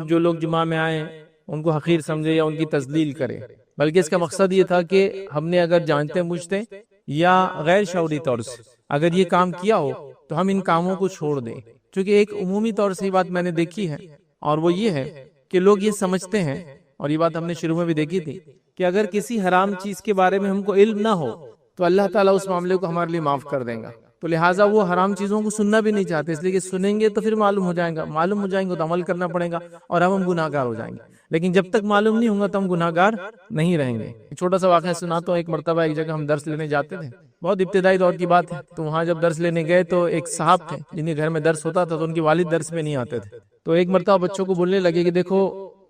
جو لوگ جمعہ میں آئیں ان کو حقیر سمجھے یا ان کی تذلیل کرے، بلکہ اس کا مقصد یہ تھا کہ ہم نے اگر جانتے بوجھتے یا غیر شعوری طور سے اگر یہ کام کیا ہو تو ہم ان کاموں کو چھوڑ دیں، کیونکہ ایک عمومی طور سے یہ بات میں نے دیکھی ہے، اور وہ یہ ہے کہ لوگ یہ سمجھتے ہیں، اور یہ بات ہم نے شروع میں بھی دیکھی تھی، کہ اگر کسی حرام چیز کے بارے میں ہم کو علم نہ ہو تو اللہ تعالیٰ اس معاملے کو ہمارے لیے معاف کر دیں گا، تو لہٰذا وہ حرام چیزوں کو سننا بھی نہیں چاہتے، اس لیے کہ سنیں گے تو پھر معلوم ہو جائیں گے تو عمل کرنا پڑے گا اور ہم گناہ گار ہو جائیں گے، لیکن جب تک معلوم نہیں ہوگا تو ہم گناہ گار نہیں رہیں گے۔ ایک چھوٹا سا واقعہ سناتا ہوں۔ ایک مرتبہ ایک جگہ ہم درس لینے جاتے تھے، بہت ابتدائی دور کی بات ہے، تو وہاں جب درس لینے گئے تو ایک صاحب تھے جن کے گھر میں درس ہوتا تھا، تو ان کے والد درس میں نہیں آتے تھے، تو ایک مرتبہ بچوں کو بولنے لگے کہ دیکھو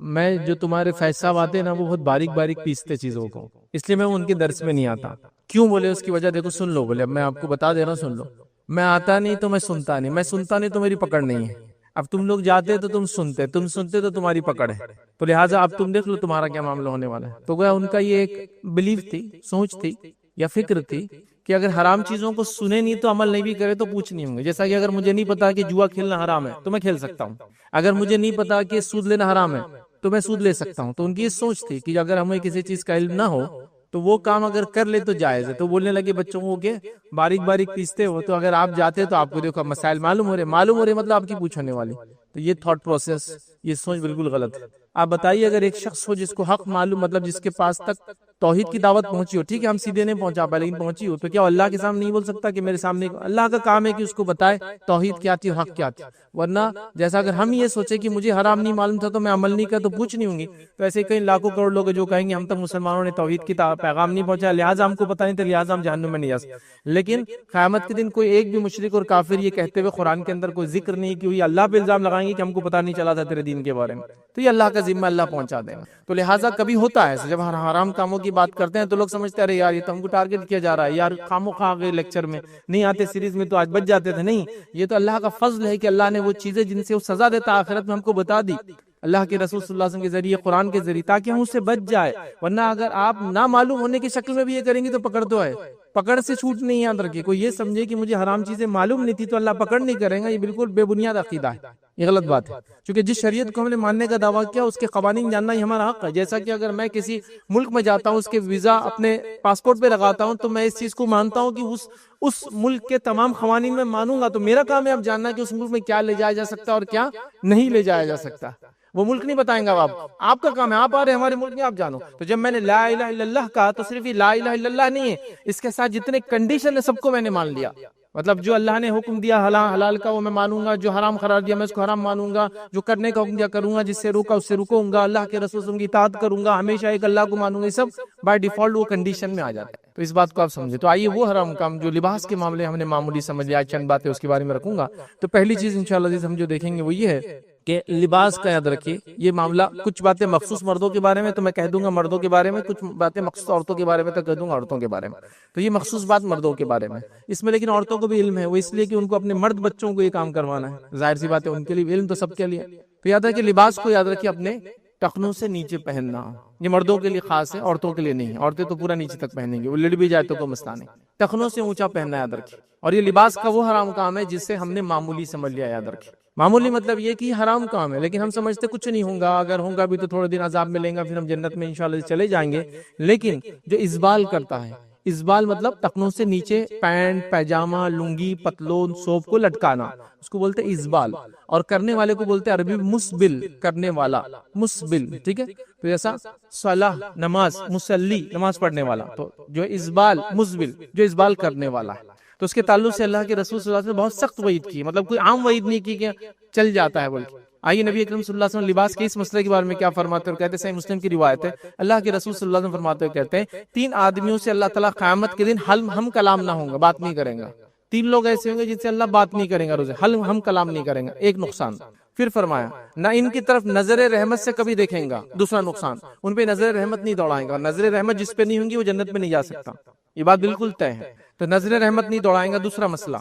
میں جو تمہارے فیض صاحب آتے ہیں نا وہ بہت باریک باریک پیستے چیزوں کو، اس لیے میں ان کے درس میں نہیں آتا۔ کیوں بولے؟ اس کی وجہ دیکھو، سن لو، بولے اب میں آپ کو بتا دے رہا ہوں، سن لو، میں آتا نہیں تو میں سنتا نہیں تو میری پکڑ نہیں ہے، اب تم لوگ جاتے تو تم سنتے تو تمہاری پکڑ ہے، تو لہٰذا اب تم دیکھ لو تمہارا کیا معاملہ ہونے والا ہے۔ تو گویا ان کا یہ ایک بلیف تھی، سوچ تھی یا فکر تھی کہ اگر حرام چیزوں کو سنے نہیں تو عمل نہیں بھی کرے تو پوچھ نہیں ہوں گے۔ جیسا کہ اگر مجھے نہیں پتا کہ جوا کھیلنا حرام ہے تو میں کھیل سکتا ہوں، اگر مجھے نہیں پتا کہ سود لینا حرام ہے تو میں سود لے سکتا ہوں۔ تو ان کی یہ سوچ تھی کہ اگر ہمیں کسی چیز کا علم نہ ہو تو وہ کام اگر کر لے تو جائز ہے۔ تو بولنے لگے بچوں کو کہ باریک باریک پیستے ہو تو اگر آپ جاتے تو آپ کو دیکھو مسائل معلوم ہو رہے مطلب آپ کی پوچھ ہونے والی۔ تو یہ تھاٹ پروسیس، یہ سوچ بالکل غلط ہے۔ آپ بتائیے اگر ایک شخص ہو جس کو حق معلوم، مطلب جس کے پاس تک توحید کی دعوت پہنچی ہو، ٹھیک ہے ہم سیدھے نہیں پہنچا پائے لیکن پہنچی ہو، تو کیا اللہ کے سامنے نہیں بول سکتا کہ میرے سامنے؟ اللہ کا کام ہے کہ اس کو بتائے توحید کیا تھی، حق کیا تھی، ورنہ جیسا اگر ہم یہ سوچے کہ مجھے حرام نہیں معلوم تھا تو میں عمل نہیں کر تو پوچھ نہیں ہوں گی، تو ایسے کئی لاکھوں کروڑ لوگ جو کہیں گے ہم تک مسلمانوں نے توحید کی پیغام نہیں پہنچا لہٰذا ہم کو پتہ نہیں تھا لہٰذا ہم جہنم میں نہیں جا سکتے۔ لیکن قیامت کے دن کوئی ایک بھی مشرک اور کافر یہ کہتے ہوئے قرآن کے اندر کوئی ذکر نہیں کہ یہ اللہ پہ الزام لگائیں گے کہ ہم کو پتہ نہیں چلا تھا تیرے دین کے بارے میں، تو یہ اللہ کا ذمہ اللہ پہنچا دے گا۔ تو لہٰذا کبھی ہوتا ہے جب حرام کاموں کی بات کرتے ہیں تو لوگ سمجھتے ہیں ارے یار یہ تو ہم کو ٹارگٹ کیا جا رہا ہے، یار خامو خواہ گئے لیکچر میں نہیں آتے، سیریز میں تو آج بچ جاتے تھے۔ نہیں، یہ تو اللہ کا فضل ہے کہ اللہ نے وہ چیزیں جن سے وہ سزا دیتا آخرت میں ہم کو بتا دی اللہ کے رسول صلی اللہ علیہ وسلم کے ذریعے، قرآن کے ذریعے، تاکہ ہم اس سے بچ جائے، ورنہ اگر آپ نہ معلوم ہونے کی شکل میں بھی یہ کریں گے تو پکڑ تو ہے، پکڑ سے چھوٹ نہیں یاد رکھے۔ کوئی یہ سمجھے کہ مجھے حرام چیزیں معلوم نہیں تھی تو اللہ پکڑ نہیں کرے گا، یہ بالکل بے بنیاد عقیدہ ہے، یہ غلط بات ہے، کیونکہ جس شریعت کو ہم نے ماننے کا دعویٰ کیا اس کے قوانین جاننا ہی ہمارا حق ہے۔ جیسا کہ اگر میں کسی ملک میں جاتا ہوں، اس کے ویزا اپنے پاسپورٹ پہ لگاتا ہوں تو میں اس چیز کو مانتا ہوں کہ اس ملک کے تمام قوانین میں مانوں گا، تو میرا کام ہے اب جاننا کہ اس ملک میں کیا لے جایا جا سکتا اور کیا نہیں لے جایا جا سکتا۔ وہ ملک نہیں بتائیں گا، آپ کا کام ہے، آپ آ رہے ہیں ہمارے ملک میں، آپ جانو۔ تو جب میں نے لا الہ الا اللہ کہا تو صرف یہ لا الہ الا اللہ نہیں ہے، اس کے ساتھ جتنے کنڈیشن ہے سب کو میں نے مان لیا، مطلب جو اللہ نے حکم دیا حلال کا وہ میں مانوں گا، جو حرام قرار دیا میں اس کو حرام مانوں گا، جو کرنے کا حکم دیا کروں گا، جس سے روکا اس سے رکوں گا، اللہ کے رسول کی اطاعت کروں گا، ہمیشہ ایک اللہ کو مانوں گا، یہ سب بائی ڈیفالٹ وہ کنڈیشن میں آ جاتا ہے۔ تو اس بات کو آپ سمجھے۔ تو آئیے وہ حرام کام جو لباس کے معاملے ہم نے معمولی سمجھ لیا، چند باتیں اس کے بارے میں رکھوں گا۔ تو پہلی چیز انشاءاللہ ہم جو دیکھیں گے وہ یہ ہے کہ لباس کا یاد رکھیے، یہ معاملہ کچھ باتیں مخصوص مردوں کے بارے میں تو میں کہہ دوں گا مردوں کے بارے میں، کچھ باتیں مخصوص عورتوں کے بارے میں تو کہہ دوں گا عورتوں کے بارے میں۔ تو یہ مخصوص بات مردوں کے بارے میں، اس میں لیکن عورتوں کو بھی علم ہے، وہ اس لیے کہ ان کو اپنے مرد بچوں کو یہ کام کروانا ہے، ظاہر سی بات ہے ان کے لیے علم تو سب کے لیے۔ تو یاد ہے کہ لباس کو یاد رکھیے اپنے ٹخنوں سے نیچے پہننا، یہ مردوں کے لیے خاص ہے، عورتوں کے لیے نہیں ہے، عورتیں تو پورا نیچے تک پہنیں گے، وہ لڑ بھی جائے تو کوئی مسئلہ نہیں، ٹخنوں سے اونچا پہننا یاد رکھیے۔ اور یہ لباس کا وہ حرام کام ہے جس سے ہم نے معمولی سمجھ لیا، یاد رکھیے معمولی مطلب یہ کہ حرام کام ہے، لیکن ہم سمجھتے کچھ نہیں ہوگا، اگر ہوگا بھی تو تھوڑے دن عذاب ملیں گا، پھر ہم جنت میں انشاءاللہ چلے جائیں گے۔ لیکن جو اسبال کرتا ہے، اسبال مطلب ٹخنوں سے نیچے پینٹ، پیجامہ، لنگی، پتلون، سوپ کو لٹکانا، اس کو بولتے اسبال، اور کرنے والے کو بولتے عربی مسبل، کرنے والا، مسبل، ٹھیک ہے۔ تو جیسا صلاح نماز، مسلی نماز پڑھنے والا، تو جو اسبال مسبل جو اسبال کرنے والا ہے، تو اس کے تعلق سے اللہ کے رسول صلی اللہ علیہ وسلم نے بہت سخت وعید کی، مطلب کوئی عام وعید نہیں کی کہ چل جاتا ہے بلکہ۔ آئیے نبی اکرم صلی اللہ علیہ وسلم لباس کے اس مسئلے کے بارے میں کیا فرماتے ہیں، اور کہتے ہیں صحیح مسلم کی روایت ہے، اللہ کے رسول صلی اللہ علیہ وسلم فرماتے ہیں، کہتے ہیں 3 آدمیوں سے اللہ تعالیٰ قیامت کے دن ہم کلام نہ ہوں گا، بات نہیں کریں گا۔ 3 لوگ ایسے ہوں گے جن سے اللہ بات نہیں کریں گا روزے، ہم کلام نہیں کریں گا، ایک نقصان۔ پھر فرمایا نہ ان کی طرف نظر رحمت سے کبھی دیکھیں گا، دوسرا نقصان، ان پہ نظر رحمت نہیں دوڑائیں گا، نظر رحمت جس پہ نہیں ہوں گی وہ جنت میں نہیں جا سکتا، یہ بات بالکل طے ہے۔ تو نظر رحمت نہیں دوڑائیں گا، دوسرا مسئلہ۔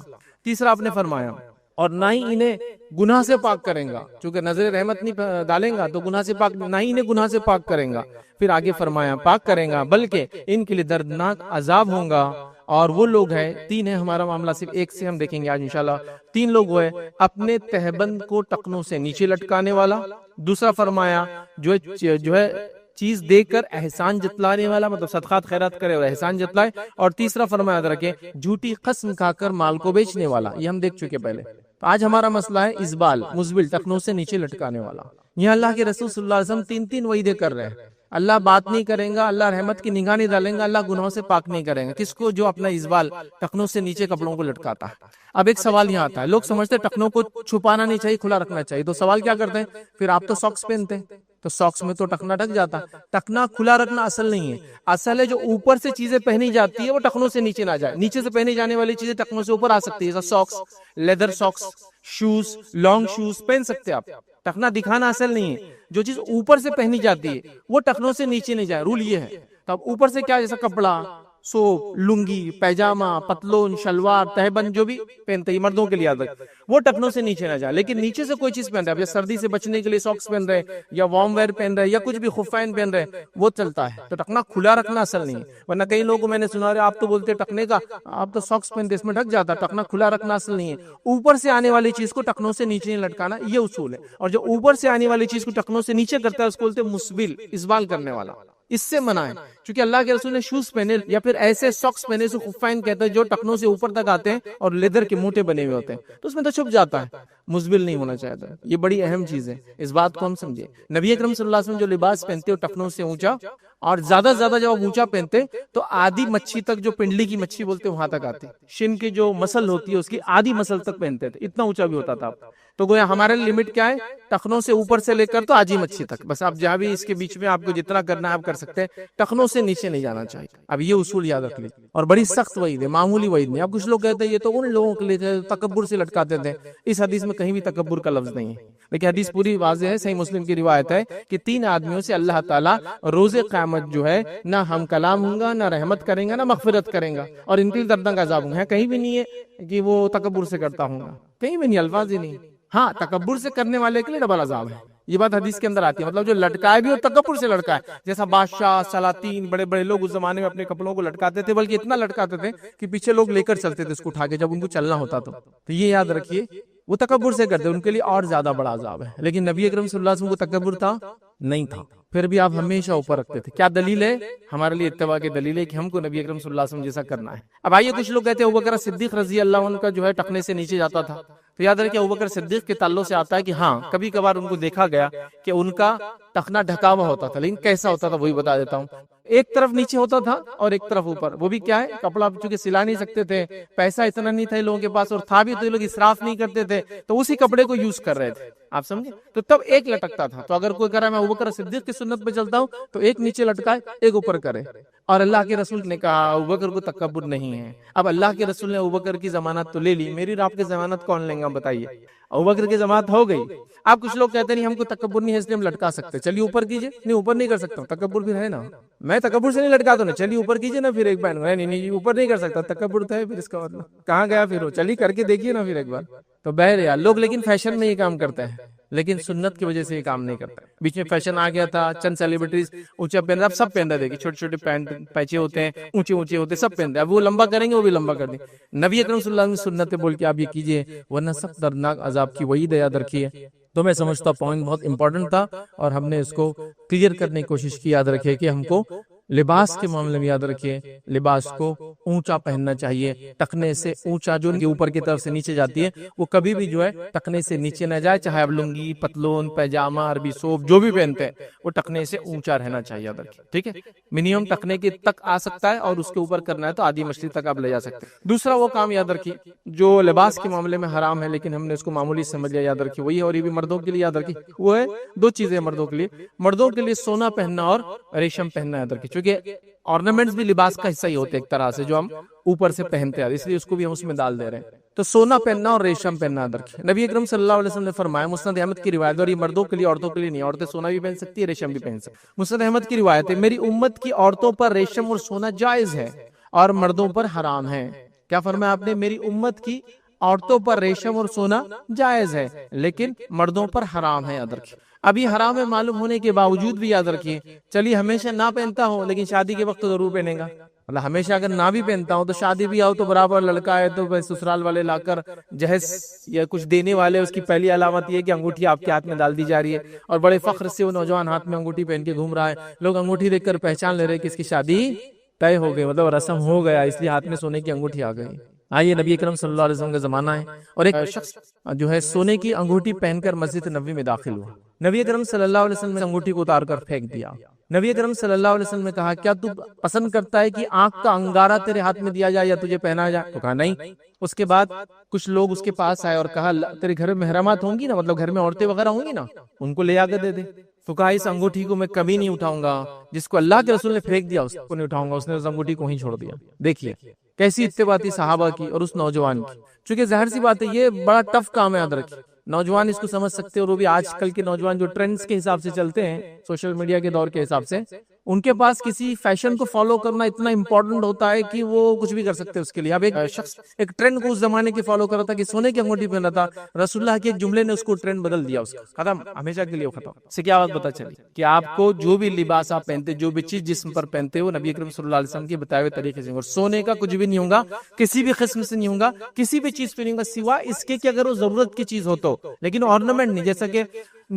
تیسرا آپ نے فرمایا اور نہ ہی انہیں گناہ سے پاک کریں گا، چونکہ نظر رحمت نہیں ڈالیں گا تو گناہ سے پاک، نہ ہی انہیں گناہ سے پاک کریں گا۔ پھر آگے فرمایا پاک کریں گا بلکہ ان کے لیے دردناک عذاب ہوں گا، اور وہ لوگ ہیں 3 ہیں، ہمارا معاملہ صرف ایک سے ہم دیکھیں گے آج انشاءاللہ۔ 3 لوگ وہ ہیں اپنے تہبند کو ٹخنوں سے نیچے لٹکانے والا، دوسرا فرمایا جو ہے چیز دے کر احسان جتلانے والا، مطلب صدقات خیرات کرے اور احسان جتلائے. اور تیسرا فرمایا یاد رکھے جھوٹی قسم کھا کر مال کو بیچنے والا. یہ ہم دیکھ چکے پہلے. تو آج ہمارا مسئلہ ہے ازبال، مزبل، ٹخنوں سے نیچے لٹکانے والا. یہ اللہ کے رسول صلی اللہ علیہ وسلم تین وعیدیں کر رہے ہیں. اللہ بات نہیں کریں گا، اللہ رحمت کی نگاہ نہیں ڈالیں گا، اللہ گناہوں سے پاک نہیں کریں گا. کس کو؟ جو اپنا ازبال، ٹخنوں سے نیچے کپڑوں کو لٹکاتا ہے. اب ایک سوال یہاں آتا ہے، لوگ سمجھتے ہیں ٹخنوں کو چھپانا نہیں چاہیے، کھلا رکھنا چاہیے. تو سوال کیا کرتے ہیں پھر؟ آپ تو ساکس پہنتے ہیں، تو ساکس میں تو ٹخنا ڈھک جاتا. ٹخنا کھلا رکھنا اصل نہیں ہے. اصل ہے جو اوپر سے چیزیں پہنی جاتی ہے وہ ٹخنوں سے نیچے نہ جائے. نیچے سے پہنی جانے والی چیزیں ٹخنوں سے اوپر آ سکتی ہے، جیسا socks, leather socks, shoes, long shoes پہن سکتے آپ. ٹخنا دکھانا اصل نہیں ہے. جو چیز اوپر سے پہنی جاتی ہے وہ ٹخنوں سے نیچے نہیں جائے، رول یہ ہے. تو اب اوپر سے کیا، جیسا کپڑا، سوپ، لنگی، پیجامہ، پتلون، شلوار، تہبند جو بھی پہنتے ہیں مردوں کے لیے یاد رکھ، وہ ٹخنوں سے نیچے نہ جائے. لیکن نیچے سے کوئی چیز پہن رہے ہیں، اب سردی سے بچنے کے لیے ساکس پہن رہے ہیں یا وارم ویئر پہن رہے ہیں یا کچھ بھی خفین پہن رہے ہیں، وہ چلتا ہے. تو ٹخنا کھلا رکھنا اصل نہیں ہے. ورنہ کئی لوگوں کو میں نے سنا رہے آپ تو بولتے ٹخنے کا، آپ تو ساکس پہنتے اس میں ڈھک جاتا. ٹخنا کھلا رکھنا اصل نہیں ہے. اوپر سے آنے والی چیز کو ٹخنوں سے نیچے نہیں لٹکانا، یہ اصول ہے. اور جو اوپر سے آنے والی چیز کو ٹخنوں سے نیچے کرتا ہے اس کو بولتے ہیں مسبل، اسبال کرنے والا. اس سے منع ہے. چونکہ اللہ کے رسول نے شوز پہنے یا پھر ایسے ساکس پہنے سے خفین کہتے ہیں جو ٹخنوں سے اوپر تک آتے ہیں اور لیدر کے موٹے بنے ہوئے ہوتے ہیں، تو اس میں تو چھپ جاتا ہے. مسبل نہیں ہونا چاہتا. یہ بڑی اہم چیز ہے، اس بات کو ہم سمجھے. نبی اکرم صلی اللہ علیہ وسلم جو لباس پہنتے وہ ٹخنوں سے اونچا، اور زیادہ زیادہ جب اونچا پہنتے تو آدھی مچھی تک، جو پنڈلی کی مچھی بولتے وہاں تک آتی. شن کی جو مسل ہوتی ہے اس کی آدھی مسل تک پہنتے تھے، اتنا اونچا بھی ہوتا تھا. تو گویا ہمارے لمٹ کیا ہے؟ ٹخنوں سے اوپر سے لے کر تو آدھی مچھی تک، بس آپ جہاں بھی اس کے بیچ میں آپ کو جتنا کرنا ہے آپ کر سکتے ہیں. ٹخنوں سے نیچے نہیں جانا چاہیے. اب یہ اصول یاد رکھ لیجیے. اور بڑی سخت وعید ہے، معمولی وعید نہیں. اب کچھ لوگ کہتے ہیں یہ تو ان لوگوں کے لیے تکبر سے لٹکاتے تھے. اس حدیث میں کہیں بھی تکبر کا لفظ نہیں ہے. لیکن حدیث پوری واضح ہے، صحیح مسلم کی روایت ہے کہ 3 آدمیوں سے اللہ تعالیٰ روز قیامت جو ہے نہ ہم کلام ہوں گا، نہ رحمت کریں گا، نہ مغفرت کریں گا، اور ان کے لیے دردناک عذاب ہوں گا. کہیں بھی نہیں ہے کہ وہ تکبر سے کرتا ہوں گا، کہیں بھی نہیں، الفاظ ہی نہیں. ہاں، تکبر سے کرنے والے کے لیے ڈبل عذاب ہے. یہ بات حدیث کے اندر آتی ہے. مطلب جو لٹکائے بھی اور تکبر سے لٹکائے، جیسا بادشاہ، سلاطین، بڑے بڑے لوگ اس زمانے میں اپنے کپڑوں کو لٹکاتے تھے، بلکہ اتنا لٹکاتے تھے کہ پیچھے لوگ لے کر چلتے تھے اس کو اٹھا کے جب ان کو چلنا ہوتا. تو یہ یاد رکھیے وہ تکبر سے کرتے، ان کے لیے اور زیادہ بڑا عذاب ہے. لیکن نبی اکرم صلی اللہ علیہ وسلم کو تکبر تھا نہیں تھا، پھر بھی آپ ہمیشہ اوپر رکھتے تھے. کیا دلیل ہے؟ ہمارے لیے اتباع کی دلیل ہے کہ ہم کو نبی اکرم صلی اللہ علیہ وسلم جیسا کرنا ہے. اب آئیے، کچھ لوگ کہتے ہیں ابوبکر صدیق رضی اللہ عنہ کا جو ہے ٹخنے سے نیچے جاتا تھا. تو یاد رکھیں ابوبکر صدیق کے تعلق سے آتا ہے کہ ہاں کبھی کبھار ان کو دیکھا گیا کہ ان کا ٹخنا ڈھکا ہوا ہوتا تھا. لیکن کیسا ہوتا تھا وہی بتا دیتا ہوں. ایک طرف نیچے ہوتا تھا اور ایک طرف اوپر. وہ بھی کیا ہے؟ کپڑا چونکہ سلا نہیں سکتے تھے، پیسہ اتنا نہیں تھا لوگوں کے پاس، اور تھا بھی تو یہ لوگ اسراف نہیں کرتے تھے، تو اسی کپڑے کو یوز کر رہے تھے. آپ سمجھے؟ تو تب ایک لٹکتا تھا. تو اگر کوئی کہہ رہا ہے میں ابوبکر صدیق کی سنت پہ چلتا ہوں، تو ایک نیچے لٹکائے، ایک اوپر کرے. اور اللہ کے رسول نے کہا ابوبکر کو تکبر نہیں ہے. اب اللہ کے رسول نے ابوبکر کی ضمانت تو لے لی، میری اور آپ کی ضمانت کون لیں گا بتائیے؟ ابوبکر کی ضمانت ہو گئی. اب کچھ لوگ کہتے ہیں نہیں ہم کو تکبر نہیں ہے اس لیے ہم لٹکا سکتے. چلیے اوپر کیجئے. نہیں اوپر نہیں کر سکتا ہوں، تکبر بھی ہے نا. میں تکبر سے نہیں لٹکاتا ہوں. چلیے اوپر کیجئے نا. پھر ایک بار نہیں اوپر نہیں کر سکتا، تکبر تو ہے. پھر اس کا مطلب کہاں گیا پھر وہ؟ چلیے کر کے دیکھیے نا پھر ایک بار. تو بہرحال لوگ لیکن فیشن میں یہ کام کرتے ہیں، لیکن سنت کی وجہ سے یہ کام نہیں کرتا. بیچ میں فیشن آ گیا تھا، چند سیلیبریٹیز اونچا پہن رہے، اب سب پہن رہے. دیکھیے چھوٹے چھوٹے پینٹ پیچے ہوتے ہیں، اونچے اونچے ہوتے ہیں، سب پہن رہے. اب وہ لمبا کریں گے وہ بھی لمبا کر دیں. نبی اکرم صلی اللہ علیہ وسلم سنت بول کے آپ یہ کیجئے، ورنہ سخت دردناک عذاب کی وعید یاد رکھیے. تو میں سمجھتا پوائنٹ بہت امپورٹنٹ تھا اور ہم نے اس کو کلیئر کرنے کی کوشش کی. یاد رکھیے کہ ہم کو لباس کے معاملے میں یاد رکھیے لباس کو اونچا پہننا چاہیے. ٹخنے سے اونچا جو ان کے اوپر کی طرف سے نیچے جاتی ہے وہ کبھی بھی جو ہے ٹخنے سے نیچے نہ جائے. چاہے آپ لنگی، پتلون، پیجامہ، عربی سوپ جو بھی پہنتے ہیں وہ ٹخنے سے اونچا رہنا چاہیے. یاد رکھیے ٹھیک ہے. منیمم ٹخنے کے تک آ سکتا ہے اور اس کے اوپر کرنا ہے تو آدھی مچھلی تک آپ لے جا سکتے ہیں. دوسرا وہ کام یاد رکھیے جو لباس کے معاملے میں حرام ہے لیکن ہم نے اس کو معمولی سمجھ لیا. یاد رکھیے وہی ہے. اور یہ بھی مردوں کے لیے یاد رکھیے وہ ہے 2 چیزیں مردوں کے لیے. مردوں کے لیے سونا پہننا اور ریشم پہننا. یاد رکھیے چونکہ آرنامنٹس بھی لباس کا حصہ ہی ہوتے ہیں ایک طرح سے جو ہم اوپر سے پہنتے ہیں، اس لیے اس کو بھی ہم اس میں ڈال دے رہے ہیں. تو سونا پہننا اور ریشم پہننا یاد رکھیں. نبی اکرم صلی اللہ علیہ وسلم نے فرمایا، مسند احمد کی روایت، اور یہ مردوں کے لیے عورتوں کے لیے نہیں. عورتیں سونا بھی پہن سکتی ہے، ریشم بھی پہن سکتی. مسند احمد کی روایت ہے، میری امت کی عورتوں پر ریشم اور سونا جائز ہے اور مردوں پر حرام ہے. کیا فرمایا آپ نے؟ میری امت کی عورتوں پر ریشم اور سونا جائز ہے لیکن مردوں پر حرام ہے. یاد رکھیں ابھی حرام ہے معلوم ہونے کے باوجود بھی یاد رکھیے چلیے ہمیشہ نہ پہنتا ہو لیکن شادی کے وقت ضرور پہنے گا. مطلب ہمیشہ اگر نہ بھی پہنتا ہوں تو شادی بھی آؤ تو برابر لڑکا ہے تو سسرال والے لا کر جہیز یا کچھ دینے والے، اس کی پہلی علامت یہ کہ انگوٹھی آپ کے ہاتھ میں ڈال دی جا رہی ہے، اور بڑے فخر سے وہ نوجوان ہاتھ میں انگوٹھی پہن کے گھوم رہا ہے، لوگ انگوٹھی دیکھ کر پہچان لے رہے کہ اس کی شادی طے ہو گئی، مطلب رسم ہو گیا، اس لیے ہاتھ میں سونے کی انگوٹھی آ گئی۔ آئیے نبی اکرم صلی اللہ علیہ وسلم کا زمانہ ہے، اور ایک شخص جو ہے سونے کی انگوٹھی پہن کر مسجد نبوی میں داخل ہوا، نبی اکرم صلی اللہ علیہ وسلم نے انگوٹھی کو اتار کر پھینک دیا۔ نبی اکرم صلی اللہ علیہ وسلم نے کہا کیا تو پسند کرتا ہے کہ آنکھ کا انگارہ تیرے ہاتھ میں دیا جائے یا تجھے پہنا جائے؟ تو کہا نہیں۔ اس کے بعد کچھ لوگ اس کے پاس آئے اور کہا تیرے گھر میں محرمات ہوں گی نا، مطلب گھر میں عورتیں وغیرہ ہوں گی نا، ان کو لے آ کے دے دے۔ تو کہا اس انگوٹھی کو میں کبھی نہیں اٹھاؤں گا، جس کو اللہ کے رسول نے پھینک دیا اس کو نہیں اٹھاؤں گا۔ اس نے اس انگوٹھی کو ہی چھوڑ دیا۔ دیکھیے کیسی اتباع تھی صحابہ کی اور اس نوجوان کی، چونکہ ظاہر سی بات ہے یہ بڑا ٹف کام ہے، یاد رکھیے نوجوان اس کو سمجھ سکتے ہیں، اور وہ بھی آج کل کے نوجوان جو ٹرینڈز کے حساب سے چلتے ہیں، سوشل میڈیا کے دور کے حساب سے، ان کے پاس کسی فیشن کو فالو کرنا اتنا امپورٹنٹ ہوتا ہے کہ وہ کچھ بھی کر سکتے ہیں اس کے لیے۔ اب ایک شخص ایک ٹرینڈ کو اس زمانے کے فالو کر رہا تھا کہ سونے کی انگوٹھی پہن رہا تھا، رسول اللہ کے ایک جملے نے اس کو ٹرینڈ بدل دیا، اس کا ختم، ہمیشہ کے لیے ختم۔ اس سے کیا بات پتہ چلی کہ آپ کو جو بھی لباس آپ پہنتے، جو بھی چیز جسم پر پہنتے ہو، نبی اکرم صلی اللہ علیہ وسلم کے بتائے ہوئے طریقے سے، اور سونے کا کچھ بھی نہیں ہوگا، کسی بھی قسم سے نہیں ہوگا، کسی بھی چیز پہ نہیں ہوگا سوا اس کے کہ اگر وہ ضرورت کی چیز ہو تو، لیکن آرنامنٹ نہیں، جیسا کہ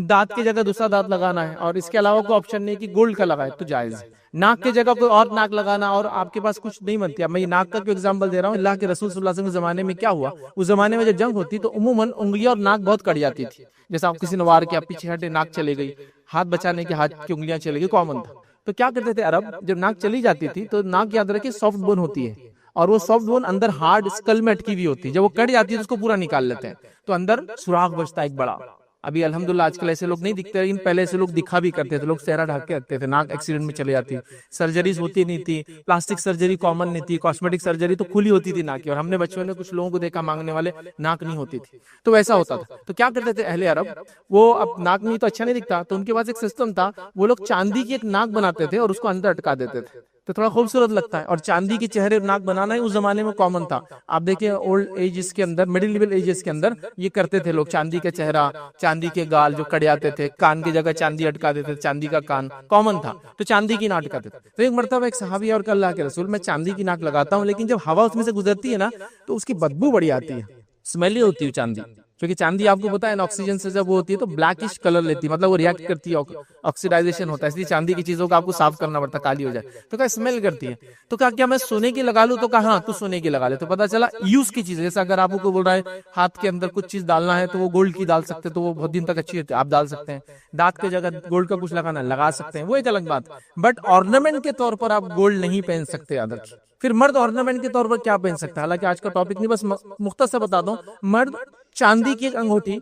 دانت کی جگہ دوسرا دانت لگانا ہے اور اس کے علاوہ کوئی آپشن نہیں کہ گولڈ کا لگائے تو جائز ہے، ناک کی جگہ کوئی اور ناک لگانا اور آپ کے پاس کچھ نہیں بنتی۔ اب میں یہ ناک کا کوئی ایگزامپل دے رہا ہوں، اللہ کے رسول صلی اللہ علیہ وسلم کے زمانے میں کیا ہوا، اس زمانے میں جب جنگ ہوتی تو عموماً انگلیاں اور ناک بہت کٹ جاتی تھی، جیسا آپ کسی نے وار کیا پیچھے ہٹے ناک چلے گئی، ہاتھ بچانے کے ہاتھ کی انگلیاں چلے گئی، کامن تھا۔ تو کیا کرتے تھے عرب، جب ناک چلی جاتی تھی تو ناک یاد رکھے سافٹ بون ہوتی ہے، اور وہ سافٹ بون اندر ہارڈ اسکل میں اٹکی ہوئی ہوتی ہے، جب وہ کٹ جاتی ہے تو اس کو پورا نکال لیتے ہیں تو اندر سوراخ بچتا ہے ایک بڑا۔ ابھی الحمدللہ آج کل ایسے لوگ نہیں دکھتے، لیکن پہلے ایسے لوگ دکھا بھی کرتے تھے، لوگ چہرہ ڈھک کے رکھتے تھے، ناک ایکسیڈنٹ میں چلے جاتی، سرجریز ہوتی نہیں تھی، پلاسٹک سرجری کامن نہیں تھی، کاسمیٹک سرجری تو کھلی ہوتی تھی ناک کی، اور ہم نے بچوں نے کچھ لوگوں کو دیکھا مانگنے والے ناک نہیں ہوتی تھی، تو ویسا ہوتا تھا۔ تو کیا کرتے تھے اہل عرب، وہ اب ناک نہیں تو اچھا نہیں دکھتا، تو ان کے پاس ایک سسٹم تھا، وہ لوگ چاندی کی ایک ناک بناتے تھے اور اس کو اندر اٹکا دیتے تھے تو تھوڑا خوبصورت لگتا ہے، اور چاندی کے چہرے ناک بنانا ہے اس زمانے میں کامن تھا۔ آپ دیکھیں اولڈ ایجز کے اندر، مڈل لیول ایجز کے اندر یہ کرتے تھے لوگ، چاندی کا چہرہ، چاندی کے گال جو کٹ جاتے تھے، کان کی جگہ چاندی اٹکا دیتے تھے، چاندی کا کان کامن تھا، تو چاندی کی ناک اٹکاتے تھے۔ تو ایک مرتبہ ایک صحابی اور کہ اللہ کے رسول میں چاندی کی ناک لگاتا ہوں، لیکن جب ہوا اس میں سے گزرتی ہے نا تو اس کی بدبو بڑی آتی ہے، اسمیلی ہوتی ہے چاندی، کیونکہ چاندی آپ کو پتا ہے نا آکسیجن سے جب وہ ہوتی ہے تو بلیکش کلر لیتی ہے، مطلب وہ ریئیکٹ کرتی ہے، آکسیڈائزیشن ہوتا ہے، اس لیے چاندی کی چیزوں کو آپ کو صاف کرنا پڑتا ہے، کالی ہو جائے تو کیا اسمیل کرتی ہے۔ تو کیا میں سونے کی لگا لوں؟ تو کہا ہاں تو سونے کی لگا لے، تو پتا چلا یوز کی چیز ہے، جیسا اگر آپ کو بول رہا ہے ہاتھ کے اندر کچھ چیز ڈالنا ہے تو وہ گولڈ کی ڈال سکتے تو وہ بہت دن تک اچھی ہوتی ہے، آپ ڈال سکتے ہیں، دانت کی جگہ گولڈ کا کچھ لگانا لگا سکتے ہیں، وہ ایک الگ بات، بٹ آرنامنٹ کے طور پر آپ گولڈ نہیں پہن سکتے، یاد رکھیے۔ پھر مرد آرنامنٹ کے طور پر کیا پہن سکتا ہے، حالانکہ آج کا ٹاپک نہیں، بس مختصر بتا دوں، مرد چاندی کی ایک انگوٹھی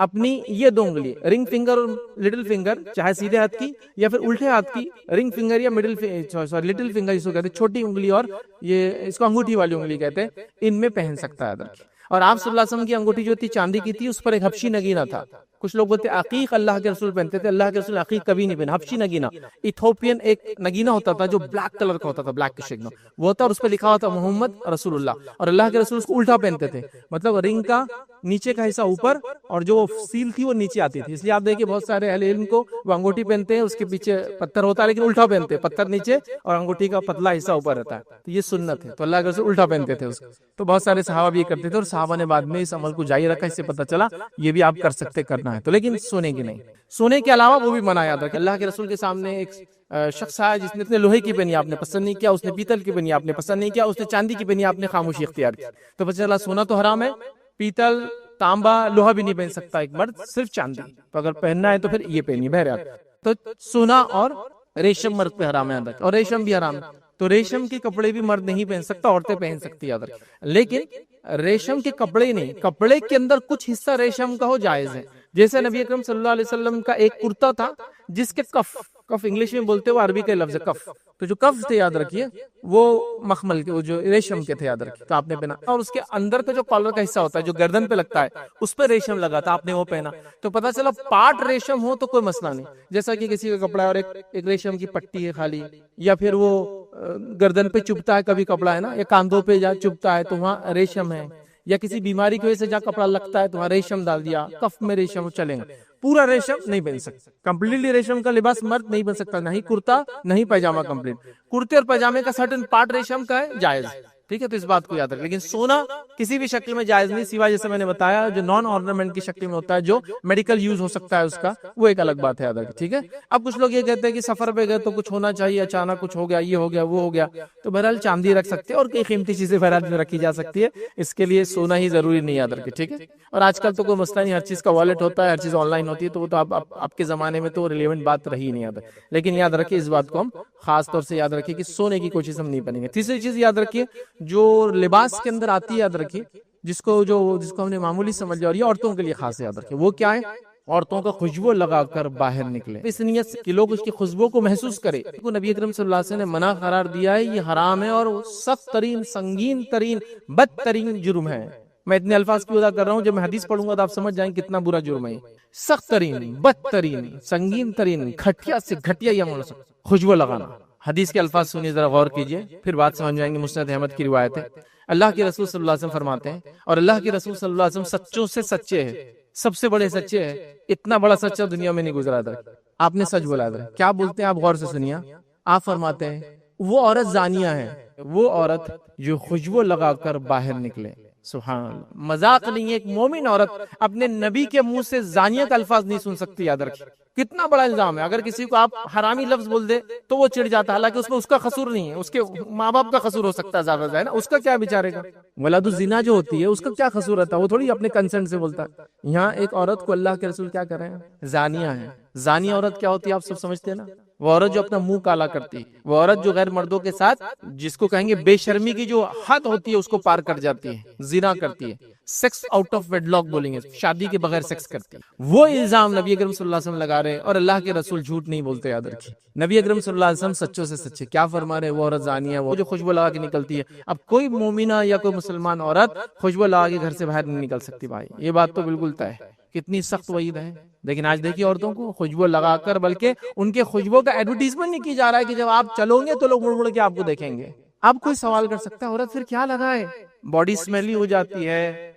اپنی یہ دو انگلی رنگ فنگر اور لٹل فنگر، چاہے سیدھے ہاتھ کی یا پھر الٹے ہاتھ کی رنگ فنگر یا لٹل فنگر اس کو کہتے ہیں، چھوٹی انگلی اور یہ اس کو انگوٹھی والی انگلی کہتے ہیں، ان میں پہن سکتا ہے۔ اور آپ صلی اللہ علیہ وسلم کی انگوٹھی جو تھی چاندی کی تھی، اس پر ایک حبشی نگینہ تھا، کچھ لوگ بولتے عقیق اللہ کے رسول پہنتے تھے، اللہ کے رسول عقیق کبھی نہیں پہنا، حبشی نگینہ ایتھوپین ایک نگینہ ہوتا تھا جو بلیک کلر کا ہوتا تھا، بلیک شیڈ میں وہ ہوتا، اور اس پہ لکھا ہوتا محمد رسول اللہ، اور اللہ کے رسول اس کو الٹا پہنتے تھے، مطلب رنگ کا نیچے کا حصہ اوپر اور جو سیل تھی وہ نیچے آتی تھی، اس لیے آپ دیکھیں بہت سارے اہل علم کو وہ انگوٹھی پہنتے ہیں، اس کے پیچھے پتھر ہوتا ہے لیکن الٹا پہنتے ہیں، پتھر نیچے اور انگوٹھی کا پتلا حصہ اوپر رہتا ہے، تو یہ سنت ہے، تو اللہ کے رسول الٹا پہنتے تھے اس کو، تو بہت سارے صحابہ بھی یہ کرتے تھے، اور صحابہ نے بعد میں اس عمل کو جاری رکھا، اس سے پتہ چلا یہ بھی آپ کر سکتے، کرنا ہے تو، لیکن سونے کی نہیں، سونے کے علاوہ وہ بھی منع یاد رکھیں۔ اللہ کے رسول کے سامنے ایک شخص آیا جس نے اتنے لوہے کی پہنی، آپ نے پسند نہیں کیا، اس نے پیتل کی پہنی، آپ نے پسند نہیں کیا، اس نے چاندی کی پہنی، آپ نے خاموشی اختیار کی، تو پتہ چلا سونا تو حرام ہے، پیتل تانبا لوہا بھی نہیں پہن سکتا ایک مرد، صرف چاندی، تو اگر پہننا ہے تو پھر یہ پہنی بہرحال، تو سونا اور ریشم مرد پہ حرام ہے، اور ریشم بھی حرام ہے، تو ریشم کے کپڑے بھی مرد نہیں پہن سکتا، عورتیں پہن سکتی ہے، لیکن ریشم کے کپڑے نہیں، کپڑے کے اندر کچھ حصہ ریشم کا ہو جائز ہے، جیسے نبی اکرم صلی اللہ علیہ وسلم کا ایک کرتا تھا جس کے کف انگلش میں بولتے وہ عربی کا لفظ ہے کف، تو جو کف تھے یاد رکھیے وہ مخمل کے، وہ جو ریشم کے تھے یاد رکھیے، تو آپ نے پہنا، اور اس کے اندر کا جو کالر کا حصہ ہوتا ہے جو گردن پہ لگتا ہے اس پہ ریشم لگا تھا، آپ نے وہ پہنا، تو پتا چلا پارٹ ریشم ہو تو کوئی مسئلہ نہیں، جیسا کہ کسی کا کپڑا ہے اور ایک ریشم کی پٹی ہے خالی، یا پھر وہ گردن پہ چبھتا ہے کبھی کپڑا ہے نا، یا کاندھوں پہ جا چبھتا ہے تو وہاں ریشم ہے، یا کسی بیماری کی وجہ سے جہاں کپڑا لگتا ہے تمہارا ریشم ڈال دیا، کف میں ریشم چلیں گا، پورا ریشم نہیں پہن سکتا، کمپلیٹلی ریشم کا لباس مرد نہیں بن سکتا، نہ ہی کرتا نہ ہی پیجامہ کمپلیٹ، کرتے اور پیجامے کا سرٹن پارٹ ریشم کا ہے جائز، ٹھیک ہے، تو اس بات کو یاد رکھ، لیکن سونا کسی بھی شکل میں جائز نہیں، سوائے جیسے میں نے بتایا جو نان آرنامنٹ کی شکل میں ہوتا ہے، جو میڈیکل یوز ہو سکتا ہے اس کا، وہ ایک الگ بات ہے یاد رکھ، ٹھیک ہے۔ اب کچھ لوگ یہ کہتے ہیں کہ سفر پہ گئے تو کچھ ہونا چاہیے، اچانک کچھ ہو گیا، یہ ہو گیا وہ ہو گیا، تو بہرحال چاندی رکھ سکتے ہیں اور کئی قیمتی چیزیں بہرحال رکھی جا سکتی ہے، اس کے لیے سونا ہی ضروری نہیں یاد رکھے، ٹھیک ہے۔ اور آج کل تو کوئی مسئلہ نہیں، ہر چیز کا والیٹ ہوتا ہے، ہر چیز آن لائن ہوتی ہے، تو وہ تو آپ کے زمانے میں تو ریلیونٹ بات رہی نہیں یاد، لیکن یاد رکھیں اس بات کو ہم خاص طور سے یاد رکھیں کہ سونے کی کوئی چیز ہم نہیں پہنیں گے۔ تیسری چیز یاد رکھیے جو لباس کے اندر آتی ہے یاد رکھیے، جس کو ہم نے معمولی سمجھ لیا، اور یہ عورتوں کے لیے خاص یاد رکھیں، وہ کیا ہے؟ عورتوں کا خوشبو لگا کر باہر نکلے، اس نیت سے کہ لوگ اس کی خوشبو کو محسوس کرے۔ نبی اکرم صلی اللہ علیہ وسلم نے منع قرار دیا ہے، یہ حرام ہے اور سخت ترین، سنگین ترین، بدترین جرم ہے۔ میں اتنے الفاظ کیوں ادا کر رہا ہوں؟ جب میں حدیث پڑھوں گا تو آپ سمجھ جائیں کتنا برا جرم ہے، سخت ترین، بدترین، سنگین ترین، گھٹیا سے گھٹیا یہ خوشبو لگانا۔ حدیث کے الفاظ سنیے، ذرا غور کیجئے، پھر بات سمجھ جائیں گے۔ مسند احمد کی روایت ہے، اللہ کے رسول صلی اللہ علیہ وسلم فرماتے ہیں، اور اللہ کے رسول صلی اللہ علیہ وسلم سچوں سے سچے ہیں، سب سے بڑے سچے ہیں، اتنا بڑا سچا دنیا میں نہیں گزرا تھا۔ آپ نے سچ بولا تھا، کیا بولتے ہیں آپ؟ غور سے سنیے، آپ فرماتے ہیں وہ عورت زانیہ ہے، وہ عورت جو خوشبو لگا کر باہر نکلے۔ سبحان اللہ، مذاق نہیں ہے، ایک مومن عورت اپنے نبی کے منہ سے زانیہ کا الفاظ نہیں سن سکتی، یاد رکھیں کتنا بڑا الزام ہے۔ اگر کسی کو آپ حرامی لفظ بول دے تو وہ چڑ جاتا ہے، حالانکہ اس میں اس کا قصور نہیں ہے، اس کے ماں باپ کا قصور ہو سکتا ہے زیادہ ہے نا، اس کا کیا بیچارے کا ولاد الزنا جو ہوتی ہے اس کا کیا قصور رہتا ہے، وہ تھوڑی اپنے کنسنٹ سے بولتا ہے۔ یہاں ایک عورت کو اللہ کے رسول کیا کر رہے ہیں؟ زانیہ ہے۔ زانیہ عورت کیا ہوتی ہے آپ سب سمجھتے ہیں نا؟ وہ عورت جو اپنا منہ کالا کرتی، وہ عورت جو غیر مردوں کے ساتھ، جس کو کہیں گے بے شرمی کی جو حد ہوتی ہے اس کو پار کر جاتی ہے، زنا کرتی ہے، sex out of wedlock بولیں گے، شادی کے بغیر سیکس کرتی ہے، وہ الزام نبی اکرم صلی اللہ علیہ وسلم لگا رہے ہیں، اور اللہ کے رسول جھوٹ نہیں بولتے، یاد رکھیے۔ نبی اکرم صلی اللہ علیہ وسلم سچوں سے سچے کیا فرما رہے ہیں؟ وہ عورت زانیہ ہے، وہ جو خوشبو لگا کے نکلتی ہے۔ اب کوئی مومنہ یا کوئی مسلمان عورت خوشبو لگا کے گھر سے باہر نہیں نکل سکتی بھائی، یہ بات تو بالکل طے ہے، کتنی سخت وعید ہے۔ لیکن آج دیکھیے عورتوں کو خوشبو لگا کر، بلکہ ان کے خوشبو کا ایڈورٹیزمنٹ نہیں کی جا رہا ہے کہ جب آپ چلو گے تو لوگ مڑ مڑ کے آپ کو دیکھیں گے۔ اب کوئی سوال کر سکتا ہے عورت پھر کیا لگائے؟ باڈی سمیلی ہو جاتی ہے،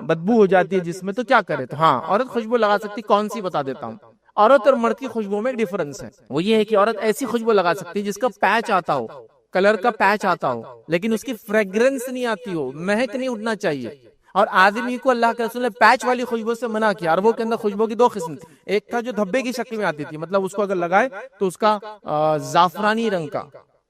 بدبو ہو جاتی ہے جس میں، تو کیا کرے؟ تو ہاں عورت خوشبو لگا سکتی، کون سی بتا دیتا ہوں۔ عورت اور مرد کی خوشبو میں ایک ڈیفرنس ہے، وہ یہ ہے کہ عورت ایسی خوشبو لگا سکتی جس کا پیچ آتا ہو، کلر کا پیچ آتا ہو، لیکن اس کی فریگرنس نہیں آتی ہو، مہک نہیں اٹھنا چاہیے۔ اور آدمی کو اللہ کے رسول نے پیچ والی خوشبو سے منع کیا، عربوں کے اندر خوشبو کی دو قسم تھی، ایک تھا جو دھبے کی شکل میں آتی تھی، مطلب اس کو اگر لگائے تو اس کا زعفرانی رنگ کا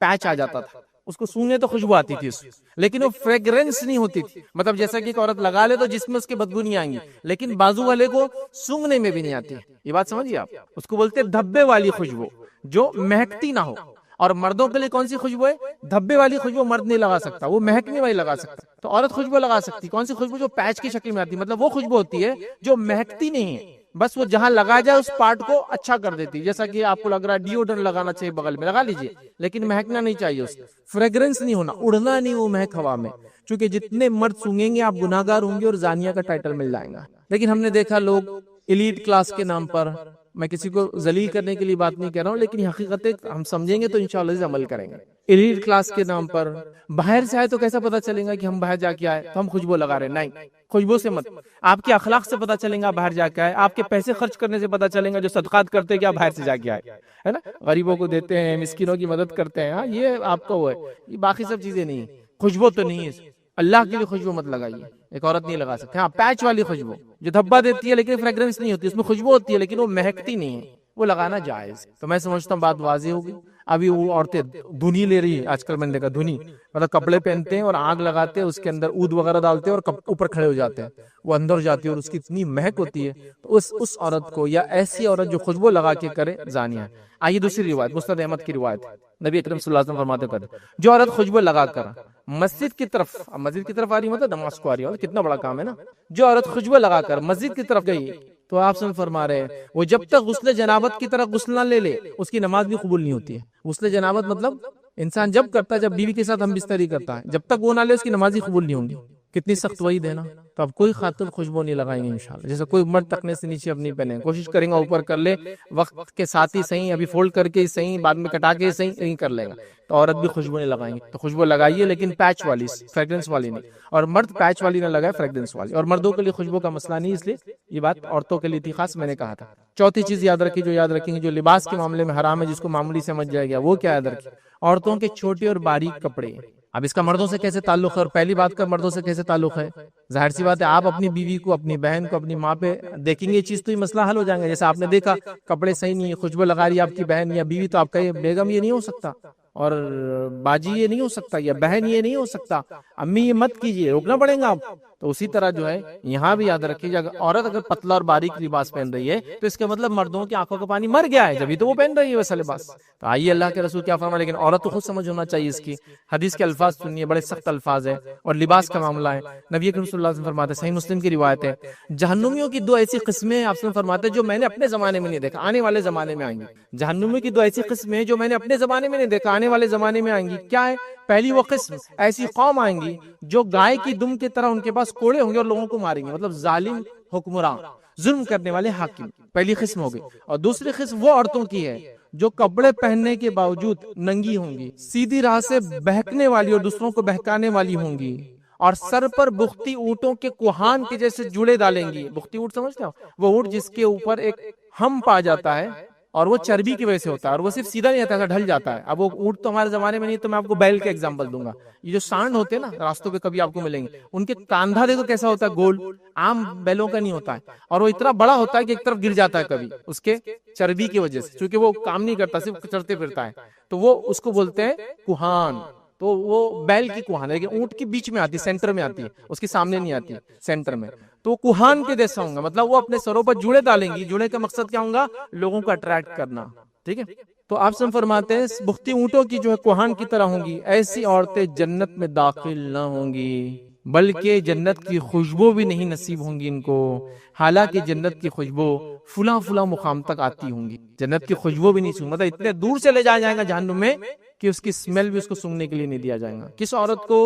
پیچ آ جاتا تھا، اس کو سونگے تو خوشبو آتی تھی اس، لیکن وہ فریگرنس نہیں ہوتی تھی، مطلب جیسا کہ ایک عورت لگا لے تو جس میں اس کے بدبو نہیں آئیں گی، لیکن بازو والے کو سونگنے میں بھی نہیں آتی، یہ بات سمجھیے آپ، اس کو بولتے دھبے والی خوشبو جو مہکتی نہ ہو۔ اور مردوں کے لیے کون سی خوشبو ہے؟ دھبے والی خوشبو مرد نہیں لگا سکتا، وہ مہکنے والی لگا سکتا، تو عورت خوشبو لگا سکتی، کون سی خوشبو؟ جو پیچ کی شکل میں آتی، مطلب وہ خوشبو ہوتی ہے جو مہکتی نہیں ہے، بس وہ جہاں لگا جائے اس پارٹ کو اچھا کر دیتی، جیسا کہ آپ کو لگ رہا ہے ڈیوڈرنٹ لگانا چاہیے بغل میں، لگا لیجئے، لیکن مہکنا نہیں چاہیے، اس فریگرنس نہیں ہونا، اڑنا نہیں وہ مہک ہوا میں، چونکہ جتنے مرد سونگیں گے آپ گناہگار ہوں گے اور زانیہ کا ٹائٹل مل جائے گا۔ لیکن ہم نے دیکھا لوگ ایلیٹ کلاس کے نام پر، میں کسی کو ذلیل کرنے کے لیے بات نہیں کہہ رہا ہوں، لیکن حقیقت ہم سمجھیں گے تو انشاءاللہ عمل کریں گے، ایلیٹ کلاس کے نام پر باہر سے آئے تو کیسا پتا چلے گا کہ ہم باہر جا کے آئے تو ہم خوشبو لگا رہے ہیں؟ نہیں، خوشبو سے مت، آپ کے اخلاق سے پتا چلیں گا باہر جا کے آئے، آپ کے پیسے خرچ کرنے سے پتا چلیں گا، جو صدقات کرتے ہیں کیا باہر سے جا کے آئے، ہے نا، غریبوں کو دیتے ہیں، مسکینوں کی مدد کرتے ہیں، ہاں یہ آپ کا وہ ہے، یہ باقی سب چیزیں نہیں، خوشبو تو نہیں ہے، اللہ کے لیے خوشبو مت لگائیے، ایک عورت نہیں لگا سکتے۔ ہاں پیچ والی خوشبو جو دھبا دیتی ہے لیکن فریگرنس نہیں ہوتی، اس میں خوشبو ہوتی ہے لیکن وہ مہکتی نہیں ہے، وہ لگانا جائز۔ تو میں سمجھتا ہوں بات واضح ہوگی۔ ابھی وہ عورتیں دھنی لے رہی ہے، آج کل میں نے دیکھا دھنی، مطلب کپڑے پہنتے ہیں اور آگ لگاتے ہیں، اس کے اندر عود وغیرہ ڈالتے ہیں اور اوپر کھڑے ہو جاتے ہیں، وہ اندر جاتی ہے اور اس کی اتنی مہک ہوتی ہے، تو اس عورت کو، یا ایسی عورت جو خوشبو لگا کے کرے، زانیہ ہے۔ آئیے دوسری روایت، مسند احمد کی روایت، نبی اکرم صلی اللہ علیہ وسلم فرماتے ہیں جو عورت خوشبو لگا کر مسجد کی طرف، مسجد کی طرف آ رہی مطلب نماز کو آ رہی ہے، کتنا بڑا کام ہے نا، جو عورت خوشبو لگا کر مسجد کی طرف گئی تو آپ سے فرما رہے ہیں وہ جب تک غسل جنابت کی طرح غسل نہ لے اس کی نماز بھی قبول نہیں ہوتی ہے۔ غسل جنابت مطلب انسان جب کرتا ہے، جب بیوی کے ساتھ ہم بستری کرتا ہے، جب تک وہ نہ لے اس کی نماز ہی قبول نہیں ہوں گی۔ کتنی سخت وعید ہے نا. تو اب کوئی خاتون خوشبو نہیں لگائیں گے انشاءاللہ. جیسے کوئی مرد تکنے سے نیچے اپنی پہنے، کوشش کریں گا اوپر کر لے وقت کے ساتھ ہی صحیح، ابھی فولڈ کر کے صحیح، بعد میں کٹا کے صحیح نہیں کر لے گا. تو عورت بھی خوشبو نہیں لگائیں گے. تو خوشبو لگائیے لیکن پیچ والی، فریگرنس والی نہیں. اور مرد پیچ والی نہ لگائے، فریگرنس والی. اور مردوں کے لیے خوشبو کا مسئلہ نہیں، اس لیے یہ بات عورتوں کے لیے تھی خاص، میں نے کہا تھا. چوتھی چیز یاد رکھیں، جو یاد رکھیں گے، جو لباس کے معاملے میں حرام ہے، جس کو معمولی سمجھ جائے گا، وہ کیا یاد رکھیں؟ عورتوں کے چھوٹے اور باریک کپڑے. اب اس کا مردوں سے کیسے تعلق ہے؟ اور پہلی بات کا مردوں سے کیسے تعلق ہے؟ ظاہر سی بات ہے، آپ اپنی بیوی کو، اپنی بہن کو، اپنی ماں پہ دیکھیں گے یہ چیز تو یہ مسئلہ حل ہو جائے گا. جیسے آپ نے دیکھا کپڑے صحیح نہیں ہے، خوشبو لگا رہی ہے آپ کی بہن یا بیوی، تو آپ کا یہ بیگم یہ نہیں ہو سکتا، اور باجی یہ نہیں ہو سکتا، یا بہن یہ نہیں ہو سکتا، امی یہ مت کیجیے، روکنا پڑے گا آپ. تو اسی طرح جو ہے یہاں بھی یاد رکھیے، اگر عورت اگر پتلا اور باریک لباس پہن رہی ہے تو اس کا مطلب مردوں کی آنکھوں کا پانی مر گیا ہے، جبھی تو وہ پہن رہی ہے ویسا لباس. تو آئیے اللہ کے رسول کیا فرمایا، لیکن عورت کو خود سمجھ ہونا چاہیے اس کی. حدیث کے الفاظ سنیے، بڑے سخت الفاظ ہیں، اور لباس کا معاملہ ہے. نبی کریم صلی اللہ علیہ وسلم فرماتے ہیں، صحیح مسلم کی روایت ہے، جہنمیوں کی دو ایسی قسمیں آپ سے فرماتے ہیں جو میں نے اپنے زمانے میں نہیں دیکھا، آنے والے زمانے میں آئیں گی. جہنمیوں کی دو ایسی قسمیں جو میں نے اپنے زمانے میں نہیں دیکھا، آنے والے زمانے میں آئیں گی. کیا ہے؟ پہلی وہ قسم، ایسی قوم آئیں گی جو گائے کی دم کی طرح ان کے پاس کوڑے ہوں گے اور لوگوں کو ماریں گے. مطلب ظالم حکمراں، ظلم کرنے والے حاکم، پہلی قسم ہوگی. اور دوسری قسم وہ عورتوں کی ہے جو کپڑے پہننے کے باوجود ننگی ہوں گی، سیدھی راہ سے بہکنے والی اور دوسروں کو بہکانے والی ہوں گی، اور سر پر بختی اونٹوں کے کوہان کے جیسے جوڑے ڈالیں گی. بختی اونٹ سمجھتے ہو؟ وہ اونٹ جس کے اوپر ایک ہم پا جاتا ہے اور وہ چربی کی وجہ سے ہوتا ہے، اور وہ صرف سیدھا نہیں رہتا، ایسا ڈھل جاتا ہے. اب وہ اونٹ تو ہمارے زمانے میں نہیں، تو میں آپ کو بیل کا ایگزامپل دوں گا. یہ جو سانڈ ہوتے ہیں نا، راستوں پہ کبھی آپ کو ملیں گے، ان کے کاندھا دیکھو کیسا ہوتا ہے، گول، عام بیلوں کا نہیں ہوتا ہے، اور وہ اتنا بڑا ہوتا ہے کہ ایک طرف گر جاتا ہے کبھی اس کے چربی کی وجہ سے، کیونکہ وہ کام نہیں کرتا، صرف چرتے پھرتا ہے. تو وہ اس کو بولتے ہیں کوہان. تو وہ بیل کی کوہان ہے، لیکن اونٹ کی بیچ میں آتی ہے، سینٹر میں آتی ہے، اس کے سامنے نہیں آتی، سینٹر میں. تو کوہان کے جیسا ہوں گا، مطلب وہ اپنے سروں پر جوڑے ڈالیں گی. جوڑے کا مقصد کیا ہوگا؟ لوگوں کو اٹریکٹ کرنا. ٹھیک ہے. تو آپ سے فرماتے ہیں بختی اونٹوں کی جو ہے کوہان کی طرح ہوں گی. ایسی عورتیں جنت میں داخل نہ ہوں گی، بلکہ جنت کی خوشبو بھی نہیں نصیب ہوں گی ان کو. حالانکہ جنت کی خوشبو فلاں فلاں مقام تک آتی ہوں گی، جنت کی خوشبو بھی نہیں سونگ، مطلب اتنے دور سے لے جایا جائے گا جہنم میں کہ اس کی اسمیل بھی اس کو سونگنے کے لیے نہیں دیا جائے گا. کس عورت کو؟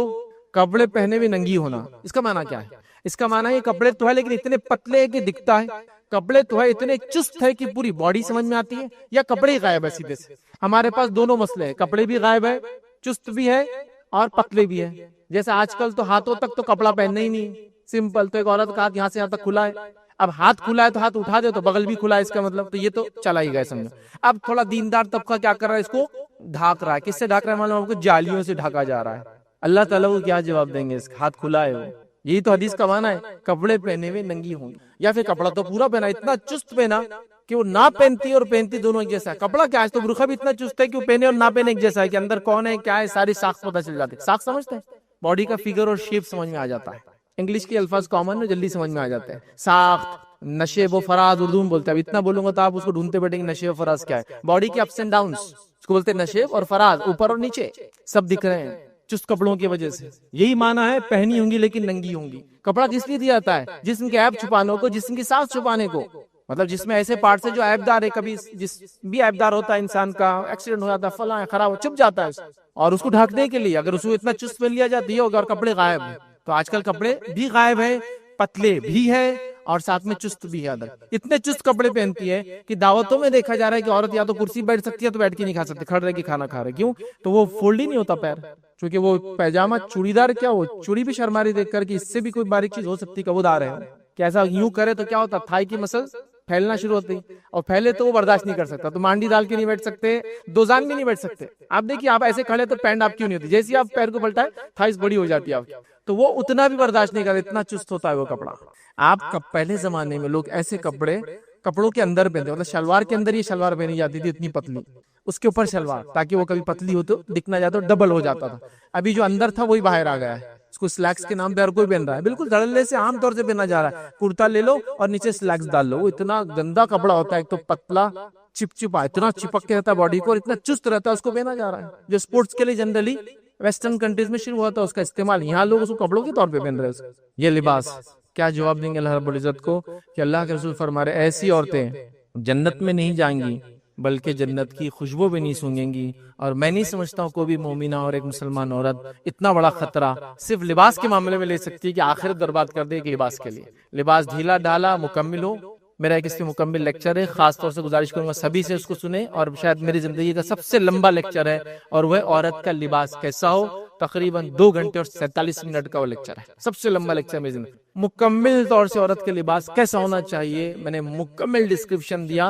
کپڑے پہنے بھی ننگی ہونا. اس کا معنی کیا ہے؟ اس کا معنی ہے کپڑے تو ہے لیکن اتنے پتلے ہیں کہ دکھتا ہے، کپڑے تو ہے اتنے چست ہے کہ پوری باڈی سمجھ میں آتی ہے، یا کپڑے ہی غائب ہے سیدھے سے. ہمارے پاس دونوں مسئلے ہیں، کپڑے بھی غائب ہے، چست بھی ہے، اور پتلے بھی ہے. جیسے آج کل تو ہاتھوں تک تو کپڑا پہننا ہی نہیں، سمپل. تو ایک عورت کا ہاتھ یہاں سے یہاں تک کھلا ہے، اب ہاتھ کھلا ہے تو ہاتھ اٹھا دے تو بغل بھی کھلا ہے، اس کا مطلب تو یہ تو چلا ہی گیا سمجھو. اب تھوڑا دیندار طبقہ کیا کر رہا ہے؟ اس کو ڈھاک رہا ہے. کس سے ڈھاک رہا ہے معلوم؟ آپ کو جالیوں سے ڈھاکا جا رہا ہے. اللہ تعالیٰ کو کیا جواب دیں گے؟ اس ہاتھ کھلا ہے وہ. یہی تو حدیث کا معنی ہے، کپڑے پہنے ہوئے ننگی ہوں گی. یا پھر کپڑا تو پورا پہنا، اتنا چست پہنا کہ وہ نہ پہنتی اور پہنتی دونوں ایک جیسا ہے. کپڑا کیا ہے؟ تو برقع بھی اتنا چست ہے کہ وہ پہنے اور نہ پہنے ایک جیسا ہے، کہ اندر کون ہے کیا ہے ساری ساخت پتہ چل جاتی ہے. ساخت سمجھتے ہیں؟ باڈی کا فگر اور شیپ سمجھ میں آ جاتا ہے. انگلش کے الفاظ کامن ہے، جلدی سمجھ میں آ جاتے ہیں. ساخت، نشیب و فراز اردو میں بولتے ہیں. اب اتنا بولوں گا تو آپ اس کو ڈھونڈتے بیٹھیں گے نشیب و فراز کیا ہے. باڈی کے اپس اینڈ ڈاؤنس اس کو بولتے ہیں نشیب اور فراز، اوپر اور نیچے سب دکھ رہے ہیں چست کپڑوں کی وجہ سے. یہی معنی ہے پہنی ہوں گی لیکن ننگی ہوں گی. کپڑا کس لیے دیا جاتا ہے؟ جسم کے عیب چھپانے کو، جسم کی سانس چھپانے کو. مطلب جس میں ایسے پارٹس ہیں جو عیب دار ہے، کبھی جس بھی عیب دار ہوتا ہے انسان کا، ایکسیڈنٹ ہو جاتا ہے، فلاں ہے، خراب ہو، چھپ جاتا ہے، اور اس کو ڈھانکنے کے لیے اگر اس کو اتنا چست پہن لیا جاتی ہے اور کپڑے غائب ہیں. تو آج کل کپڑے بھی غائب ہیں، پتلے بھی ہے، اور ساتھ میں چست بھی ہے. اتنے چست کپڑے پہنتی ہے کہ دعوتوں میں دیکھا جا رہا ہے کہ عورت یا تو کرسی بیٹھ سکتی ہے تو بیٹھ کے نہیں کھا سکتی، کھڑ رہ کے کھانا کھا رہے. کیوں؟ تو وہ فولڈ ہی نہیں ہوتا پیر، کیونکہ وہ پیجامہ چوڑی دار، کیا وہ چوڑی بھی شرماری دیکھ کر کہ اس سے بھی کوئی باریک چیز ہو سکتی، کبو دار ہے کہ ایسا یوں کرے تو کیا ہوتا، تھائی کی مسل پھیلنا شروع ہوتی، اور پھیلے تو وہ برداشت نہیں کر سکتا. تو مانڈی ڈال کے نہیں بیٹھ سکتے، دوزان بھی نہیں بیٹھ سکتے. آپ دیکھیے آپ ایسے کھڑے تو پینٹ آپ کیوں نہیں ہوتی، جیسے آپ پیر کو پلٹائے تھائیز بڑی ہو جاتی ہے آپ کی. تو وہ اتنا بھی برداشت نہیں کرتا، اتنا چست ہوتا ہے وہ کپڑا. آپ پہلے زمانے میں لوگ ایسے کپڑوں کے اندر پہنتے، مطلب شلوار کے اندر یہ شلوار پہنی جاتی تھی اتنی پتلی، اس کے اوپر شلوار، تاکہ وہ کبھی پتلی ہو تو دکھنا جاتا تو ڈبل ہو جاتا تھا. ابھی جو اندر تھا وہی باہر آ گیا ہے، اس کو سلیکس کے نام پہ ہر کوئی پہن رہا ہے. بالکل دھڑلے سے عام طور سے پہنا جا رہا ہے. کرتا لے لو اور نیچے سلیکس ڈال لو. وہ اتنا گندا کپڑا ہوتا ہے، ایک تو پتلا چپچپا، اتنا چپک کے رہتا ہے باڈی کو، اور اتنا چست رہتا ہے، اس کو پہنا جا رہا ہے. جو اسپورٹس کے لیے جنرلی ویسٹرن کنٹریز میں شروع ہوا تھا اس کا استعمال، یہاں لوگ اس کو کپڑوں کے طور پہ پہن رہے ہیں. یہ لباس کیا جواب دیں گے اللہ رب العزت کو؟ کہ اللہ کے رسول فرما رہے ایسی عورتیں جنت میں نہیں جائیں گی بلکہ جنت کی خوشبو بھی نہیں سونگیں گی. اور میں نہیں سمجھتا ہوں کوئی بھی مومنہ اور ایک مسلمان عورت اتنا بڑا خطرہ صرف لباس کے معاملے میں لے سکتی ہے کہ آخرت برباد کر دے ایک لباس کے لیے. لباس ڈھیلا ڈالا مکمل ہو. میرا ایک اس پہ مکمل لیکچر ہے, خاص طور سے گزارش کروں گا سبھی سے اس کو سنیں, اور شاید میری زندگی کا سب سے لمبا لیکچر ہے, اور وہ عورت کا لباس کیسا ہو. تقریباً 2 گھنٹے اور 47 منٹ کا وہ لیکچر ہے, سب سے لمبا لیکچر میری زندگی. مکمل طور سے عورت کے لباس کیسا ہونا چاہیے میں نے مکمل ڈسکرپشن دیا,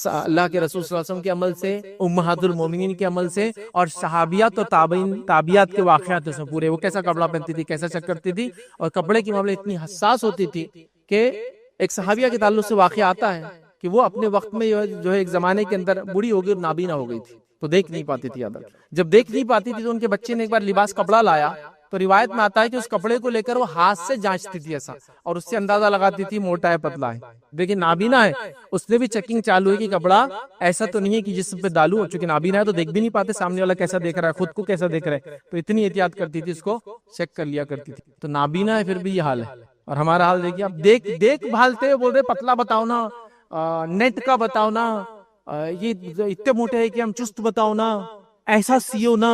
اللہ کے رسول صلی اللہ علیہ وسلم کے عمل سے, امہات المومنین کے عمل سے, اور صحابیات اور تابعیات کے واقعات سے پورے. وہ کیسا کپڑا پہنتی تھی, کیسا چیک کرتی تھی, اور کپڑے کی معاملے اتنی حساس ہوتی تھی کہ ایک صحابیہ کے تعلق سے واقعہ آتا ہے کہ وہ اپنے وقت میں جو ہے ایک زمانے کے اندر بوڑھی ہو گئی اور نابینا ہو گئی تھی, تو دیکھ نہیں پاتی تھی. جب دیکھ نہیں پاتی تھی تو ان کے بچے نے ایک بار لباس کپڑا لایا, تو روایت میں آتا ہے کہ اس کپڑے کو لے کر وہ ہاتھ سے جانچتی تھی ایسا, اور اس سے اندازہ لگاتی تھی موٹا ہے پتلا ہے. دیکھیں نابینا ہے, اس نے بھی چیکنگ چالو ہے کہ کپڑا ایسا تو نہیں ہے کہ جسم پہ ڈالو, چونکہ نابینا ہے تو دیکھ بھی نہیں پاتے سامنے والا کیسا دیکھ رہا ہے, خود کو کیسا دیکھ رہا ہے, تو اتنی احتیاط کرتی تھی, اس کو چیک کر لیا کرتی تھی. تو نابینا ہے پھر بھی یہ حال ہے. اور ہمارا حال دیکھیے, آپ دیکھ بھالتے ہوئے بول رہے پتلا بتاؤ نا, نیٹ کا بتاؤ نا, یہ اتنے موٹے ہے کہ ہم چست بتاؤ نا, ایسا سیو نا,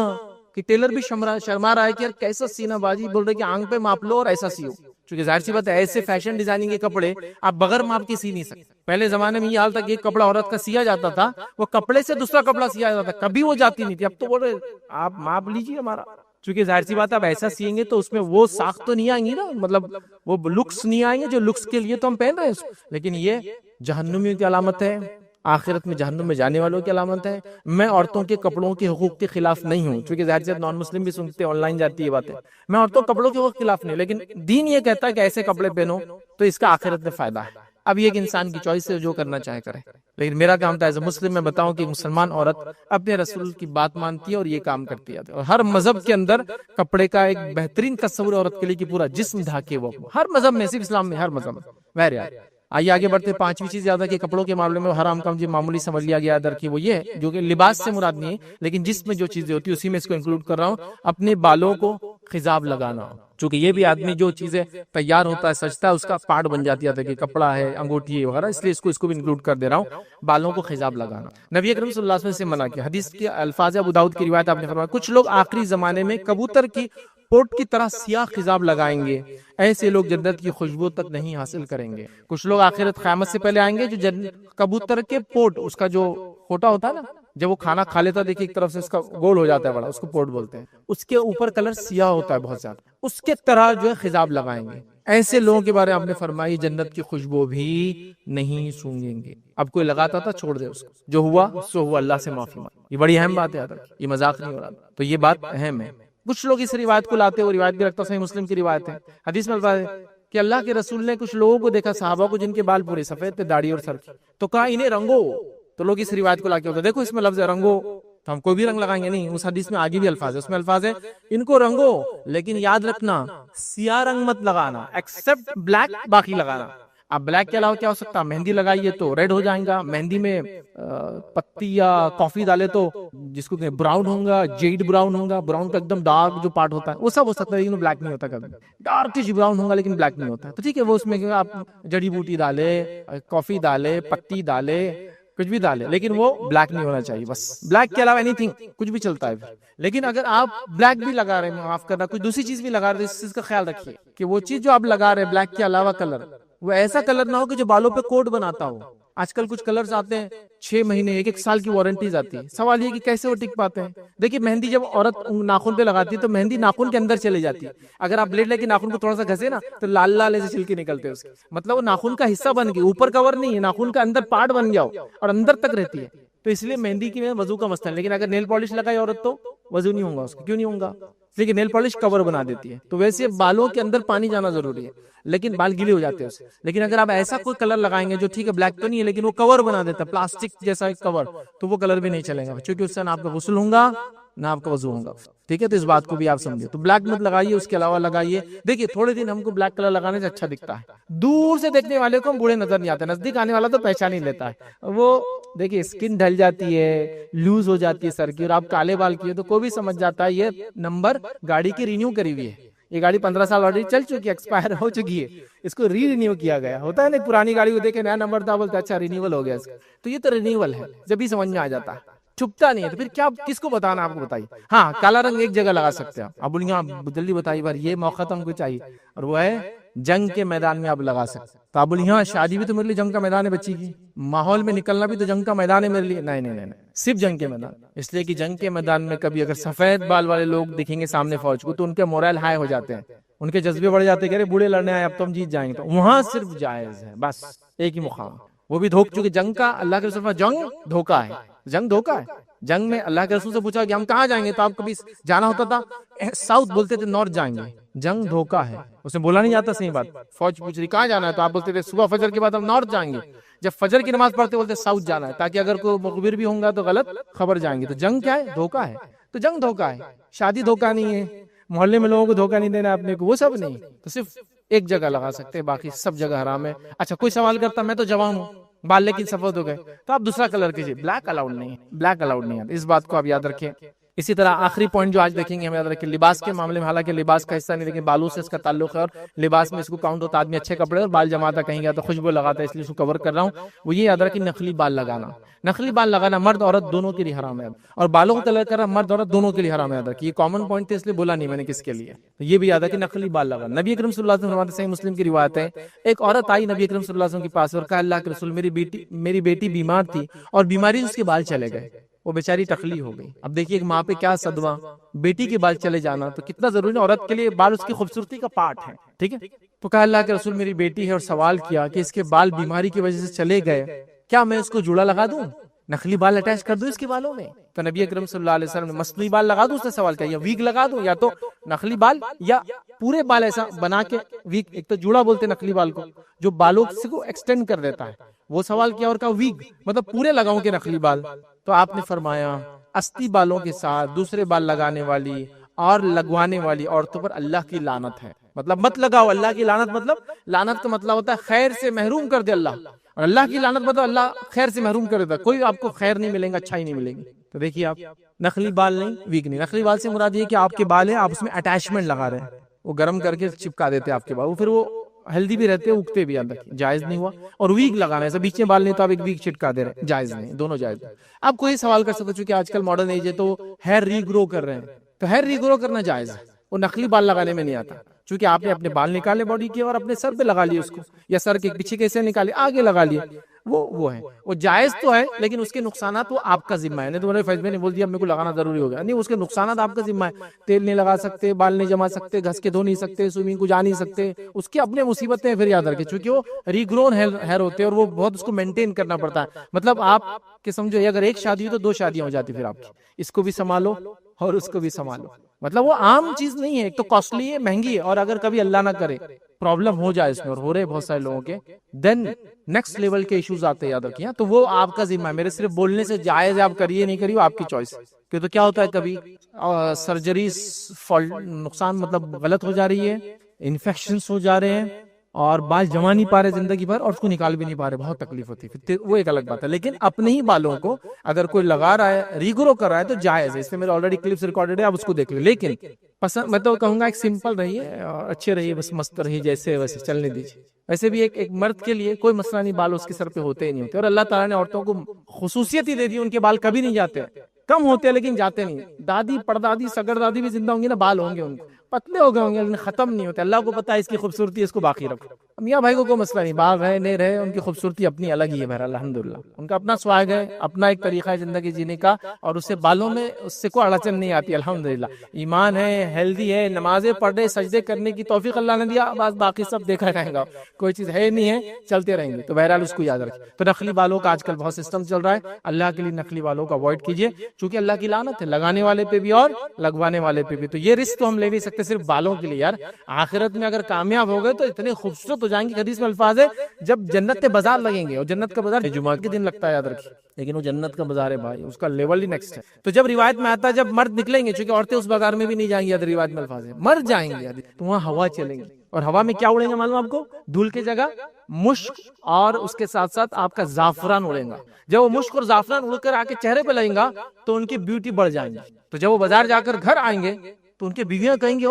کہ ٹیلر بھی شرما رہا ہے کہ یار کیسا سینا بازی, بول رہے کہ آنکھ پہ ماپ لو اور ایسا سیو. چونکہ ظاہر سی بات ہے ایسے فیشن ڈیزائننگ کے کپڑے آپ بغیر ماپ کے سی نہیں سکتے. پہلے زمانے میں یہ حال تھا کہ ایک کپڑا عورت کا سیا جاتا تھا, وہ کپڑے سے دوسرا کپڑا سیا جاتا تھا, کبھی وہ جاتی نہیں تھی. اب تو بول رہے آپ ماپ لیجیے ہمارا, چونکہ ظاہر سی بات ہے اب ایسا سیئیں گے تو اس میں وہ ساخت تو نہیں آئیں گی نا, مطلب وہ لکس نہیں آئیں گے جو لکس کے لیے تو ہم پہن رہے ہیں. لیکن یہ جہنمیوں کی علامت ہے, آخرت میں جہنم میں جانے والوں کی علامت ہے. میں عورتوں کے کپڑوں کے حقوق کے خلاف نہیں ہوں, چونکہ ظاہر سے نان مسلم بھی سنتے ہیں, آن لائن جاتی ہے باتیں. میں عورتوں کے کپڑوں کے حقوق کے خلاف نہیں, لیکن دین یہ کہتا ہے کہ ایسے کپڑے پہنو تو اس کا آخرت میں فائدہ ہے. اب یہ ایک انسان کی چوائس ہے, جو کرنا چاہے کرے. لیکن میرا کام تھا ایز اے مسلم میں بتاؤں کہ مسلمان عورت اپنے رسول کی بات مانتی ہے اور یہ کام کرتی ہے. اور ہر مذہب کے اندر کپڑے کا ایک بہترین تصور عورت کے لیے کہ پورا جسم ڈھاکے, وہ ہر مذہب میں, صرف اسلام میں, ہر مذہب میں. بہرحال آئیے آگے بڑھتے. 5ویں چیز یاد ہے کہ کپڑوں کے معاملے میں حرام کام جو معمولی سمجھ لیا گیا ادھر کی, وہ یہ ہے جو کہ لباس سے مراد نہیں ہے, لیکن جس میں جو چیزیں ہوتی ہیں اسی میں اس کو انکلوڈ کر رہا ہوں. اپنے بالوں کو خضاب لگانا, چونکہ یہ بھی آدمی جو چیزیں تیار ہوتا ہے سجتا ہے اس کا پارٹ بن جاتی ہے کہ کپڑا ہے, انگوٹھی ہے وغیرہ, اس لیے اس کو بھی انکلوڈ کر دے رہا ہوں. بالوں کو خضاب لگانا نبی اکرم صلی اللہ علیہ وسلم سے منع کیا. حدیث کے الفاظ ابو داؤد کی روایت آپ نے فرمایا, کچھ لوگ آخری زمانے میں کبوتر کی پوٹ کی طرح سیاہ خضاب لگائیں گے, ایسے لوگ جنت کی خوشبو تک نہیں حاصل کریں گے. کچھ لوگ آخرت قیامت سے پہلے آئیں گے جو کبوتر کے پوٹ, اس کا جو کھوٹا ہوتا ہے نا, جب وہ کھانا کھا لیتا ہے دیکھیے ایک طرف سے اس کا گول ہو جاتا ہے بڑا, اس کو پوٹ بولتے ہیں, اس کے اوپر کلر سیاہ ہوتا ہے بہت زیادہ, اس کے طرح جو ہے خضاب لگائیں گے. ایسے لوگوں کے بارے میں آپ نے فرمائی جنت کی خوشبو بھی نہیں سونگیں گے. اب کوئی لگاتا تھا چھوڑ دے اس کو, جو ہوا سو ہوا, اللہ سے معافی مانگ. یہ بڑی اہم بات ہے, یہ مذاق نہیں ہو رہا, تو یہ بات اہم ہے. کچھ لوگ اس روایت کو لاتے, وہ روایت بھی رکھتا, صحیح مسلم کی روایت ہے. حدیث میں الفاظ ہے کہ اللہ کے رسول نے کچھ لوگوں کو دیکھا, صحابہ کو, جن کے بال پورے سفید تھے, داڑھی اور سر کی, تو کہا انہیں رنگو. تو لوگ اس روایت کو لا کے ہوتے, دیکھو اس میں لفظ ہے رنگو, تو ہم کوئی بھی رنگ لگائیں گے نہیں. اس حدیث میں آگے بھی الفاظ ہے, اس میں الفاظ ہے ان کو رنگو, لیکن یاد رکھنا سیاہ رنگ مت لگانا, ایکسپٹ بلیک, باقی لگانا. اب بلیک کے علاوہ کیا ہو سکتا ہے, مہندی لگائیے تو ریڈ ہو جائیں گا, مہندی میں پتی یا کافی ڈالے تو جس کو براؤن ہوگا, جیڈ براؤن ہوگا, براؤن کا ایک دم ڈارک جو پارٹ ہوتا ہے وہ سب ہو سکتا ہے, لیکن بلیک نہیں ہوتا. کبھی ڈارک براؤن ہوگا لیکن بلیک نہیں ہوتا. تو ٹھیک ہے, وہ اس میں آپ جڑی بوٹی ڈالے, کافی ڈالے, پتی ڈالے, کچھ بھی ڈالے, لیکن وہ بلیک نہیں ہونا چاہیے. بس بلیک کے علاوہ اینی تھنگ کچھ بھی چلتا ہے. لیکن اگر آپ بلیک بھی لگا رہے ہیں, معاف کرنا, کچھ دوسری چیز بھی لگا رہے ہیں, اس چیز کا خیال رکھیے کہ وہ چیز جو آپ لگا رہے ہیں بلیک کے علاوہ کلر, وہ ایسا کلر نہ ہو کہ جو بالوں پہ کوٹ بناتا ہو. آج کل کچھ کلرز آتے ہیں 6 مہینے 1 سال کی وارنٹیز آتی ہے. سوال یہ کہ کیسے وہ ٹک پاتے ہیں. دیکھیے مہندی جب عورت ناخن پہ لگاتی ہے تو مہندی ناخن کے اندر چلی جاتی ہے. اگر آپ بلیڈ لے کے ناخن کو تھوڑا سا گھسے نا تو لال لال ایسے چھلکے نکلتے ہیں اس کے, مطلب وہ ناخن کا حصہ بن گئی, اوپر کور نہیں ہے, ناخن کا اندر پارٹ بن گیا ہو اور اندر تک رہتی ہے. تو اس لیے مہندی کی وضو کا مسئلہ ہے. لیکن اگر نیل پالش لگائی عورت تو وضو نہیں ہوگا اس کو. کیوں نہیں ہوگا؟ لیکن نیل پالش کور بنا دیتی ہے. تو ویسے بالوں کے اندر پانی جانا ضروری ہے, لیکن بال گیلے ہو جاتے ہیں اس سے. لیکن اگر آپ ایسا کوئی کلر لگائیں گے جو ٹھیک ہے بلیک تو نہیں ہے لیکن وہ کور بنا دیتا ہے, پلاسٹک جیسا ایک کور, تو وہ کلر بھی نہیں چلے گا, کیونکہ اس سے نہ آپ کا غسل ہوگا نہ آپ کا وضو ہوگا. ٹھیک ہے, تو اس بات کو بھی آپ سمجھے. تو بلیک مت لگائیے, اس کے علاوہ لگائیے. دیکھیے تھوڑے دن ہم کو بلیک کلر لگانے سے اچھا دکھتا ہے, دور سے دیکھنے والے کو ہم بوڑھے نظر نہیں آتے, نزدیک آنے والا تو پہچان ہی لیتا ہے. وہ دیکھیے اسکن ڈھل جاتی ہے, لوز ہو جاتی ہے سر کی, اور آپ کالے بال کیے تو کوئی بھی سمجھ جاتا ہے یہ نمبر گاڑی کی رینیو کری ہوئی ہے, یہ گاڑی 15 سال آلریڈی چل چکی ہے، ایکسپائر ہو چکی ہے، اس کو رینیو کیا گیا ہوتا ہے نا، پرانی گاڑی کو دیکھے نیا نمبر تھا بولتے اچھا رینیول ہو گیا اس کا، تو یہ تو رینیول ہے، جب ہی سمجھ میں آ جاتا ہے، چھپتا نہیں ہے، تو پھر کیا کس کو بتانا آپ کو بتائیے. ہاں کالا رنگ ایک جگہ لگا سکتے ہیں آپ بولیے آپ جلدی بتائیے بار یہ موقع تو ہم کو چاہیے، اور وہ ہے جنگ کے میدان میں آپ لگا سکتے. تو آپ بولیے ہاں شادی بھی تو میرے لیے جنگ کا میدان ہے بچی کی، ماحول میں نکلنا بھی تو جنگ کا میدان ہے میرے لیے. نہیں نہیں نہیں، صرف جنگ کے میدان، اس لیے کہ جنگ کے میدان میں کبھی اگر سفید بال والے لوگ دکھیں گے سامنے فوج کو تو ان کے مورائل ہائی ہو جاتے ہیں، ان کے جذبے بڑھ جاتے ہیں کہ ارے بوڑھے لڑنے آئے اب تو ہم جیت جائیں گے. تو وہاں صرف جائز ہے بس ایک ہی مقام، وہ بھی دھوکہ، چونکہ جنگ کا اللہ کے رسول جنگ دھوکہ ہے، جنگ دھوکہ ہے. جنگ میں اللہ کے رسول سے پوچھا کہ ہم کہاں جائیں گے، تو آپ کبھی جانا ہوتا تھا ساؤتھ بولتے تھے نارتھ جائیں گے. جنگ دھوکہ ہے، اسے بولا نہیں جاتا. صحیح بات، فوج پوچھ رہی کہاں جانا ہے تو آپ بولتے تھے صبح فجر کے بعد ہم نارتھ جائیں گے، جب فجر کی نماز پڑھتے بولتے ساؤتھ جانا ہے تاکہ اگر کوئی مخبر بھی ہوں گا تو غلط خبر جائیں گے. تو جنگ کیا ہے؟ دھوکہ ہے. تو جنگ دھوکہ ہے، شادی دھوکہ نہیں ہے، محلے میں لوگوں کو دھوکہ نہیں دینا اپنے کو، وہ سب نہیں. تو صرف ایک جگہ لگا سکتے ہیں، باقی سب جگہ حرام ہے. اچھا کوئی سوال کرتا میں تو جوان ہوں، بال لیکن سفید ہو گئے، تو آپ دوسرا کلر کیجیے، بلیک الاؤڈ نہیں ہے، بلیک الاؤڈ نہیں ہے. اس بات کو آپ یاد رکھیں. اسی طرح آخری پوائنٹ جو آج دیکھیں گے ہم یاد رکھیں لباس کے معاملے میں، حالانکہ لباس کا حصہ نہیں لیکن بالوں سے اس کا تعلق ہے، اور لباس میں اس کو کاؤنٹ ہوتا آدمی اچھے کپڑے اور بال جماتا کہیں گیا تو خوشبو لگاتا ہے، اس لیے اس کو کور کر رہا ہوں. وہ یہ یاد رکھیں نقلی بال لگانا، نقلی بال لگانا مرد عورت دونوں کے لیے حرام ہے، اور بالوں کو کلر کرنا مرد عورت دونوں کے لیے حرام ہے. یاد رکھیں یہ کامن پوائنٹ ہے اس لیے بولا نہیں میں نے کس کے لیے. تو یہ بھی یاد ہے کہ نقلی بال لگانا. نبی اکرم صلی اللہ علیہ وسلم فرماتے ہیں، صحیح مسلم کی روایت ہے، ایک عورت آئی نبی اکرم صلی اللہ علیہ وسلم کے پاس اور کہا اللہ کے رسول میری بیٹی بیمار تھی اور بیماری سے اس کے بال چلے گئے، وہ بیچاری ٹکلی ہو گئی. اب دیکھیے ایک ماں پہ کیا صدمہ، بیٹی کے بال چلے جانا تو کتنا ضروری ہے. عورت کے لیے بال اس کی خوبصورتی کا پارٹ ہے، ٹھیک ہے. تو کہا اللہ کے رسول میری بیٹی ہے، اور سوال کیا کہ اس کے بال بیماری کی وجہ سے چلے گئے، کیا میں اس کو جوڑا لگا دوں، نقلی بال اٹیچ کر دوں اس کے بالوں میں؟ تو نبی اکرم صلی اللہ علیہ وسلم نے مصنوعی بال لگا دوں، اس نے سوال کیا، یا ویگ لگا دوں، یا تو نقلی بال یا پورے بال ایسا بنا کے ویگ. ایک تو جوڑا بولتے نقلی بال کو جو بالوں سے کو ایکسٹینڈ کر دیتا ہے، وہ سوال کیا اور کہا ویگ مطلب پورے لگاؤں کے نقلی بال. تو آپ نے فرمایا استی بالوں کے ساتھ دوسرے بال لگانے والی اور لگوانے والی عورتوں پر اللہ کی لعنت ہے. مطلب مت لگاؤ، اللہ کی لعنت، مطلب لعنت کا مطلب ہوتا ہے خیر سے محروم کر دے اللہ، اور اللہ کی لعنت مطلب اللہ خیر سے محروم کر دیتا، کوئی آپ کو خیر نہیں ملے گا، اچھائی نہیں ملے گی. تو دیکھیے آپ نقلی بال نہیں، ویگ نہیں. نقلی بال سے مراد یہ کہ آپ کے بال ہیں آپ اس میں اٹیچمنٹ لگا رہے ہیں، وہ گرم کر کے چپکا دیتے آپ کے بال، وہ پھر وہ ہیلدی بھی رہتے ہیں اگتے بھی، یاد رکھیں جائز نہیں ہوا. اور ویگ لگانا ایسا بیچ میں بال نہیں تو آپ ایک ویگ چٹکا دے رہے ہیں، جائز نہیں، دونوں جائز. آپ کوئی سوال کر سکتے چونکہ آج کل ماڈرن ایج ہے تو ہیئر ری گرو کر رہے ہیں، تو ہیئر ری گرو کرنا جائز ہے، وہ نقلی بال لگانے میں نہیں آتا. چونکہ آپ نے اپنے بال نکالے باڈی کے اور اپنے سر پہ لگا لیے اس کو، یا سر کے پیچھے کیسے نکالے آگے لگا لیے، وہ ہے، وہ جائز تو ہے لیکن اس کے نقصانات وہ آپ کا ذمہ ہے. نہیں تو میرے فیض میں نے بول دیا میرے کو لگانا ضروری ہو گیا، نہیں، اس کے نقصانات آپ کا ذمہ ہے. تیل نہیں لگا سکتے، بال نہیں جما سکتے، گھس کے دھو نہیں سکتے، سوئمنگ کو جا نہیں سکتے، اس کی اپنے مصیبتیں پھر یاد رکھیں، چونکہ وہ ری گرون ہیئر ہوتے ہیں اور وہ بہت اس کو مینٹین کرنا پڑتا ہے. مطلب آپ کہ سمجھو اگر ایک شادی ہو تو 2 شادیاں ہو جاتی پھر آپ کی، اس کو بھی سنبھالو اور اس کو بھی سنبھالو. مطلب وہ عام چیز نہیں ہے، ایک تو کاسٹلی ہے، مہنگی ہے، اور اگر کبھی اللہ نہ کرے پرابلم ہو جائے اس میں، اور ہو رہے بہت سارے لوگوں کے، دین نیکسٹ لیول کے ایشوز آتے ہیں، یاد رکھیے. تو وہ آپ کا ذمہ ہے، میرے صرف بولنے سے جائز ہے، آپ کریے نہیں کریے آپ کی چوائس. کہ تو کیا ہوتا ہے کبھی سرجری نقصان مطلب غلط ہو جا رہی ہے، انفیکشنز ہو جا رہے ہیں، اور بال جما نہیں پا رہے زندگی بھر اور اس کو نکال بھی نہیں پا رہے، بہت تکلیف ہوتی ہے، وہ ایک الگ بات ہے. لیکن اپنے ہی بالوں کو اگر کوئی لگا رہا ہے، ریگرو کر رہا ہے تو جائز ہے. اس میں میرے آلریڈی کلپس ریکارڈڈ ہے، آپ اس کو دیکھ لیں. لیکن پسند میں تو کہوں گا ایک سمپل رہیے اور اچھے رہیے، بس مست رہیے جیسے ویسے چلنے دیجیے. ویسے بھی ایک مرد کے لیے کوئی مسئلہ نہیں، بال اس کے سر پہ ہوتے ہی نہیں ہوتے، اور اللہ تعالیٰ نے عورتوں کو خصوصیت ہی دے دی، ان کے بال کبھی نہیں جاتے، کم ہوتے ہیں لیکن جاتے نہیں. دادی پردادی سگر دادی بھی زندہ ہوں گی نا، بال ہوں گے ان کو، پتلے ہو گئے ہوں گے لیکن ختم نہیں ہوتے. اللہ کو پتا ہے اس کی خوبصورتی، اس کو باقی رکھو. میاں بھائی کو کوئی مسئلہ نہیں، بال رہے نہیں رہے، ان کی خوبصورتی اپنی الگ ہی ہے. بہرحال الحمدللہ ان کا اپنا سواگ ہے، اپنا ایک طریقہ ہے زندگی جینے کا، اور اس سے بالوں میں اس سے کوئی اڑچن نہیں آتی الحمدللہ. ایمان ہے، ہیلدی ہے، نمازیں پڑھنے سجدے کرنے کی توفیق اللہ نے دیا، بس باقی سب دیکھا رہے گا، کوئی چیز ہے نہیں ہے، چلتے رہیں گے. تو بہرحال اس کو یاد رکھیں. تو نقلی بالوں کا آج کل بہت سسٹم چل رہا ہے، اللہ کے لیے نقلی بالوں کو اوائڈ کیجیے، چونکہ اللہ کی لعنت ہے لگانے والے پہ بھی اور لگوانے والے پہ بھی. تو یہ رسک تو ہم لے نہیں سکتے صرف بالوں کے لیے. یار آخرت میں اگر کامیاب ہو گئے تو اتنے خوبصورت ہو جائیں گے. حدیث میں الفاظ ہے جب جنت کے بازار لگیں گے، اور جنت کا بازار جمعہ کے دن لگتا ہے، یاد رکھیے، لیکن وہ جنت کا بازار ہے بھائی، اس کا لیول ہی نیکسٹ ہے. تو جب روایت میں آتا ہے جب مرد نکلیں گے، چونکہ عورتیں اس بازار میں بھی نہیں جائیں گی، روایت میں الفاظ ہے مر جائیں گے، تو وہاں ہوا چلیں گی، اور ہوا میں کیا اڑیں گا معلوم آپ کو؟ دھول کی جگہ مشک، اور اس کے ساتھ ساتھ آپ کا زعفران اڑے گا. جب وہ مشک اور زعفران اڑ کر آ کے چہرے پہ لگیں گا تو ان کی بیوٹی بڑھ جائیں گی. تو جب وہ بازار جا کر گھر آئیں گے تو ان کے بیویاں کہیں گے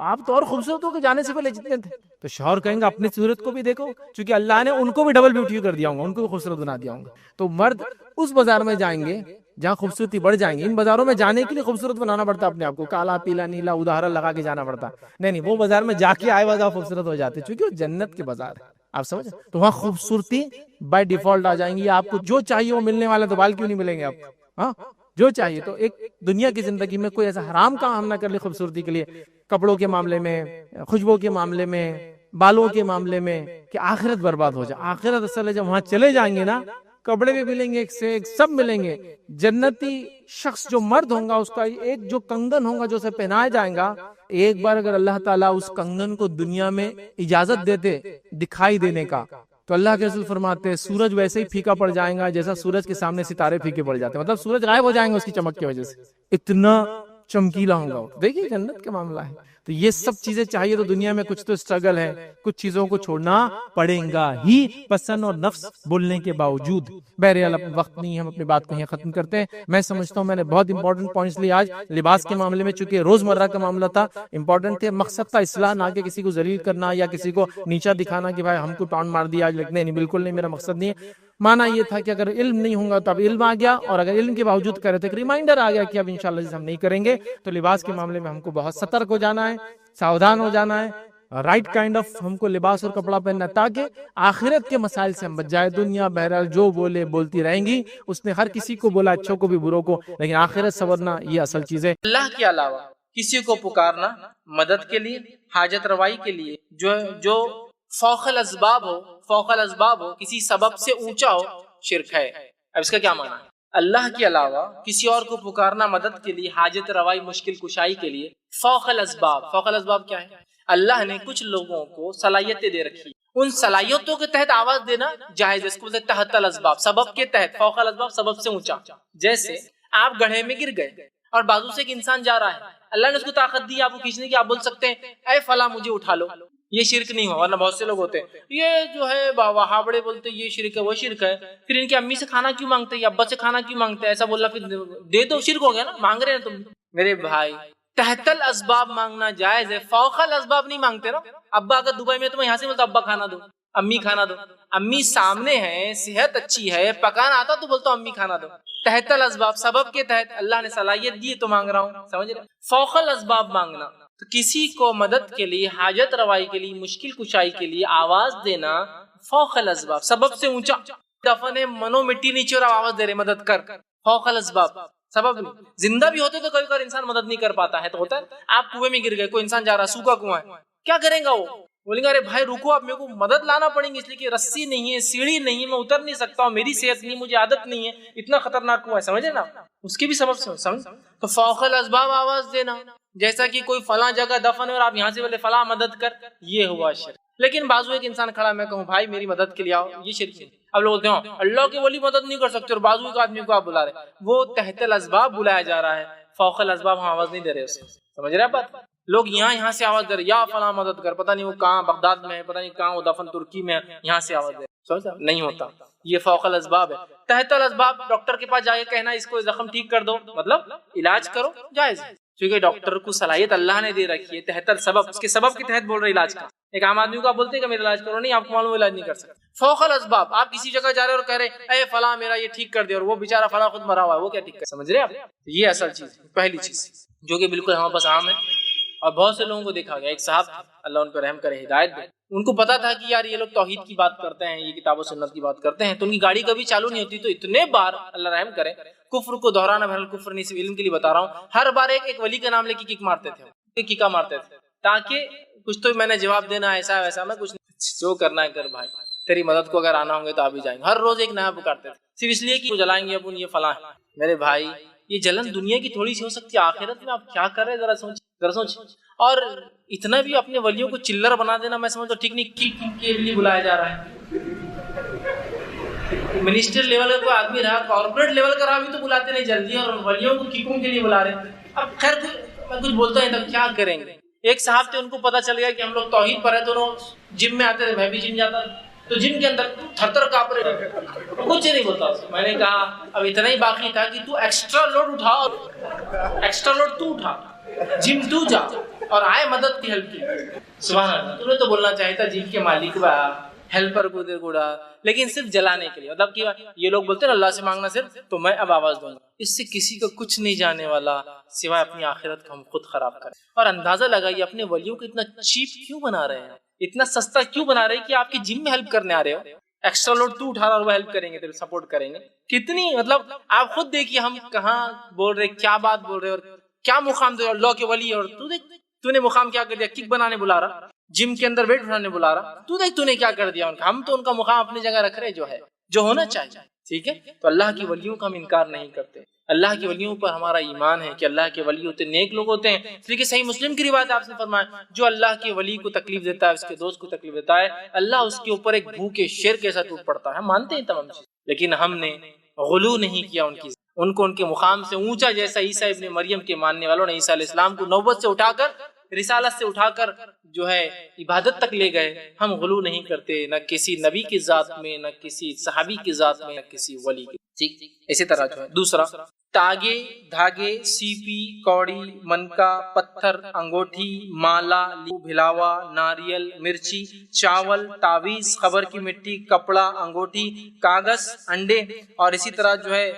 آپ تو اور خوبصورت ہو کے جانے سے پہلے جتنے تھے. تو شوہر کہیں گے اپنی صورت کو بھی دیکھو, چونکہ اللہ نے ان کو بھی ڈبل بیوٹی کر دیا ہوں گا, ان کو بھی خوبصورت بنا دیا ہوں گا. تو مرد اس بازار میں جائیں گے جہاں خوبصورتی بڑھ جائیں گی. ان بازاروں میں جانے کے لیے خوبصورت بنانا پڑتا ہے اپنے آپ کو, کالا پیلا نیلا ادھارا لگا کے جانا پڑتا. نہیں, وہ بازار میں جا کے آئے بازار خوبصورت ہو جاتے, چونکہ وہ جنت کے بازار ہے. آپ سمجھ, تو وہاں خوبصورتی بائی ڈیفالٹ آ جائیں گی. آپ کو جو چاہیے وہ ملنے والا, تو بال کیوں نہیں ملیں گے آپ کو؟ ہاں, جو چاہیے. تو ایک دنیا کی زندگی میں کوئی ایسا حرام کام ہم نہ کر لے خوبصورتی کے لیے, کپڑوں کے معاملے میں, خوشبو کے معاملے میں, بالوں کے معاملے میں, کہ آخرت برباد ہو جائے. آخرت اصل ہے جب وہاں چلے جائیں گے نا, کپڑے بھی ملیں گے ایک سے ایک, سب ملیں گے. جنتی شخص جو مرد ہوگا, اس کا ایک جو کنگن ہوگا جو اسے پہنایا جائے گا, ایک بار اگر اللہ تعالیٰ اس کنگن کو دنیا میں اجازت دیتے دکھائی دینے کا, تو اللہ کے رسول فرماتے ہیں سورج ویسے ہی پھیکا پڑ جائے گا جیسا سورج کے سامنے ستارے پھیکے پڑ جاتے ہیں. مطلب سورج غائب ہو جائیں گے اس کی چمک کی وجہ سے, اتنا چمکیلا ہوگا وہ. دیکھیے جنت کا معاملہ ہے. تو یہ سب چیزیں چاہیے تو دنیا میں کچھ تو اسٹرگل ہے, کچھ چیزوں کو چھوڑنا پڑے گا ہی, پسند اور نفس بولنے کے باوجود. بہرحال اب وقت نہیں, ہم اپنی بات کو یہاں ختم کرتے ہیں. میں سمجھتا ہوں میں نے بہت امپورٹنٹ پوائنٹس لیے آج لباس کے معاملے میں, چونکہ روزمرہ کا معاملہ تھا, امپورٹنٹ تھے. مقصد تھا اصلاح, نہ کہ کسی کو ذلیل کرنا یا کسی کو نیچا دکھانا کہ بھائی ہم کو ٹاؤن مار دیا آج. نہیں, بالکل نہیں, میرا مقصد نہیں ہے. مانا یہ تھا کہ اگر علم نہیں ہوگا تو اب علم آ گیا, اور اگر علم کے باوجود کر رہے تھے, ایک ریمائنڈر آ گیا کہ اب انشاءاللہ ہم نہیں کریں گے. تو لباس کے معاملے میں ہم کو بہت سترک ہو جانا ہے, ساودھان ہو جانا ہے, رائٹ کائنڈ آف ہم کو لباس اور کپڑا پہننا ہے, تاکہ آخرت کے مسائل سے ہم بچ جائے. دنیا بہرحال جو بولے بولتی رہیں گی, اس نے ہر کسی کو بولا, اچھوں کو بھی بروں کو, لیکن آخرت سنورنا یہ اصل چیز ہے. اللہ کے علاوہ کسی کو پکارنا مدد کے لیے, حاجت روائی کے لیے, جو فوق الاسباب ہو, کسی سبب سے اونچا ہو, شرک ہے. اب اس کا کیا معنی ہے؟ اللہ کے علاوہ کسی اور کو پکارنا مدد کے لیے, حاجت روائی, مشکل کشائی کے لیے, فوق الاسباب کیا ہے؟ اللہ نے کچھ لوگوں کو صلاحیتیں دے رکھی, ان صلاحیتوں کے تحت آواز دینا جائز ہے. اس کو بولتے ہیں تحت الاسباب, سبب کے تحت. فوق الاسباب, سبب سے اونچا. جیسے آپ گڑھے میں گر گئے اور بازو سے ایک انسان جا رہا ہے, اللہ نے اس کو طاقت دی آپ کو کھینچنے کی, آپ بول سکتے ہیں اے فلاں مجھے اٹھا لو. یہ شرک نہیں ہو, ورنہ بہت سے لوگ ہوتے ہیں یہ جو ہے وہابڑے بولتے یہ شرک ہے, وہ شرک ہے, پھر ان کی امی سے کھانا کیوں مانگتے ہیں یا ابا سے کھانا کیوں مانگتے ہیں, ایسا بولا پھر دے دو, شرک ہو گیا نا, مانگ رہے ہیں تم. میرے بھائی, تحت الاسباب مانگنا جائز ہے, فوق الاسباب نہیں مانگتے نا. ابا اگر دبئی میں تمہیں یہاں سے بولتا ابا کھانا دو, امی کھانا دو, امی سامنے ہے, صحت اچھی ہے, پکانا آتا تو بولتا امی کھانا دو. تحت الاسباب, سبب کے تحت, اللہ نے صلاحیت دی تو مانگ رہا ہوں, سمجھ رہے. فوق الاسباب مانگنا, تو کسی کو مدد کے لیے, حاجت روائی کے لیے, مشکل کشائی کے لیے آواز دینا فوق الاسباب, سبب سے اونچا. دفن منو مٹی نیچے اور آواز دے رہے مدد کر, فوق الاسباب, سبب نہیں. زندہ بھی ہوتے تو کبھی کبھی انسان مدد نہیں کر پاتا ہے, تو ہوتا ہے آپ کنویں میں گر گئے, کوئی انسان جا رہا, سوکھا کنواں ہے, کیا کریں گا وہ, بولیں گے ارے بھائی رکو, آپ میرے کو مدد لانا پڑیں گے, اس لیے کہ رسی نہیں ہے, سیڑھی نہیں ہے, میں اتر نہیں سکتا ہوں, میری صحت نہیں, مجھے عادت نہیں ہے, اتنا خطرناک کنواں ہے, سمجھے نا, اس کے بھی سبب سے سمجھ. تو فوق الاسباب آواز دینا, جیسا کہ کوئی فلاں جگہ دفن ہے اور آپ یہاں سے بولے فلاں مدد کر, یہ ہوا شرک. لیکن بازو ایک انسان کھڑا, میں کہوں بھائی میری مدد کے لیے آؤ, یہ شرک ہے. اب لوگ بولتے ہیں اللہ کے ولی مدد نہیں کر سکتے, اور بازو ایک آدمی کو آپ بلا رہے, وہ تحت الاسباب بلایا جا رہا ہے, فوق الاسباب ہم آواز نہیں دے رہے اس کو, سمجھ رہے بات. لوگ یہاں سے آواز دے رہے, یا فلاں مدد کر, پتہ نہیں وہ کہاں بغداد میں ہے, پتہ نہیں کہاں وہ دفن ترکی میں ہے, یہاں سے آواز دے رہے, نہیں ہوتا, یہ فوق الاسباب ہے. تحت الاسباب, ڈاکٹر کے پاس جا کے کہنا اس کو زخم ٹھیک کر دو, مطلب علاج کرو, جائز ہے, کیونکہ ڈاکٹر کو صلاحیت اللہ نے دے رکھی ہے. تحت السبب, اس کے سبب کے تحت بول رہے علاج کا. ایک عام آدمی کو آپ بولتے ہیں کہ میرا علاج کرو, نہیں, آپ کو معلوم علاج نہیں کر سکتے. فوق الاسباب, آپ کسی جگہ جا رہے اور کہہ رہے اے فلاں میرا یہ ٹھیک کر دے, اور وہ بیچارہ فلاں خود مرا ہوا ہے, وہ کیا ٹھیک کر, سمجھ رہے آپ. یہ اصل چیز, پہلی چیز جو کہ بالکل ہمارے پاس عام ہے, اور بہت سے لوگوں کو دیکھا گیا. ایک صاحب اللہ ان پر رحم کرے, ہدایت دے, ان کو پتا تھا کہ یار یہ لوگ توحید کی بات کرتے ہیں, یہ کتاب و سنت کی بات کرتے ہیں, تو ان کی گاڑی کبھی چالو نہیں ہوتی, تو اتنے بار اللہ رحم کرے, کفر کو دہرانا بہرحال کفر نہیں, صرف علم کے لیے بتا رہا ہوں, ہر بار ایک ولی کا نام لے کے کک مارتے تھے, کیکا مارتے تھے, تاکہ کچھ تو میں نے جواب دینا, ایسا ویسا, میں کچھ جو کرنا ہے کر بھائی, تیری مدد کو اگر آنا ہوں گے تو آپ بھی جائیں گے. ہر روز ایک نیا پکارتے تھے, صرف اس لیے کہ وہ جلائیں گے اپن, یہ فلاں ہے. میرے بھائی یہ جلن دنیا کی تھوڑی سی ہو سکتی ہے, آخرت میں آپ کیا کر رہے, ذرا سوچ. اور اتنا بھی اپنے ولیوں کو چلر بنا دینا, میں سمجھتا ہوں ٹھیک نہیں. کک کے لیے بلایا جا رہا ہے, منسٹر لیول کا کوئی آدمی رہا, کارپوریٹ لیول کا رہا بھی تو بلاتے نہیں جلدی, اور ولیوں کو ککوں کے لیے بلا رہے. اب خیر میں کچھ بولتا ہوں تب کیا کریں گے. ایک صاحب تھے, ان کو پتا چل گیا کہ ہم لوگ توحید پر ہے, تو جم میں آتے تھے, میں بھی جم جاتا تھا, تو جم کے اندر تھر تھر کانپ رہے, کچھ نہیں بولتا. میں نے کہا اب اتنا ہی باقی تھا کہ تو ایکسٹرا لوڈ اٹھا, ایکسٹرا لوڈ تو اٹھا, جم تو جا, اور آئے مدد کی ہیلپ کی. سبحان اللہ. تو نے تو بولنا چاہیے تھا جن کے مالک با ہیلپر کو دے گوڑا، لیکن صرف جلانے کے لیے. مطلب کہ یہ لوگ بولتے ہیں اللہ سے مانگنا صرف، تو میں اب آواز دوں گا. اس سے کسی کا کچھ نہیں جانے والا سوائے اپنی آخرت کو ہم خود خراب کریں. اور اندازہ لگائیے اپنے ولیوں کو اتنا چیپ کیوں بنا رہے ہیں، اتنا سستا کیوں بنا رہے ہیں کہ آپ کی جم میں ہیلپ کرنے آ رہے ہو. ایکسٹرا لوڈ تو اٹھا رہا اور وہ ہیلپ کریں گے، سپورٹ کریں گے. کتنی مطلب آپ خود دیکھیے ہم کہاں بول رہے، کیا بات بول رہے اور کیا مقام دے اللہ کے ولی. اور تو نے مقام کیا کر دیا، کک بنانے بلا رہا، جم کے اندر ویٹ اٹھانے بلا رہا. تو دیکھ تو نے کیا کر دیا ان کا. ہم تو ان کا مقام اپنی جگہ رکھ رہے جو ہے، جو ہونا چاہیے. ٹھیک ہے. تو اللہ کی ولیوں کا ہم انکار نہیں کرتے. اللہ کی ولیوں پر ہمارا ایمان ہے کہ اللہ کے ولی ہوتے نیک لوگ ہوتے ہیں. اس لیے کہ صحیح مسلم کی روایت آپ نے فرمایا جو اللہ کے ولی کو تکلیف دیتا ہے، اس کے دوست کو تکلیف دیتا ہے، اللہ اس کے اوپر ایک بھوکے شیر کے ساتھ ٹوٹ پڑتا ہے. ہم مانتے ہیں تمام چیز، لیکن ہم نے غلو نہیں کیا ان کو ان کے مقام سے اونچا. جیسا عیسیٰ ابن مریم کے ماننے والوں نے عیسیٰ علیہ السلام کو نبوت سے اٹھا کر، رسالت سے اٹھا کر جو ہے عبادت تک لے گئے. ہم غلو نہیں کرتے، نہ کسی نبی کی ذات میں، نہ کسی صحابی کی ذات میں، نہ کسی ولی کی. ٹھیک. اسی طرح جو ہے دوسرا، تاگے، دھاگے، سیپی، کوڑی، منکا، پتھر، انگوٹھی، مالا، بھلاوا، ناریل، مرچی، چاول، تعویذ، خبر کی مٹی، کپڑا، انگوٹھی، کاغذ، انڈے، اور اسی طرح جو ہے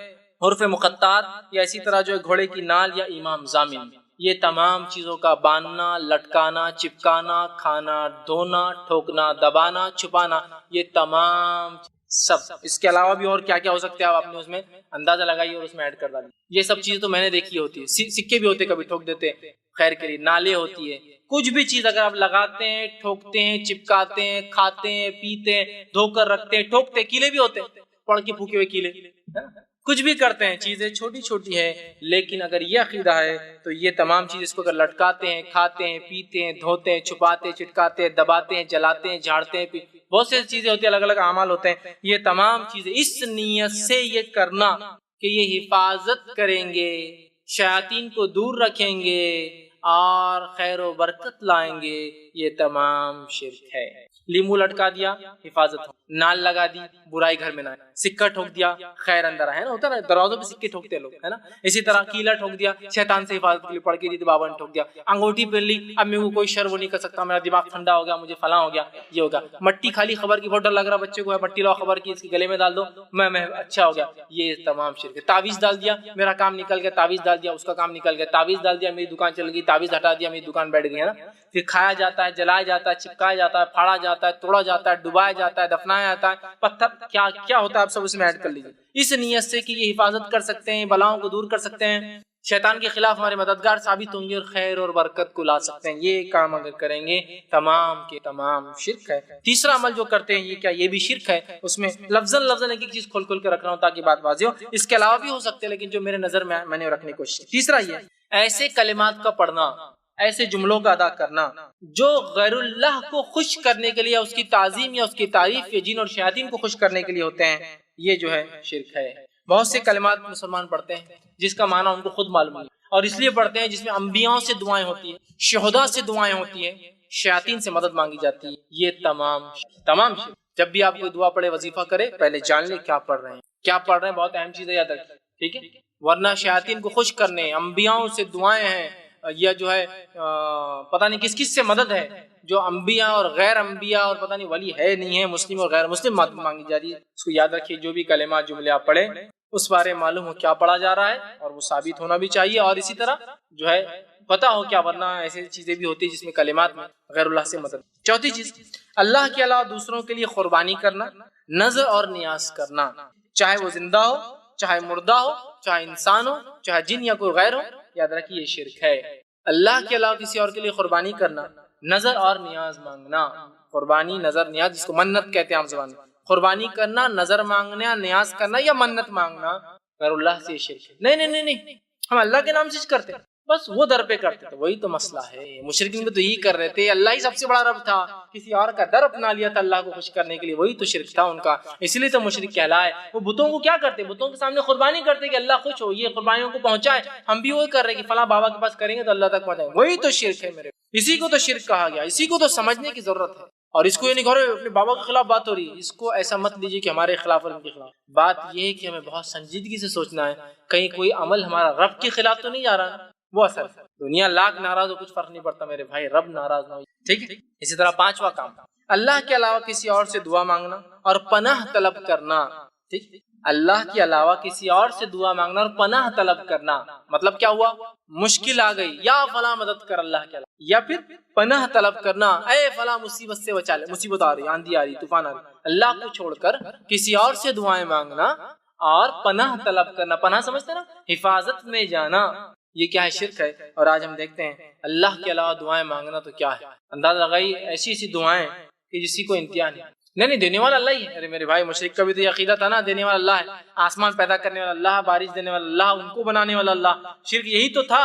حروف مقطعات، یا اسی طرح جو ہے گھوڑے کی نال یا امام ضامن. یہ تمام چیزوں کا باندھنا، لٹکانا، چپکانا، کھانا، دھونا، ٹھوکنا، دبانا، چھپانا، یہ تمام سب. اس کے علاوہ بھی اور کیا کیا ہو سکتے ہیں آپ اپنے اس میں اندازہ لگائیے اور اس میں ایڈ کر ڈالیے. یہ سب چیزیں تو میں نے دیکھی ہوتی ہے. سکے بھی ہوتے کبھی ٹھوک دیتے خیر کے لیے، نالے ہوتی ہے. کچھ بھی چیز اگر آپ لگاتے ہیں، ٹھوکتے ہیں، چپکاتے ہیں، کھاتے ہیں، پیتے ہیں، دھو کر رکھتے ہیں، ٹھوکتے ہیں. کیلے بھی ہوتے ہیں، پڑھ کے پھوکے ہوئے کیلے. کچھ بھی کرتے ہیں، چیزیں چھوٹی چھوٹی ہے، لیکن اگر یہ عقیدہ ہے تو یہ تمام چیز اس کو اگر لٹکاتے ہیں، کھاتے ہیں، پیتے ہیں، دھوتے ہیں، چھپاتے ہیں، چٹکاتے ہیں، دباتے ہیں، جلاتے ہیں، جھاڑتے ہیں، بہت سی چیزیں ہوتی ہیں، الگ الگ اعمال ہوتے ہیں. یہ تمام چیزیں اس نیت سے یہ کرنا کہ یہ حفاظت کریں گے، شیاطین کو دور رکھیں گے اور خیر و برکت لائیں گے، یہ تمام شرک ہے. لیمو لٹکا دیا، حفاظت ہو. نال لگا دی، برائی گھر میں نہ آئے. سکہ ٹھوک دیا، خیر اندر ہے نا، ہوتا ہے نا دروازوں پہ سکے ٹھوکتے ہیں لوگ، ہے نا. اسی طرح کیلا ٹھوک دیا، شیطان سے حفاظت کے لیے پڑھ کے دی تو بابا نے ٹھوک دیا. انگوٹھی پہن لی، اب میرے کو کوئی شر وہ نہیں کر سکتا، میرا دماغ ٹھنڈا ہو گیا، مجھے فلاں ہو گیا، یہ ہوگا. مٹی کھا لی، خبر کی بہت ڈر لگ رہا بچے کو ہے، مٹی لاؤ خبر کی، اس کے گلے میں ڈال دو، میں اچھا ہو گیا. یہ تمام شرک ہے. تعویذ ڈال دیا، میرا کام نکل گیا، تعویذ ڈال دیا، اس کا کام نکل گیا. تعویذ ڈال دیا، میری دکان چل گئی، تعویذ ہٹا دیا، میری دکان بیٹھ گئی، ہے نا. پھر کھایا جاتا ہے، جلایا جاتا ہے، چپکایا جاتا ہے، پھاڑا جاتا ہے، توڑا جاتا ہے، ڈبایا جاتا ہے، دفنایا جاتا ہے. پتھر کیا کیا ہوتا ہے آپ سب اس میں ایڈ کر لیجیے. اس نیت سے کہ یہ حفاظت کر سکتے ہیں، بلاؤں کو دور کر سکتے ہیں، شیطان کے خلاف ہمارے مددگار ثابت ہوں گے اور خیر اور برکت کو لا سکتے ہیں. یہ کام اگر کریں گے تمام کے تمام شرک ہے. تیسرا عمل جو کرتے ہیں یہ کیا، یہ بھی شرک ہے. اس میں لفظاً ایک ایک چیز کھول کھول کے رکھ رہا ہوں تاکہ بات واضح ہو. اس کے علاوہ بھی ہو سکتے ہیں، لیکن جو میرے نظر میں نے رکھنے کی کوشش کی. تیسرا یہ ایسے کلمات کا پڑھنا، ایسے جملوں کا ادا کرنا جو غیر اللہ کو خوش کرنے کے لیے، اس کی تعظیم یا اس کی تعریف یا جن اور شیاطین کو خوش کرنے کے لیے ہوتے ہیں، یہ جو ہے شرک ہے. بہت سے کلمات مسلمان پڑھتے ہیں جس کا معنی ان کو خود معلوم نہیں، اور اس لیے پڑھتے ہیں جس میں انبیاء سے دعائیں ہوتی ہیں، شہداء سے دعائیں ہوتی ہیں، شیاطین سے مدد مانگی جاتی ہے. یہ تمام شرک. جب بھی آپ کوئی دعا پڑھے، وظیفہ کرے، پہلے جان لے کیا پڑھ رہے ہیں، کیا پڑھ رہے ہیں. بہت اہم چیز ہے، یاد رکھیں. ٹھیک ہے. ورنہ شیاطین کو خوش کرنے، انبیاء سے دعائیں ہیں، یا جو ہے پتہ نہیں کس کس سے مدد ہے، جو انبیاء اور غیر انبیاء اور پتہ نہیں ولی ہے نہیں ہے، مسلم اور غیر مسلم مدد مانگی جا رہی ہے. اس کو یاد رکھیے. جو بھی کلمات جملے آپ پڑھیں اس بارے معلوم ہو کیا پڑھا جا رہا ہے، اور وہ ثابت ہونا بھی چاہیے، اور اسی طرح جو ہے پتہ ہو کیا. ورنہ ایسی چیزیں بھی ہوتی ہیں جس میں کلمات میں غیر اللہ سے مدد. چوتھی چیز، اللہ کے علاوہ دوسروں کے لیے قربانی کرنا، نذر اور نیاز کرنا، چاہے وہ زندہ ہو، چاہے مردہ ہو، چاہے انسان ہو، چاہے جن یا کوئی غیر ہو. یاد رکھیے یہ شرک ہے. اللہ کے علاوہ کسی اور کے لیے قربانی کرنا، نظر اور نیاز مانگنا. قربانی، نظر، نیاز، جس کو منت کہتے ہیں عام زبان میں. قربانی کرنا، نظر مانگنا، نیاز کرنا یا منت مانگنا غیر اللہ سے شرک ہے. نہیں، ہم اللہ کے نام سے کرتے ہیں، بس وہ در پہ کرتے تھے. وہی تو مسئلہ ہے. مشرکین بھی تو یہی کر رہے تھے. اللہ ہی سب سے بڑا رب تھا، کسی اور کا در اپنا لیا تھا اللہ کو خوش کرنے کے لیے. وہی تو شرک تھا ان کا، اس لیے تو مشرک کہلائے. وہ بتوں کو کیا کرتے، بتوں کے سامنے قربانی کرتے کہ اللہ خوش ہو، یہ قربانیوں کو پہنچائے. ہم بھی وہی کر رہے کہ فلاں بابا کے پاس کریں گے تو اللہ تک پہنچائیں گے. وہی تو شرک ہے میرے. اسی کو تو شرک کہا گیا. اسی کو تو سمجھنے کی ضرورت ہے. اور اس کو یہ نہیں کہہ رہے اپنے بابا کے خلاف بات ہو رہی ہے، اس کو ایسا مت لیجیے کہ ہمارے خلاف اور ان کے خلاف. بات یہ ہے کہ ہمیں بہت سنجیدگی سے سوچنا ہے، کہیں کوئی عمل ہمارا رب کے خلاف تو نہیں جا رہا. وہ اثر دنیا لاکھ ناراض ہو کچھ فرق نہیں پڑتا میرے بھائی، رب ناراض نہ ہو، ٹھیک ہے۔ اسی طرح پانچواں کام، اللہ کے علاوہ کسی اور سے دعا مانگنا اور پناہ طلب کرنا، ٹھیک، اللہ کے علاوہ کسی اور سے دعا مانگنا اور پناہ طلب کرنا، مطلب کیا ہوا، مشکل آ گئی یا فلاں مدد کر اللہ کے علاوہ، یا پھر پناہ طلب کرنا، اے فلاں مصیبت سے بچا لے، مصیبت آ رہی، آندھی آ رہی، طوفان آ رہی، اللہ کو چھوڑ کر کسی اور سے دعائیں مانگنا اور پناہ طلب کرنا، پناہ سمجھتے نا، حفاظت میں جانا، یہ کیا ہے، شرک ہے۔ اور آج ہم دیکھتے ہیں اللہ کے علاوہ دعائیں مانگنا تو کیا ہے، اندازہ لگائی ایسی ایسی دعائیں کہ جس کو انتہا نہیں، دینے والا اللہ ہی ہے۔ ارے میرے بھائی، مشرک کا بھی تو یہ عقیدہ تھا نا، دینے والا اللہ ہے، آسمان پیدا کرنے والا اللہ، بارش دینے والا اللہ، ان کو بنانے والا اللہ۔ شرک یہی تو تھا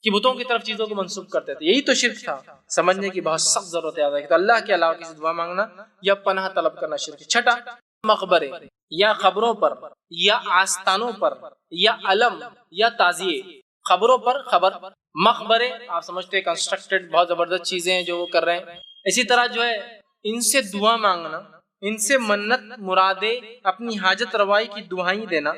کہ بتوں کی طرف چیزوں کو منسوخ کرتے تھے، یہی تو شرک تھا۔ سمجھنے کی بہت سخت ضرورت ہے کہ تو اللہ کے علاوہ کسی دعا مانگنا یا پناہ طلب کرنا شرک ہے۔ چھٹا، مقبرے یا قبروں پر یا آستانوں پر یا علم یا تعزیے، خبروں پر خبر، مقبرے آپ سمجھتے ہیں کنسٹرکٹڈ بہت زبردست چیزیں ہیں جو وہ کر رہے ہیں، اسی طرح جو ہے ان سے دعا مانگنا، ان سے منت مرادے، اپنی حاجت روائی کی دعائیں دینا،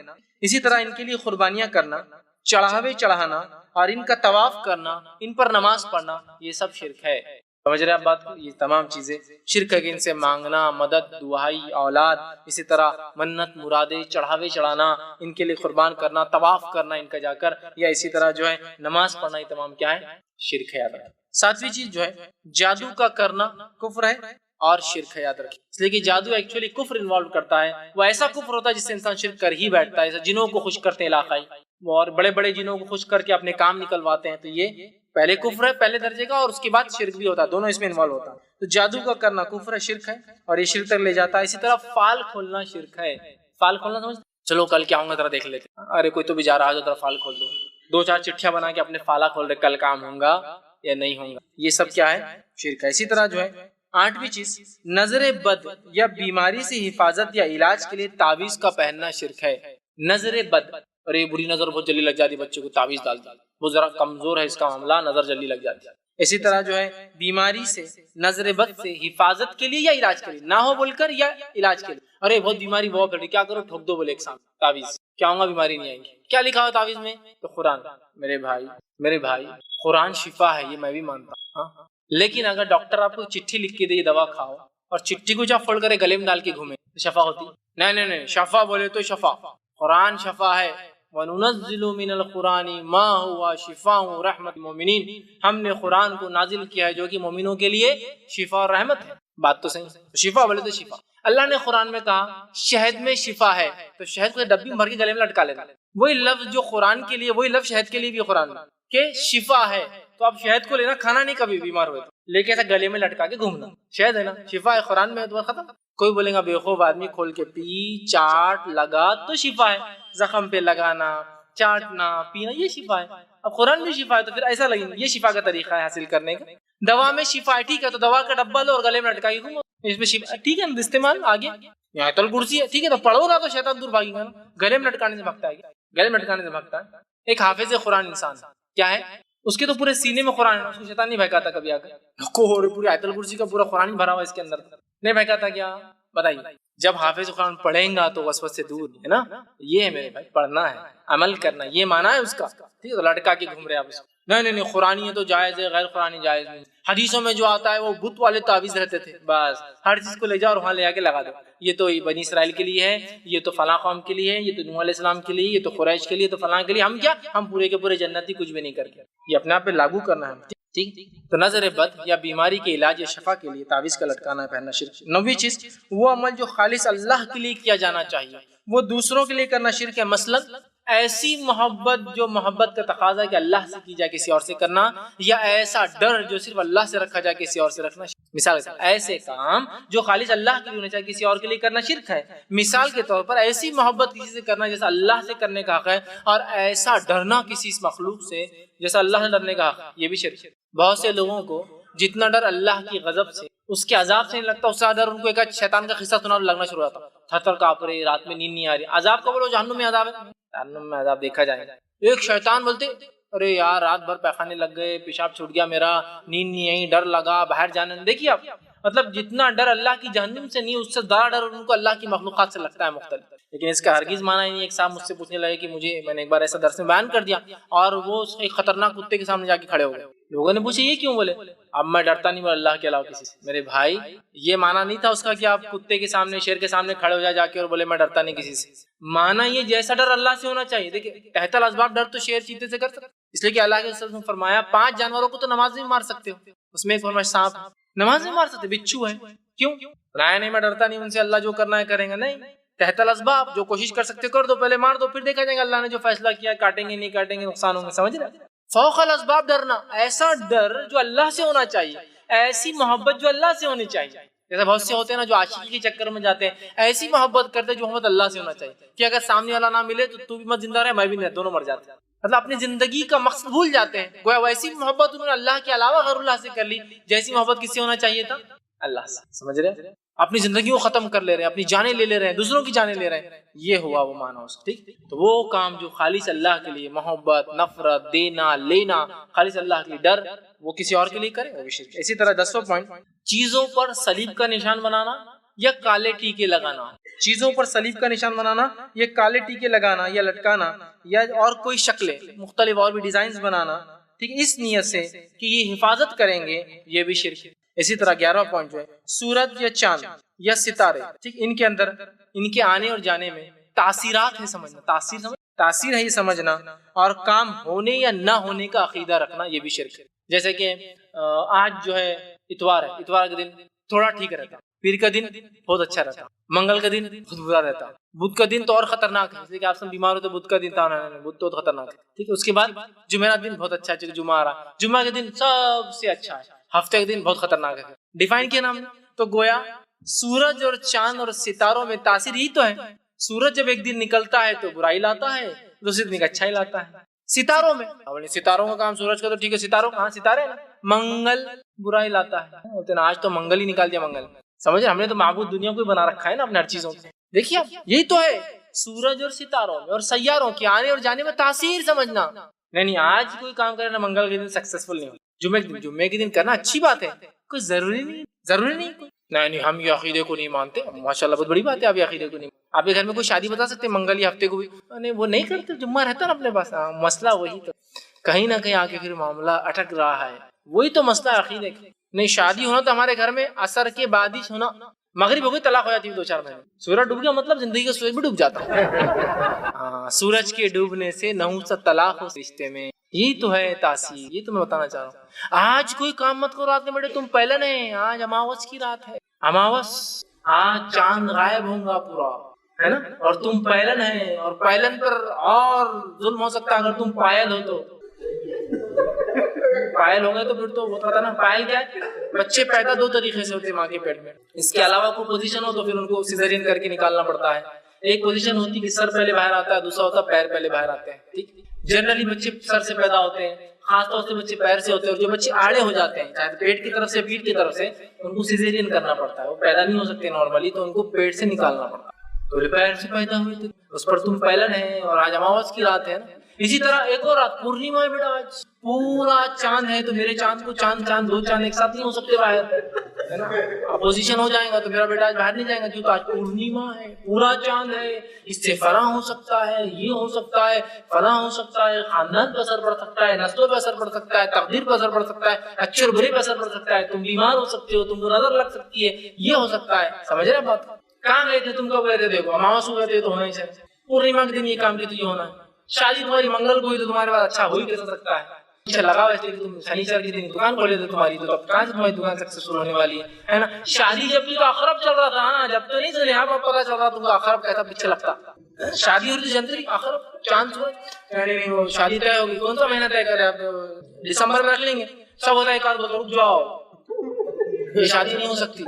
اسی طرح ان کے لیے قربانیاں کرنا، چڑھاوے چڑھانا اور ان کا طواف کرنا، ان پر نماز پڑھنا، یہ سب شرک ہے۔ سمجھ رہے ہیں آپ بات کو؟ یہ تمام چیزیں شرک ہے کہ ان سے مانگنا، مدد، دعائی، اولاد، اسی طرح منت مرادے، چڑھاوے چڑھانا، ان کے لیے قربان کرنا، طواف کرنا ان کا جا کر، یا اسی طرح جو ہے نماز پڑھنا، یہ تمام کیا ہے، شرک ہے، یاد رکھیں۔ ساتویں چیز جو ہے جادو کا کرنا کفر ہے اور شرک ہے، یاد رکھیں، اس لیے کہ جادو ایکچولی کفر انوالو کرتا ہے، وہ ایسا کفر ہوتا ہے جس سے انسان شرک کر ہی بیٹھتا ہے، جیسے جنوں کو خوش کرتے ہیں علاقائی، اور بڑے بڑے جنوں کو خوش کر کے اپنے کام نکلواتے ہیں، تو یہ پہلے کفر ہے پہلے درجے کا، اور اس کے بعد شرک بھی ہوتا ہے، دونوں اس میں انوالو ہوتا ہے۔ تو جادو کا کرنا کفر ہے، شرک ہے، اور یہ شرک تک لے جاتا ہے۔ اسی طرح فال کھولنا شرک ہے، فال کھولنا سمجھ، چلو کل کیا ہوں گا ذرا دیکھ لیتے، ارے کوئی تو بھی جا رہا ہے ذرا فال کھول دو، دو چار چٹھیاں بنا کے اپنے فالا کھول رہے، کل کام ہوں گا یا نہیں ہوں گا، یہ سب کیا ہے، شرک ہے۔ اسی طرح جو ہے آٹھویں چیز، نظر بد یا بیماری سے حفاظت یا علاج کے لیے تعویذ کا پہننا شرک ہے۔ نظر بد، اور یہ بری نظر بہت جلدی لگ جاتی، بچوں کو تعویذ ڈال دیا، وہ ذرا کمزور ہے اس کا معاملہ، نظر جلدی لگ جاتی ہے۔ اسی طرح جو ہے بیماری سے، نظر بد سے حفاظت کے لیے یا علاج کے لیے، نہ ہو بول کر یا علاج کے لیے، ارے بہت بیماری بہت بڑی، کیا کرو، ٹھوک دو بولے ایک ساتھ تعویذ، کیا ہوں گا، بیماری نہیں آئیں گی، کیا لکھا ہو تعویذ میں، تو قرآن۔ میرے بھائی قرآن شفا ہے، یہ میں بھی مانتا ہوں، لیکن اگر ڈاکٹر آپ کو چٹھی لکھ کے دے دوا کھاؤ اور چٹھی کو جب فوڑ کرے گلے میں ڈال کے گھومے تو شفا ہوتی؟ نہیں، شفا بولے تو شفا، قرآن شفا ہے، وَنُنَزِّلُ مِنَ الْقُرْآنِ مَا هُوَ شِفَاءٌ رَحْمَةٌ لِلْمُؤْمِنِينَ، ہم نے قرآن کو نازل کیا ہے جو کہ مومنوں کے لیے شفا اور رحمت ہے۔ بات تو صحیح، شفا بولے تو شفا۔ اللہ نے قرآن میں کہا شہد میں شفا ہے، تو شہد کو ڈبی میں بھر کے گلے میں لٹکا لینا، وہی لفظ جو قرآن کے لیے، وہی لفظ شہد کے لیے بھی قرآن میں کہ شفا ہے، تو آپ شہد کو لینا، کھانا نہیں کبھی بیمار ہوئے، لیکن ایسا گلے میں لٹکا کے گھومنا، شہد ہے نا، شفا ہے، قرآن میں ہے، تو ختم۔ کوئی بولے گا بیوقوف آدمی، کھول کے پی، چاٹ، لگا تو شفا ہے، زخم پہ لگانا، چاٹنا، پینا، یہ شفا ہے۔ اب قرآن میں شفا ہے تو پھر ایسا لگے، یہ شفا کا طریقہ ہے حاصل کرنے کا۔ دوا میں شفا ہے، ٹھیک ہے، تو دوا کا ڈبہ لو اور گلے میں لٹکا کے گھومو، اس میں شفا، ٹھیک ہے، استعمال آگے آیت الکرسی ہے، ٹھیک ہے، تو پڑھو گا تو شیطان دور بھاگے گا نا، گلے میں لٹکانے سے بھگتا ہے، گلے میں لٹکانے سے بھگتا ہے۔ ایک حافظ قرآن انسان کیا ہے، اس کے تو پورے سینے میں قرآن ہے، اس کو شیطان نہیں بہکاتا کبھی آ کر، پوری آیت الکرسی کا پورا قرآن ہی بھرا ہوا اس کے اندر، نہیں بہکاتا کیا؟ بتائیے، جب حافظ قرآن پڑھیں گا تو وسوسے سے دور ہے نا، یہ ہے میرے بھائی، پڑھنا ہے، عمل کرنا، یہ مانا ہے اس کا، ٹھیک ہے، تو لٹکا کے گھوم رہے آپ اس کو، نہیں، قرآنی ہے تو جائز ہے، غیر قرآنی جائز نہیں۔ حدیثوں میں جو آتا ہے وہ بت والے تعویذ رہتے تھے، بس ہر چیز کو لے جاؤ اور وہاں لے آ کے لگا دو، یہ تو بنی اسرائیل کے لیے ہے، یہ تو فلاں قوم کے لیے ہے، یہ تو نوح علیہ السلام کے لیے، یہ تو قریش کے لیے، تو فلاں کے لیے، ہم کیا، ہم پورے کے پورے جنتی، کچھ بھی نہیں کر کے، یہ اپنے آپ پہ لاگو کرنا ہے، ٹھیک۔ تو نظر بد یا بیماری کے علاج یا شفا کے لیے تعویذ کا لٹکانا پہننا شرک۔ نویں چیز، وہ عمل جو خالص اللہ کے لیے کیا جانا چاہیے وہ دوسروں کے لیے کرنا شرک ہے، مثلا ایسی محبت جو محبت کا تقاضا ہے کہ اللہ سے کی جائے کسی اور سے کرنا، یا ایسا ڈر جو صرف اللہ سے رکھا جائے کسی اور سے رکھنا۔ مثال ایسے کام جو خالص اللہ کے لیے ہونے چاہیے کسی اور کے لیے کرنا شرک ہے۔ مثال کے طور پر ایسی محبت کسی سے کرنا جیسا اللہ سے کرنے کا حق ہے، اور ایسا ڈرنا کسی اس مخلوق سے جیسا اللہ سے ڈرنے کا حق ہے، یہ بھی شرک ہے۔ بہت سے لوگوں کو جتنا ڈر اللہ کی غضب سے، اس کے عذاب سے نہیں لگتا، اس سے ڈر ان کو ایک شیطان کا قصہ سنا لگنا شروع ہوتا، تھر تھر کانپ رہے، رات میں نیند نہیں آ رہی۔ عذاب کا بولو، جہنم میں عذاب ہے، جہنم میں عذاب دیکھا جائے گا۔ ایک شیطان بولتے ارے یار رات بھر پیخانے لگ گئے، پیشاب چھوٹ گیا میرا، نیند نہیں آئی، ڈر لگا، باہر جانے، دیکھیے آپ، مطلب جتنا ڈر اللہ کی جہنم سے نہیں، اس سے زیادہ ڈر ان کو اللہ کی مخلوقات سے لگتا ہے مختلف۔ لیکن اس کا ہرگز مانا ہی نہیں. ایک صاحب مجھ سے پوچھنے لگے کہ میں نے ایک بار ایسا درس میں بیان کر دیا اور وہ ایک خطرناک کتے کے سامنے جا کے کھڑے ہو گئے. لوگوں نے پوچھا یہ کیوں؟ بولے اب میں ڈرتا نہیں اللہ کے علاوہ کسی سے. میرے بھائی یہ مانا نہیں تھا اس کا کہ آپ کتے کے سامنے شیر کے سامنے کھڑے ہو جا کے اور بولے میں ڈرتا نہیں کسی سے. مانا یہ جیسا ڈر اللہ سے ہونا چاہیے. دیکھیں تحت الاسباب ڈر تو شیر چیتے سے کر سکتے, اس لیے کہ اللہ کے رسول نے فرمایا 5 جانوروں کو تو نماز میں مار سکتے ہو. اس میں ایک فرمایا سانپ نماز میں مار سکتے, بچھو ہے. کیوں؟ نہیں میں ڈرتا نہیں ان سے, اللہ جو کرنا ہے کریں گے. نہیں, تحت الاسباب جو کوشش کر سکتے کر دو, پہلے مار دو پھر دیکھا جائے گا اللہ نے جو فیصلہ کیا کاٹیں گے نہیں کاٹیں گے نقصان ہوں گے. سمجھ رہے؟ فوق الاسباب ڈرنا, ایسا ڈر جو اللہ سے ہونا چاہیے, ایسی محبت جو اللہ سے ہونی چاہیے. جیسے بہت سے ہوتے ہیں نا جو عاشقی کے چکر میں جاتے ہیں, ایسی محبت کرتے ہیں جو محبت اللہ سے ہونا چاہیے کہ اگر سامنے والا نہ ملے تو بھی مت زندہ رہے میں بھی نہیں, دونوں مر جاتے ہیں. مطلب اپنی زندگی کا مقصد بھول جاتے ہیں. گویا ویسی محبت انہوں نے اللہ کے علاوہ غیر اللہ سے کر لی جیسی محبت کس سے ہونا چاہیے تھا, اللہ سے. سمجھ رہے؟ اپنی زندگی کو ختم کر لے رہے ہیں, اپنی جانیں لے رہے ہیں, دوسروں کی جانیں لے رہے ہیں. یہ ہوا وہ معنی اس کا. ٹھیک, تو وہ کام جو خالص اللہ کے لیے محبت, نفرت, دینا لینا, خالص اللہ کے لیے ڈر, وہ کسی اور کے لیے کرے وہ بھی شرک. اسی طرح 10واں پوائنٹ, چیزوں پر صلیب کا نشان بنانا یا کالے ٹیکے لگانا. چیزوں پر صلیب کا نشان بنانا یا کالے ٹیکے لگانا یا لٹکانا یا اور کوئی شکلیں مختلف اور بھی ڈیزائنز بنانا, ٹھیک, اس نیت سے کہ یہ حفاظت کریں گے, یہ بھی شرک ہے. اسی طرح 11واں پوائنٹ جو ہے سورج یا چاند یا ستارے, ٹھیک, ان کے اندر ان کے آنے اور جانے میں تاثیرات ہے سمجھنا, تاثیر ہے یہ سمجھنا, اور کام ہونے یا نہ ہونے کا عقیدہ رکھنا, یہ بھی شرک ہے. جیسے کہ آج جو ہے اتوار ہے, اتوار کا دن تھوڑا ٹھیک رہتا, پیر کا دن بہت اچھا رہتا, منگل کا دن بہت برا رہتا, بدھ کا دن تو اور خطرناک ہے, جیسے کہ آپ سب بیمار ہوتے بدھ کا دن تھا, بدھ تو خطرناک ہے. ٹھیک ہے, اس کے بعد جمعرات دن بہت اچھا ہے, جمعہ آ رہا, جمعہ کا دن سب سے اچھا ہے, ہفتے کا دن بہت خطرناک ہے. ڈیفائن کیا نام نے, تو گویا سورج اور چاند اور ستاروں میں تاثیر ہی تو ہے. سورج جب ایک دن نکلتا ہے تو برائی لاتا ہے, دوسرے دن اچھائی لاتا ہے. ستاروں میں ستاروں کا کام سورج کا تو ٹھیک ہے, ستاروں کہاں ستارے نا, منگل برائی لاتا ہے. آج تو منگل ہی نکال دیا منگل. سمجھے, ہم نے تو معبود دنیا کو بنا رکھا ہے نا اپنے ہر چیزوں سے. دیکھیے یہی تو ہے سورج اور ستاروں میں اور سیاروں کے آنے اور جانے میں تاثیر سمجھنا. نہیں آج کوئی کام کرے نا منگل کے دن سکسیسفل نہیں ہو, جمعے کے دن کرنا اچھی بات ہے, کوئی ضروری نہیں. نہیں ہم یہ عقیدے کو نہیں مانتے, ماشاءاللہ بہت بڑی بات ہے آپ یہ عقیدے کو نہیں. آپ کے گھر میں کوئی شادی بتا سکتے منگل یا ہفتے کو بھی, نہیں وہ نہیں کرتے, جمعہ رہتا نا اپنے پاس. مسئلہ وہی تو کہیں نہ کہیں آ کے پھر معاملہ اٹک رہا ہے, وہی تو مسئلہ عقیدے کا. نہیں شادی ہونا تو ہمارے گھر میں عصر کے بعد ہی ہونا, مغرب ہو گئی طلاق ہو جاتی ہے 2-4 مہینے, سورج ڈوب گیا مطلب زندگی کا سورج بھی ڈوب جاتا ہے. ہاں, سورج کے ڈوبنے سے نحوست طلاق ہو رشتے میں, یہی تو ہے تاثیر. یہ تو میں بتانا چاہ رہا ہوں. آج کوئی کام مت کرو رات میں بیٹے, تم پہلے نہیں, آج اماوس کی رات ہے, اماوس, آج چاند غائب ہوں گا پورا ہے نا, اور تم پہلن ہے, اور پہلن پر اور ظلم ہو سکتا ہے اگر تم پائل ہو تو. پائل ہو گئے تو پھر تو وہ پتا نا پائل کیا ہے, بچے پیدا 2 طریقے سے ہوتے ہیں ماں کے پیٹ میں. اس کے علاوہ کوئی پوزیشن ہو تو پھر ان کو سیزرین کر کے نکالنا پڑتا ہے. ایک پوزیشن ہوتی ہے کہ سر پہلے باہر آتا ہے, دوسرا ہوتا ہے پیر پہلے باہر آتے ہیں. ٹھیک, جنرلی بچے سر سے پیدا ہوتے ہیں, خاص طور سے بچے پیر سے ہوتے ہیں, اور جو بچے آڑے ہو جاتے ہیں چاہے پیٹ کی طرف سے پیٹ کی طرف سے, ان کو سیزرین کرنا پڑتا ہے. وہ پیدا نہیں ہو سکتے نارملی, تو ان کو پیٹ سے نکالنا پڑتا ہے. تو پیر سے پیدا ہوئے تھے, اس پر تم پہلن ہے, اور آج اماوس کی رات ہے نا. اسی طرح ایک اور رات پورنیما ہے بیٹا, آج پورا چاند ہے, تو میرے چاند کو چاند 2 چاند ایک ساتھ نہیں ہو سکتے باہر, ہے نا, اپوزیشن ہو جائے گا تو میرا بیٹا آج باہر نہیں جائے گا, کیوں تو آج پورنیما ہے, پورا چاند ہے, اس سے فلاں ہو سکتا ہے, یہ ہو سکتا ہے, فلاں ہو سکتا ہے, خاندان پر اثر پڑ سکتا ہے, نسلوں پہ اثر پڑ سکتا ہے, تقدیر پر اثر پڑ سکتا ہے, اچھے اور برے پہ اثر پڑ سکتا ہے, تم بیمار ہو سکتے ہو, تم کو نظر لگ سکتی ہے, یہ ہو سکتا ہے. سمجھ رہے بات, کہاں گئے تھے تم کب گئے تھے, دیکھو اماوس ہو گئے تھے تو ہونا ہی چاہیے, پورنیما کے دن یہ کام کی تو یہ ہونا ہے. شادی تمہاری منگل کو ہوئی تو تمہارے پاس اچھا ہو ہی کیسا سکتا ہے, اچھا لگا ویسے کہ تم شنیچر کے دن دکان کھولے تھے تمہاری, تو تب کہاں سے تمہاری دکان سکسیسفل ہونے والی ہے نا. شادی جب بھی تو اخرب چل رہا تھا, جب تو نہیں سنے آپ پتا چل رہا تم کو اخرب کیسا پیچھے لگتا. شادی ہو رہی تھی جنوری, اخرب چاند سورج, نہیں وہ شادی طے ہوگی, کون سا مہینہ طے کرے آپ, دسمبر میں رکھ لیں گے, سب ہوتا ہے ایک آدھ بولتا رک جاؤ یہ شادی نہیں ہو سکتی.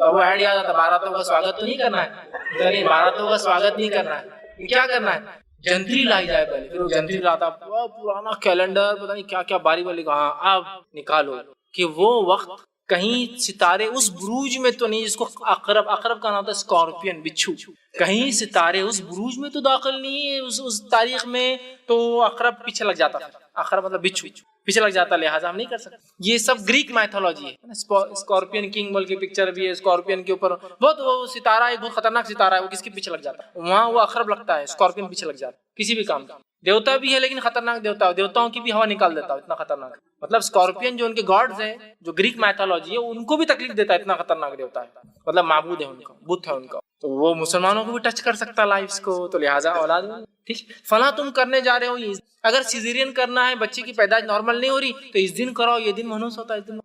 وہ ایڈ یاد آتا, باراتوں کا سواگت تو نہیں کرنا ہے, باراتوں کا سواگت نہیں کرنا ہے, کیا کرنا ہے, جنتری لائی جائے پہلے, پھر وہ جنتری لاتا, پرانا کیلنڈر پتہ نہیں کیا کیا باری والی, کہاں اب نکالو کہ وہ وقت کہیں ستارے اس بروج میں تو نہیں جس کو عقرب کا نام ہوتا ہے اسکارپین, بچھو, کہیں ستارے اس بروج میں تو داخل نہیں ہے اس تاریخ میں, تو عقرب پیچھے لگ جاتا. عقرب مطلب بچھو, پیچھے لگ جاتا ہے، لہٰذا ہم نہیں کر سکتے. یہ سب گریک میتھولوجی ہے. اسکارپین کنگ بول کے پکچر بھی ہے، اسکارپین کے اوپر بہت وہ ستارہ ہے، بہت خطرناک ستارہ ہے، وہ کس کے پیچھے لگ جاتا ہے، وہاں وہ اخرب لگتا ہے، اسکارپین پیچھے لگ جاتا ہے کسی بھی کام کا. دیوتا بھی ہے لیکن خطرناک دیوتا ہے، دیوتاؤں کی بھی ہوا نکال دیتا ہے، اتنا خطرناک. مطلب اسکارپین جو ان کے گاڈز ہیں، جو گریک میتھولوجی ہے، ان کو بھی تکلیف دیتا ہے، اتنا خطرناک دیوتا ہے، مطلب معبود ہے ان کا، بت ہے ان کا. تو وہ مسلمانوں کو بھی ٹچ کر سکتا ہے لائفز کو، تو لہٰذا اولاد ٹھیک فلاں تم کرنے جا رہے ہو، یہ اگر سیزیرین کرنا ہے، بچے کی پیدائش نارمل نہیں ہو رہی تو اس دن کراؤ، یہ دن منحوس ہوتا ہے، اس دن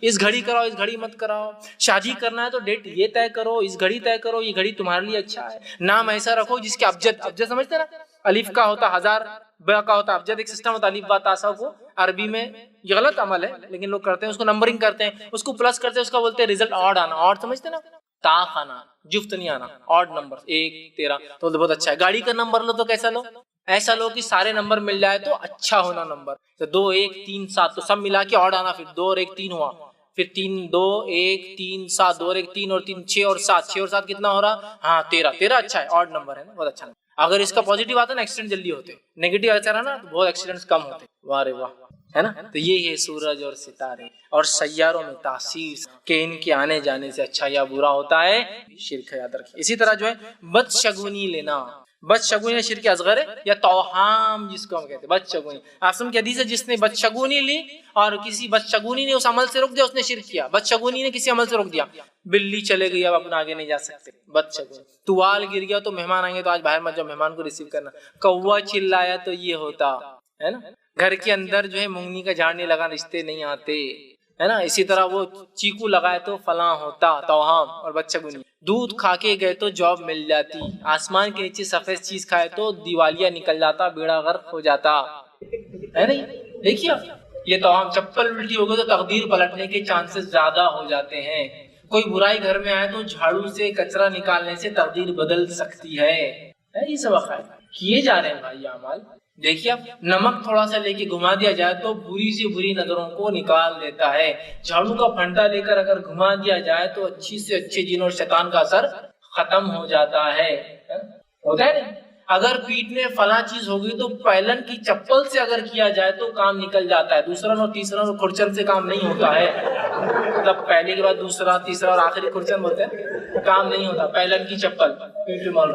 اس گھڑی کراؤ، اس گھڑی مت کراؤ. شادی کرنا ہے تو ڈیٹ یہ طے کرو، اس گھڑی طے کرو، یہ گھڑی تمہارے لیے اچھا ہے. نام ایسا رکھو جس کے ابجد سمجھتے نا، الف کا ہوتا ہزار، با کا ہوتا ابجد، ایک سسٹم ہوتا الف با تا سا کو عربی میں. یہ غلط عمل ہے لیکن لوگ کرتے ہیں، اس کو نمبرنگ کرتے ہیں، اس کو پلس کرتے ہیں، اس کا بولتے ہیں ریزلٹ آڈ آنا. آڈ سمجھتے نا، تا آنا، جفت نہیں آنا، آڈ نمبر 1 13 تو بہت اچھا ہے. گاڑی کا نمبر لو تو کیسا لو، ایسا لو کہ سارے نمبر مل جائے تو اچھا ہونا نمبر. تو 2 1 3 7 تو سب ملا کے آڈ آنا، پھر 2 اور 1 3 ہوا، پھر 3 2 1 3 7 2 اور 1 3 اور 3 6 اور 7 6 اور 7 کتنا ہو رہا، ہاں 13 اچھا ہے، آڈ نمبر ہے نا، بہت اچھا. اگر اس کا پازیٹیو آتا نا ایکسیڈنٹ جلدی ہوتے، نیگیٹو ایسا رہا نا تو بہت ایکسیڈنٹس کم ہوتے. واہ رے واہ، ہے نا. تو یہ ہے سورج اور ستارے اور سیاروں میں تاثیر کہ ان کے آنے جانے سے اچھا یا برا ہوتا ہے، شرک ہے، یاد رکھیے. اسی طرح جو ہے بدشگونی لینا، بدشگونی شرک اصغر ہے یا توہام جس کو ہم کہتے ہیں بدشگونی. آسم کی حدیث ہے، جس نے بدشگونی لی اور کسی بدشگونی نے اس عمل سے روک دیا، اس نے شرک کیا. بدشگونی نے کسی عمل سے روک دیا، بلی چلے گئی اب اپنا آگے نہیں جا سکتے، بدشگونی. توال گر گیا تو مہمان آئیں گے تو آج باہر مت جاؤ، مہمان کو ریسیو کرنا. کوا چلایا تو یہ ہوتا ہے نا. گھر کے اندر جو ہے مونگنی کا جھاڑ نہیں لگا، رشتے نہیں آتے، ہے نا. اسی طرح وہ چیکو لگائے تو فلاں ہوتا، توہام اور بدشگونی. دودھ کھا کے گئے تو جاب مل جاتی، آسمان کے نیچے سفید چیز کھائے تو دیوالیہ نکل جاتا، بیڑا غرق ہو جاتا، ہے نہیں. دیکھیے یہ توہام. چپل الٹی ہو گئی تو تقدیر پلٹنے کے چانسز زیادہ ہو جاتے ہیں. کوئی برائی گھر میں آئے تو جھاڑو سے کچرا نکالنے سے تقدیر بدل سکتی ہے. یہ سب عقائد کیے جا رہے ہیں بھائی اعمال. دیکھیے نمک تھوڑا سا لے کے گھما دیا جائے تو بری سے بری نظروں کو نکال دیتا ہے. جھاڑو کا پھنٹا لے کر اگر گھما دیا جائے تو اچھی سے اچھے جن اور شیطان کا اثر ختم ہو جاتا ہے. ہوتا ہے نا. اگر پیٹ میں فلاں چیز ہوگی تو پہلن کی چپل سے اگر کیا جائے تو کام نکل جاتا ہے. دوسرا اور تیسرا اور کھرچن سے کام نہیں ہوتا ہے. مطلب پہلے کے بعد دوسرا تیسرا اور آخری کھرچن بولتے ہیں، کام نہیں ہوتا. پہلن کی چپل پیٹ میں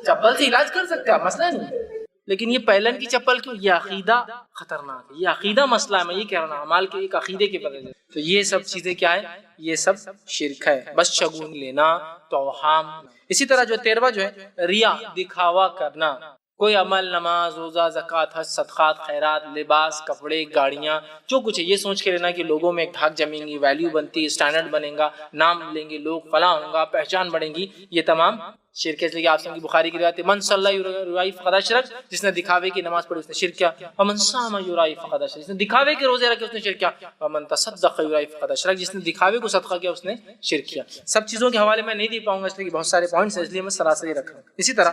چپل سے علاج کر سکتے ہیں، مسئلہ نہیں. لیکن یہ پہلن کی چپل کیوں؟ یہ عقیدہ خطرناک ہے، یہ عقیدہ مسئلہ ہے. میں یہ کہہ رہا ہوں اعمال کے ایک عقیدے کے بدلے سے. تو یہ سب چیزیں کیا ہے؟ یہ سب شرک ہے. بس شگون لینا، توہام. اسی طرح جو 13واں جو ہے ریا، دکھاوا کرنا. کوئی عمل، نماز، روزہ، زکوٰۃ، حج، صدقات، خیرات، لباس، کپڑے، گاڑیاں، جو کچھ ہے یہ سوچ کے لینا کہ لوگوں میں ایک دھاک جمیں گی، ویلیو بنتی، اسٹینڈرڈ بنے گا، نام لیں گے لوگ، فلاں ہوں گا، پہچان بڑھے گی. یہ تمام شرک ہے. اس لیے آپ سے بخاری کی روایت ہے، من صلی یرائی فقد اشرک، جس نے دکھاوے کی نماز پڑھی اس نے شرک کیا. ومن صام یرائی فقد اشرک، جس نے دکھاوے کے روزے رکھے اس نے شرک کیا. ومن تصدق یرائی فقد اشرک، جس نے دکھاوے کو صدقہ کیا اس نے شرک کیا. سب چیزوں کے حوالے میں نہیں دے پاؤں گا اس لیے کہ بہت سارے پوائنٹس ہیں، اس لیے میں سراسری رکھ رہا ہوں. اسی طرح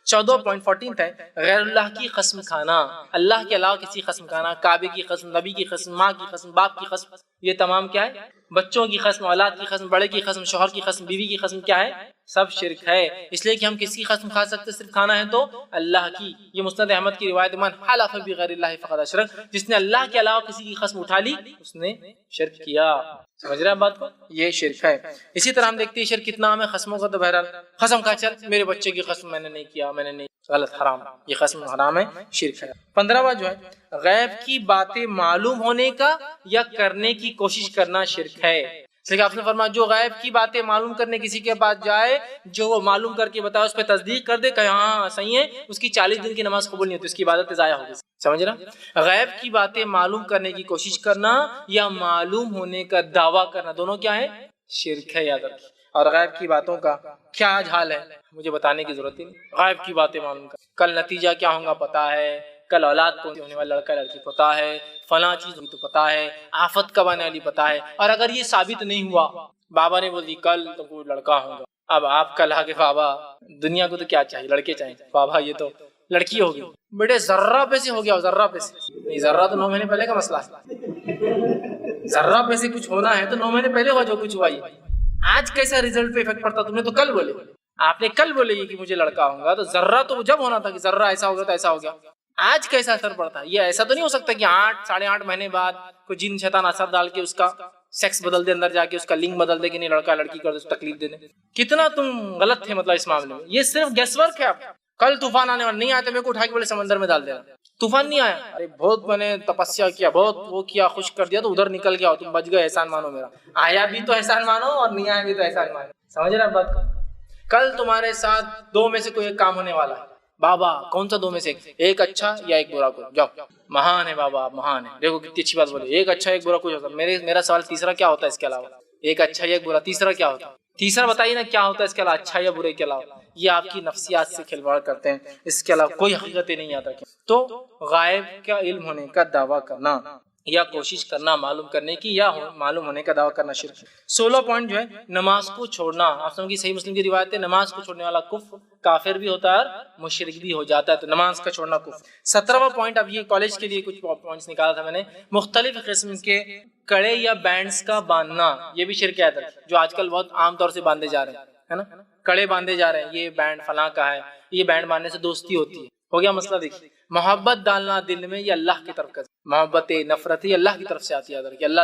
14.14 ہے غیر اللہ کی قسم کھانا، اللہ کے علاوہ کسی قسم کھانا، کعبے کی قسم، نبی کی قسم، ماں کی قسم، باپ کی قسم. یہ تمام کیا ہے؟ بچوں کی قسم، اولاد کی قسم، بڑے کی قسم، شوہر کی قسم، بیوی کی قسم، کیا ہے؟ سب شرک ہے. اس لیے کہ ہم کس کی قسم کھا سکتے، صرف کھانا ہے تو اللہ کی. یہ مسند احمد کی روایت، من حلف بغیر اللہ فقد اشرک، جس نے اللہ کے علاوہ کسی کی قسم اٹھا لی اس نے شرک کیا. سمجھ رہے ہیں بات کو؟ یہ شرک ہے. اسی طرح ہم دیکھتے ہیں شرک کتنا عام ہے. قسموں کا تو بہرحال قسم کھا، چل میرے بچے کی قسم میں نے نہیں کیا، میں نے نہیں، غلط، حرام. یہ قسم حرام ہے، شرک ہے. 15واں جو ہے غیب کی باتیں معلوم ہونے کا یا کرنے کی کوشش کرنا شرک ہے. لیکن آپ نے فرمایا جو غیب کی باتیں معلوم کرنے کسی کے پاس جائے، جو وہ معلوم کر کے بتائے اس پہ تصدیق کر دے کہ ہاں صحیح ہے، اس کی 40 دن کی نماز قبول نہیں ہوتی، اس کی عبادت ضائع ہوگی. سمجھ رہا؟ غیب کی باتیں معلوم کرنے کی کوشش کرنا یا معلوم ہونے کا دعویٰ کرنا، دونوں کیا ہے؟ شرک ہے، یاد رکھیے. اور غیب کی باتوں کا کیا آج حال ہے مجھے بتانے کی ضرورت ہی نہیں. غیب کی باتیں معلوم کر، کل نتیجہ کیا ہوگا پتا ہے، کل اولاد کو ہونے والا لڑکا لڑکی پتا ہے، فلاں چیز ہوئی تو پتا ہے، آفت کب آنے والی پتا ہے. اور اگر یہ ثابت نہیں ہوا، بابا نے بول دی کل تو کوئی لڑکا ہوگا، اب آپ کل آ کے بابا دنیا کو تو کیا چاہیے، لڑکے چاہیے، بابا یہ تو لڑکی ہوگی. بیٹے ذرہ پہ سے ہو گیا، ذرہ پہ سے نہیں، ذرہ تو 9 مہینے پہلے کا مسئلہ ہے. ذرہ پہ سے کچھ ہونا ہے تو 9 مہینے پہلے ہوا جو کچھ ہوا. آج کیسا رزلٹ پہ افیکٹ پڑتا؟ تم نے تو کل بولے، آپ نے کل بولے کہ مجھے لڑکا ہوگا، تو ذرہ تو جب ہونا تھا کہ ذرہ ایسا ہوگا تو ایسا ہو گیا. آج کیسا اثر پڑتا ہے؟ یہ ایسا تو نہیں ہو سکتا کہ 8-8.5 مہینے بعد کوئی جن شیطان اثر ڈال کے اس کا سیکس بدل دے، اندر جا کے اس کا لنگ بدل دے کہ نہیں لڑکا لڑکی کر دے، تکلیف دے دے. کتنا تم غلط تھے مطلب اس معاملے میں. یہ صرف گیس ورک ہے. آپ کل طوفان آنے والا، نہیں آیا تو میرے کو اٹھا کے بولے سمندر میں ڈال دینا. طوفان نہیں آیا، ارے بہت میں نے تپسیا کیا، بہت وہ کیا، خشک کر دیا تو ادھر نکل گیا، تم بچ گئے، احسان مانو میرا. آیا بھی تو احسان مانو اور نہیں آیا بھی تو احسان مانو. سمجھ رہے آپ بات کو؟ کل تمہارے ساتھ دو میں سے کوئی ایک کام ہونے والا ہے. بابا کون سا دو میں سے ایک اچھا یا ایک برا؟ کوئی جاؤ. مہان ہے بابا، مہان ہے. دیکھو کتنی اچھی بات بولی، ایک اچھا ایک برا کچھ ہوتا. میرا سوال تیسرا کیا ہوتا ہے اس کے علاوہ؟ ایک اچھا یا ایک برا، تیسرا کیا ہوتا ہے؟ تیسرا بتائیے نا کیا ہوتا ہے اس کے علاوہ، اچھا یا برے کے علاوہ؟ یہ آپ کی نفسیات سے کھلواڑ کرتے ہیں، اس کے علاوہ کوئی حقیقت نہیں آتا. تو غائب کا علم ہونے کا دعویٰ کرنا یا کوشش کرنا معلوم کرنے کی یا معلوم ہونے کا دعویٰ کرنا شرک. 16 پوائنٹ جو ہے نماز کو چھوڑنا. آپ سمجھیں صحیح مسلم کی روایت ہے، نماز کو چھوڑنے والا کافر بھی ہوتا ہے اور مشرک بھی ہو جاتا ہے. تو نماز کا چھوڑنا کفر. 17واں پوائنٹ، اب یہ کالج کے لیے کچھ پوائنٹس نکالا تھا میں نے. مختلف قسم کے کڑے یا بینڈز کا باندھنا، یہ بھی شرک ہے جو آج کل بہت عام طور سے باندھے جا رہے ہیں، ہے نا. کڑے باندھے جا رہے ہیں، یہ بینڈ فلاں کا ہے، یہ بینڈ باندھنے سے دوستی ہوتی ہے. ہو گیا مسئلہ. دیکھیے محبت ڈالنا دل میں، یہ اللہ کی طرف کا محبت نفرت یہ اللہ کی طرف سے آتی ہے. کہ اللہ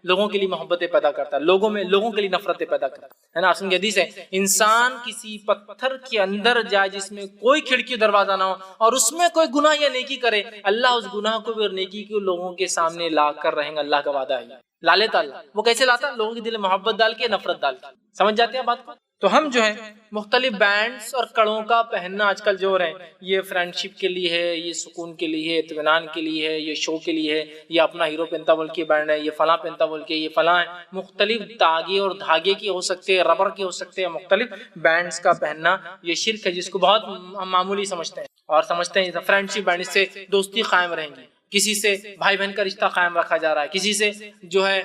لوگوں کے لیے محبتیں پیدا کرتا ہے، لوگوں کے لیے نفرتیں پیدا کرتا ہے نا. آسان کی حدیث ہے، انسان کسی پتھر کے اندر جائے جس میں کوئی کھڑکی دروازہ نہ ہو اور اس میں کوئی گناہ یا نیکی کرے، اللہ اس گناہ کو بھی اور نیکی کو لوگوں کے سامنے لا کر رہیں گا. اللہ کا وعدہ ہے. لا لیتا اللہ. وہ کیسے لاتا؟ لوگوں کے دل میں محبت ڈال کے، نفرت ڈال کے. سمجھ جاتے ہیں بات کو؟ تو ہم جو ہے مختلف بینڈز اور کڑوں کا پہننا آج کل جو ہو رہے ہیں، یہ فرینڈ شپ کے لیے ہے، یہ سکون کے لیے ہے، اطمینان کے لیے ہے، یہ شو کے لیے ہے، یہ اپنا ہیرو پہنتا بول کے بینڈ ہے، یہ فلاں پہنتا بول کے یہ فلاں ہے. مختلف تاگے اور دھاگے کے ہو سکتے ہیں، ربر کے ہو سکتے ہیں. مختلف بینڈز کا پہننا یہ شرک ہے، جس کو بہت معمولی سمجھتے ہیں اور سمجھتے ہیں فرینڈ شپ بینڈ، اس سے دوستی قائم رہیں گی، کسی سے بھائی بہن کا رشتہ قائم رکھا جا رہا ہے، کسی سے جو ہے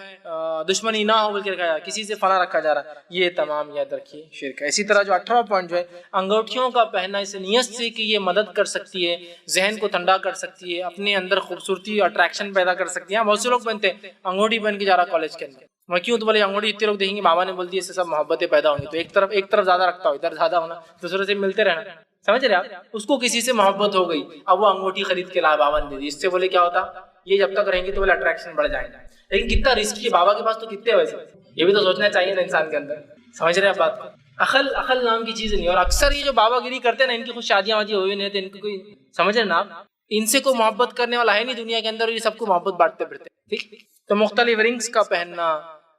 دشمنی نہ ہو بول کے رکھا جا رہا ہے، کسی سے فلاں رکھا جا رہا ہے. یہ تمام یاد رکھیے شرک ہے. اسی طرح جو 18واں پوائنٹ جو ہے انگوٹھیوں کا پہننا، اس نیت سے کہ یہ مدد کر سکتی ہے، ذہن کو ٹھنڈا کر سکتی ہے، اپنے اندر خوبصورتی اٹریکشن پیدا کر سکتی ہے. بہت سے لوگ پہنتے ہیں انگوٹھی پہن کے جا رہا کالج کے اندر. میں کیوں تو بولے انگوٹھی اتنے لوگ دیکھیں گے، بابا نے بول دیا اس سے سب محبتیں پیدا ہوں گی، تو ایک طرف زیادہ رکھتا ہو، ادھر زیادہ ہونا، دوسرے سے ملتے رہنا. سمجھ رہے آپ؟ اس کو کسی سے محبت ہو گئی، اب وہ انگوٹھی خرید کے لائے، بابا نے دے دی. اس سے بولے کیا ہوتا؟ یہ جب تک رہیں گے تو بولے اٹریکشن بڑھ جائے گا. لیکن کتنا رسکی ہے، بابا کے پاس تو کتنے ویسے، یہ بھی تو سوچنا چاہیے نا انسان کے اندر. سمجھ رہے ہیں بات کو؟ عقل نام کی چیز نہیں. اور اکثر یہ جو بابا گیری کرتے ہیں نا، ان کی خود شادیاں واجی ہوئی نہیں تو ان کی کوئی، سمجھ رہے نا آپ، ان سے کوئی محبت کرنے والا ہے نہیں دنیا کے اندر، یہ سب کو محبت بانٹتے پھرتے. ٹھیک. تو مختلف رنگز کا پہننا،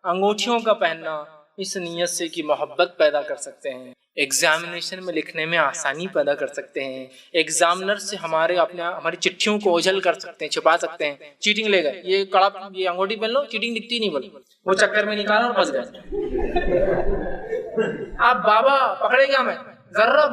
انگوٹھیوں کا پہننا، اس نیت سے کہ محبت پیدا کر سکتے ہیں، ایگزامینیشن میں لکھنے میں آسانی پیدا کر سکتے ہیں، ایگزامنر سے ہماری چٹھیوں کو اوجھل کر سکتے ہیں، چھپا سکتے ہیں. چیٹنگ لے گئے، یہ کڑا یہ انگوٹھی پہن لو، چیٹنگ دکھتی نہیں، بول وہ چکر میں نکالا اور پھنس گئے. آپ بابا پکڑے گیا میں ذرہ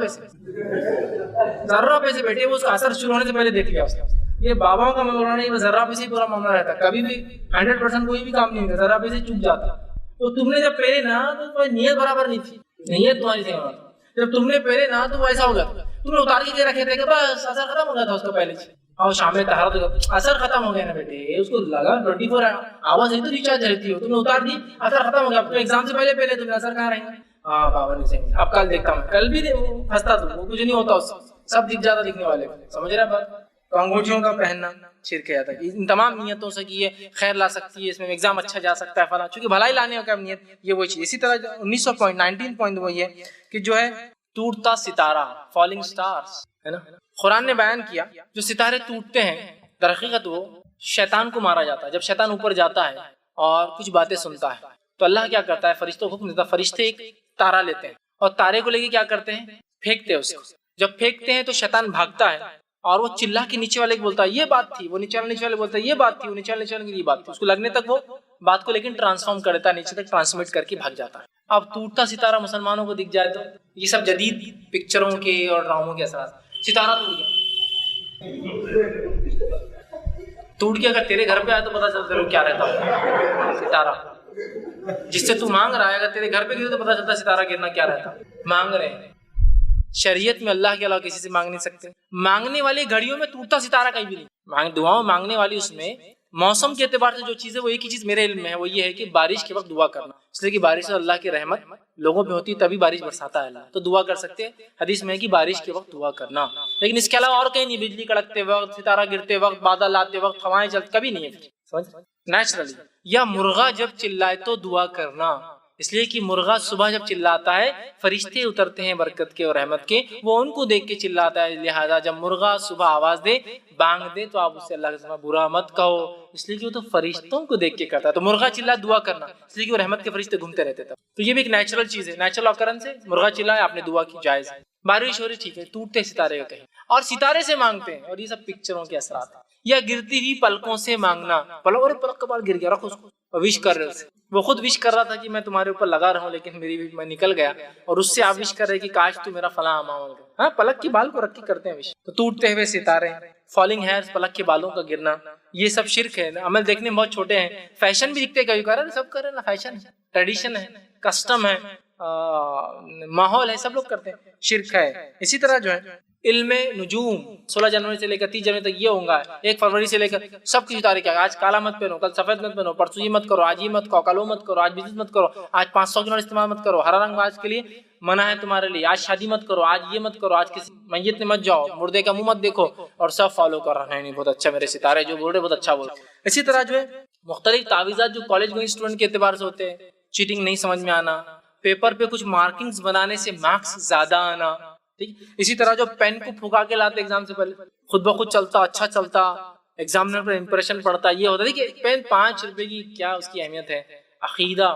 پیسے بیٹھے، وہ اس کا اثر شروع ہونے سے پہلے دیکھ لیا اس نے. یہ باباؤں کا معاملہ نہیں، ذرہ پیسے ہی پورا معاملہ رہتا. کبھی بھی 100% کوئی بھی کام نہیں ہوتا، ذرہ پیسے چوک جاتا. تو تم نے جب پہلے نا تو نیت برابر نہیں تھی، نیت تمہاری صحیح ہونا تھا. جب تم نے پہلے نا تو ایسا ہو گیا، تم نے اتار کے رکھے تھے کہ بس اثر ختم ہو گیا تھا اس کا پہلے سے. اور شام میں طہارت، اثر ختم ہو گیا نا بیٹے، اس کو لگا 24 آورز ہی تو ریچارج رہتی ہو، تم نے اتار دی، اثر ختم ہو گیا. اب تو ایگزام سے پہلے تم نے اثر کہاں رہیں گے؟ ہاں بابا نے صحیح. اب کل دیکھتا ہوں، کل بھی ہنستا تو وہ کچھ نہیں ہوتا، اس سب دکھ جاتا دکھنے والے. سمجھ رہے بات؟ تو انگوٹھیوں کا پہننا شرک ہے. ان تمام نیتوں سے کہ یہ خیر لا سکتی ہے، اس میں ایگزام اچھا جا سکتا ہے فلاں، چونکہ بھلائی لانے کا نیت، یہ وہی چیز. اسی طرح 19 پوائنٹ وہی ہے کہ جو ہے ٹوٹتا ستارہ، فالنگ سٹارز، ہے نا. قرآن نے بیان کیا جو ستارے ٹوٹتے ہیں، در حقیقت وہ شیطان کو مارا جاتا ہے. جب شیطان اوپر جاتا ہے اور کچھ باتیں سنتا ہے تو اللہ کیا کرتا ہے؟ فرشتوں کو حکم دیتا ہے، فرشتے ایک تارا لیتے ہیں اور تارے کو لے کے کیا کرتے ہیں؟ پھینکتے ہیں اس کو. جب پھینکتے ہیں تو شیطان بھاگتا ہے اور وہ چلا کے نیچے والے کو بولتا ہے یہ بات تھی، وہ نیچے والے بولتا ہے یہ بات تھی، وہ نیچے والے کی یہ بات تھی. اس کو لگنے تک وہ بات کو لیکن ٹرانسفارم کر دیتا ہے، نیچے تک ٹرانسمٹ کر کے بھاگ جاتا ہے. اب ٹوٹتا ستارہ مسلمانوں کو دکھ جائے تو یہ سب جدید پکچروں کے اور ڈراموں کے اثرات. ستارہ ٹوٹ گیا، اگر تیرے گھر پہ آئے تو پتا چلتا ہے کیا رہتا ہے. ستارہ جس سے تو مانگ رہا ہے، اگر تیرے گھر پہ گرے تو پتا چلتا ہے ستارہ گرنا کیا رہتا. مانگ رہے ہیں، شریعت میں اللہ کے علاوہ کسی سے مانگ نہیں سکتے. مانگنے والی گھڑیوں میں ٹوٹتا ستارہ کہیں بھی نہیں. دعاؤں مانگنے والی اس میں موسم کے اعتبار سے جو چیز ہے وہ ایک ہی چیز میرے علم میں ہے، وہ یہ ہے کہ بارش کے وقت دعا کرنا، اس لیے کہ بارش سے اللہ کی رحمت لوگوں پہ ہوتی ہے، تبھی بارش برساتا ہے اللہ، تو دعا کر سکتے ہیں، حدیث میں ہے کہ بارش کے وقت دعا کرنا، لیکن اس کے علاوہ اور کہیں نہیں، بجلی کڑکتے وقت، ستارہ گرتے وقت، بادل آتے وقت، ہوائیں چلتے، کبھی نہیں ہے، سمجھ نیچرلی۔ یا مرغا جب چلائے تو دعا کرنا، اس لیے کہ مرغا صبح جب چلاتا ہے فرشتے اترتے ہیں برکت کے اور رحمت کے، وہ ان کو دیکھ کے چلاتا ہے، لہذا جب مرغا صبح آواز دے، بانگ دے، تو آپ اس سے اللہ کے سامنے برا مت کہو، اس لیے کہ وہ تو فرشتوں کو دیکھ کے کرتا ہے، تو مرغا چلا دعا کرنا، اس لیے کہ وہ رحمت کے فرشتے گھومتے رہتے تھے، تو یہ بھی ایک نیچرل چیز ہے، نیچرل آکرنس ہے، مرغا چلائے آپ نے دعا کی، جائز ہے۔ بارش ہو رہی ٹھیک ہے، ٹوٹتے ستارے کا کہیں، اور ستارے سے مانگتے ہیں، اور یہ سب پکچروں کے اثرات ہیں۔ یا گرتی ہوئی پلکوں سے مانگنا، پلک کا بال گر گیا، رکھو اس کو، وش کر رہے اسے، وہ خود وش کر رہا تھا کہ میں تمہارے اوپر لگا رہا ہوں لیکن میں نکل گیا، اور اس سے آپ وش کر رہے کہ کاش تو میرا فلاں اماؤنٹ ہے، ہاں پلک کے بال کو رکھ کے کرتے ہیں وش۔ تو ٹوٹتے ہوئے ستارے، فالنگ ہیئرز، پلک کے بالوں کا گرنا، یہ سب شرک ہے، عمل دیکھنے میں بہت چھوٹے ہیں، فیشن بھی دکھتے کبھی کبھار، سب کر رہے نا، فیشن ہے، ٹریڈیشن ہے، کسٹم ہے، ماحول ہے، سب لوگ کرتے ہیں، شرک ہے۔ اسی طرح جو ہے علم نجوم، 16 جنوری سے لے کر 30 جنوری تک یہ ہوں گا، 1 فروری سے لے کر سب کچھ ستارے کیا، آج کالا مت پہنو، کل سفید مت پہنو، پرسوں یہ مت کرو، آج یہ مت کرو، کل وہ مت کرو، آج بزنس مت کرو، آج 500 کے نوٹ استعمال مت کرو، ہرا رنگ آج کے لیے منع ہے تمہارے لیے، آج شادی مت کرو، آج یہ مت کرو، آج کسی میت میں مت جاؤ، مردے کا منہ مت دیکھو، اور سب فالو کر رہے ہیں، نہیں بہت اچھا، میرے ستارے جو بول رہے بہت اچھا بول رہے۔ اسی طرح جو ہے مختلف تعویذات جو کالج گوئنگ اسٹوڈنٹ کے اعتبار سے ہوتے ہیں، چیٹنگ نہیں سمجھ میں آنا، پیپر پہ کچھ مارکنگز بنانے سے مارکس زیادہ آنا، ٹھیک۔ اسی طرح جو پین کو پھکا کے لاتے ایگزام سے پہلے، خود بخود چلتا، اچھا چلتا، ایگزامنر پر امپریشن پڑتا، یہ ہوتا ہے کہ پین 5 روپے کی کیا اس کی اہمیت ہے، عقیدہ،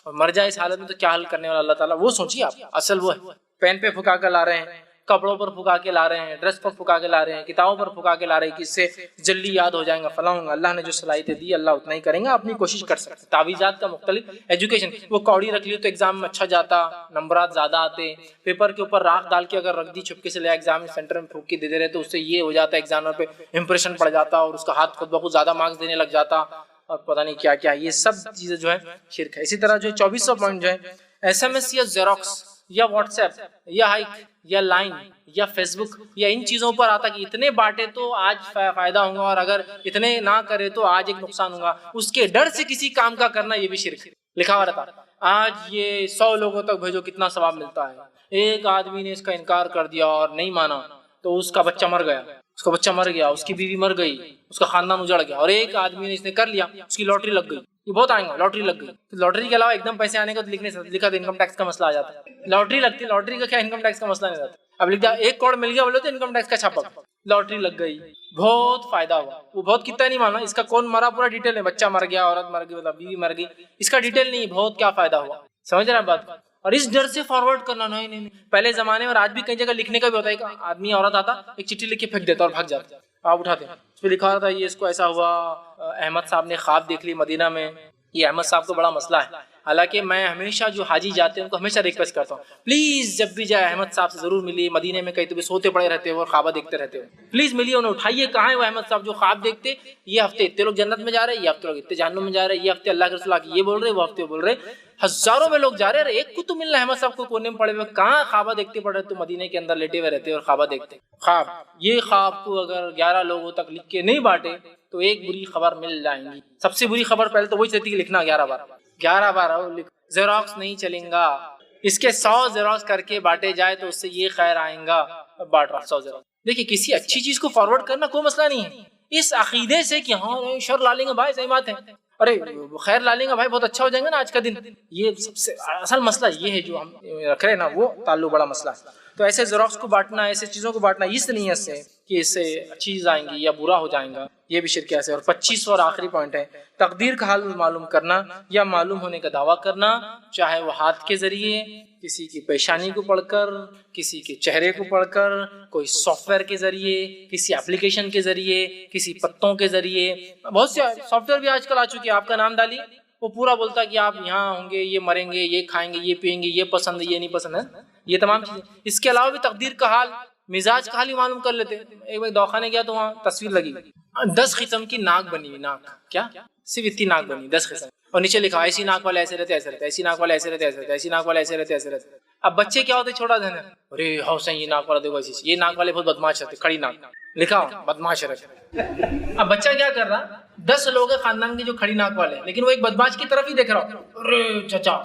اور مر جائے اس حالت میں تو کیا حل کرنے والا اللہ تعالیٰ، وہ سوچیے آپ، اصل وہ ہے، پین پہ پھکا کر لا رہے ہیں، کپڑوں پر پھکا کے لا رہے ہیں، ڈریس پر پھکا کے لا رہے ہیں، کتابوں پر پھکا کے لا رہے ہیں کہ اس سے جلدی یاد ہو جائیں گا، فلاں ہوگا، اللہ نے جو صلاحیتیں دی اللہ اتنا ہی کریں گا، اپنی کوشش کر سکتے ہیں۔ تعویذات کا مختلف ایجوکیشن، وہ کوڑی رکھ لی تو ایگزام میں اچھا جاتا، نمبرات زیادہ آتے، پیپر کے اوپر راکھ ڈال کے اگر رکھ دی چپکے سے لے ایگزام سینٹر میں پھونک کے دے دے رہے تو اس سے یہ ہو جاتا ہے ایگزامر پہ امپریشن پڑ جاتا اور اس کا ہاتھ خود بخود زیادہ مارکس دینے لگ جاتا، اور پتہ نہیں کیا کیا، یہ سب چیزیں جو ہے شرک ہے۔ اسی طرح جو 2400 پوائنٹ جو ہے SMS یا زیروکس یا واٹس ایپ یا ہائک یا لائن یا فیس بک یا ان چیزوں پر آتا کہ اتنے بانٹے تو آج فائدہ ہوگا، اور اگر اتنے نہ کرے تو آج ایک نقصان ہوگا، اس کے ڈر سے کسی کام کا کرنا، یہ بھی شرک ہے۔ لکھا ہوا رہتا آج یہ 100 لوگوں تک بھیجو کتنا ثواب ملتا ہے، ایک آدمی نے اس کا انکار کر دیا اور نہیں مانا تو اس کا بچہ مر گیا، اس کا بچہ مر گیا، اس کی بیوی مر گئی، اس کا خاندان اجڑ گیا، اور ایک آدمی نے اس نے کر لیا، اس کی لاٹری لگ گئی، یہ بہت آئیں گا، لاٹری لگ گئی، تو لاٹری کے علاوہ ایک دم پیسے آنے کا لکھا تو انکم ٹیکس کا مسئلہ آ جاتا ہے، لاٹری لگتی ہے، لاٹری کا کیا انکم ٹیکس کا مسئلہ نہیں رہتا، اب لکھا 1 کروڑ مل گیا بولے تو انکم ٹیکس کا چھاپا، لاٹری لگ گئی، بہت فائدہ ہوا، وہ بہت کتنا نہیں مانا، اس کا کون مرا پورا ڈیٹیل ہے، بچہ مر گیا، عورت مر گئی، مطلب بیوی مر گئی، اس کا ڈیٹیل نہیں، بہت کیا فائدہ ہوا، سمجھ رہے ہیں بات، اور اس ڈر سے فارورڈ کرنا، نہیں، پہلے زمانے میں اور آج بھی کئی جگہ لکھنے کا بھی ہوتا ہے کہ آدمی عورت آتا ایک چٹھی لکھ کے پھینک دیتا اور بھاگ جاتا، آپ اٹھاتے ہیں، اس پہ لکھا تھا یہ اس کو ایسا ہوا، احمد صاحب نے خواب دیکھ لی مدینہ میں، یہ احمد صاحب کو بڑا مسئلہ ہے، حالانکہ میں ہمیشہ جو حاجی جاتے ہیں ان کو ہمیشہ ریکویسٹ کرتا ہوں پلیز جب بھی جائے احمد صاحب سے ضرور ملیے، مدینے میں کہیں تو بھی سوتے پڑے رہتے ہو اور خوابہ دیکھتے رہتے ہو، پلیز ملیے انہیں، اٹھائیے، کہاں ہے وہ احمد صاحب جو خواب دیکھتے، یہ ہفتے اتنے لوگ جنت میں جا رہے ہیں، یہ ہفتے لوگ اتنے جہنم میں جا رہے ہیں، یہ ہفتے اللہ کے رسول یہ بول رہے ہیں، وہ ہفتے بول رہے ہیں، ہزاروں میں لوگ جا رہے ہیں، ایک کو تو ملنا احمد صاحب کو کونے میں پڑے ہوئے، کہاں خوابہ دیکھتے پڑے تو مدینے کے اندر لیٹے ہوئے رہتے اور خوابہ دیکھتے، خواب، یہ خواب کو اگر 11 لوگوں تک لکھ کے نہیں بانٹے تو ایک بری خبر مل جائیں گی، سب سے بری خبر پہلے تو وہی چاہتی کہ لکھنا 11 بار زیروکس نہیں چلیں گا، اس کے 100 زیروکس کر کے بانٹے جائے تو اس سے یہ خیر آئیں گا، بانٹ رہا 100 زیروکس۔ دیکھیے کسی اچھی چیز کو فارورڈ کرنا کوئی مسئلہ نہیں ہے، اس عقیدے سے کہ ہاں شر لا لیں گے بھائی، صحیح بات ہے، ارے خیر لا لیں گے بھائی، بہت اچھا ہو جائیں گا نا آج کا دن، یہ سب سے اصل مسئلہ یہ ہے جو ہم رکھ رہے ہیں نا، وہ تعلق بڑا مسئلہ ہے۔ تو ایسے زیروکس کو بانٹنا، ایسے چیزوں کو بانٹنا اس نیت سے کہ اس سے اچھی چیز آئیں گی یا برا ہو جائیں گا، یہ بھی شرک ہے۔ اور 25 اور آخری پوائنٹ ہے تقدیر کا حال معلوم کرنا یا معلوم ہونے کا دعویٰ کرنا، چاہے وہ ہاتھ کے ذریعے، کسی کی پیشانی کو پڑھ کر، کسی کے چہرے کو پڑھ کر، کوئی سافٹ ویئر کے ذریعے، کسی اپلیکیشن کے ذریعے، کسی پتوں کے ذریعے، بہت سے سافٹ ویئر بھی آج کل آ چکے ہیں، آپ کا نام ڈالیے وہ پورا بولتا ہے کہ آپ یہاں ہوں گے، یہ مریں گے، یہ کھائیں گے، یہ پئیں گے، یہ پسند ہے، یہ نہیں پسند ہے، یہ تمام چیزیں۔ اس کے علاوہ بھی تقدیر کا حال، مزاج کا حال ہی معلوم کر لیتے۔ ایک بار دواخانے گیا تو وہاں تصویر لگی 10 قسم کی ناک بنی ہوئی، ناک کیا صرف اتنی ناک بنی 10 قسم، اور نیچے لکھا ایسی ناک والے ایسے رہتے ایسے رہتے، ایسی ناک والے ایسے رہتے ایسے رہتے، ایسی ناک والے ایسے رہتے ایسے رہتے۔ اب بچے کیا ہوتے چھوٹا دھن ارے حسین یہ ناک والا دیکھو ایسی یہ ناک والے بہت بدماش رہتے کھڑی ناک لکھا بدماش رہتے. اب بچہ کیا کر رہا 10 لوگ ہیں خاندان کے جو کھڑی ناک والے لیکن وہ ایک بدماش کی طرف ہی دیکھ رہا ارے چچا.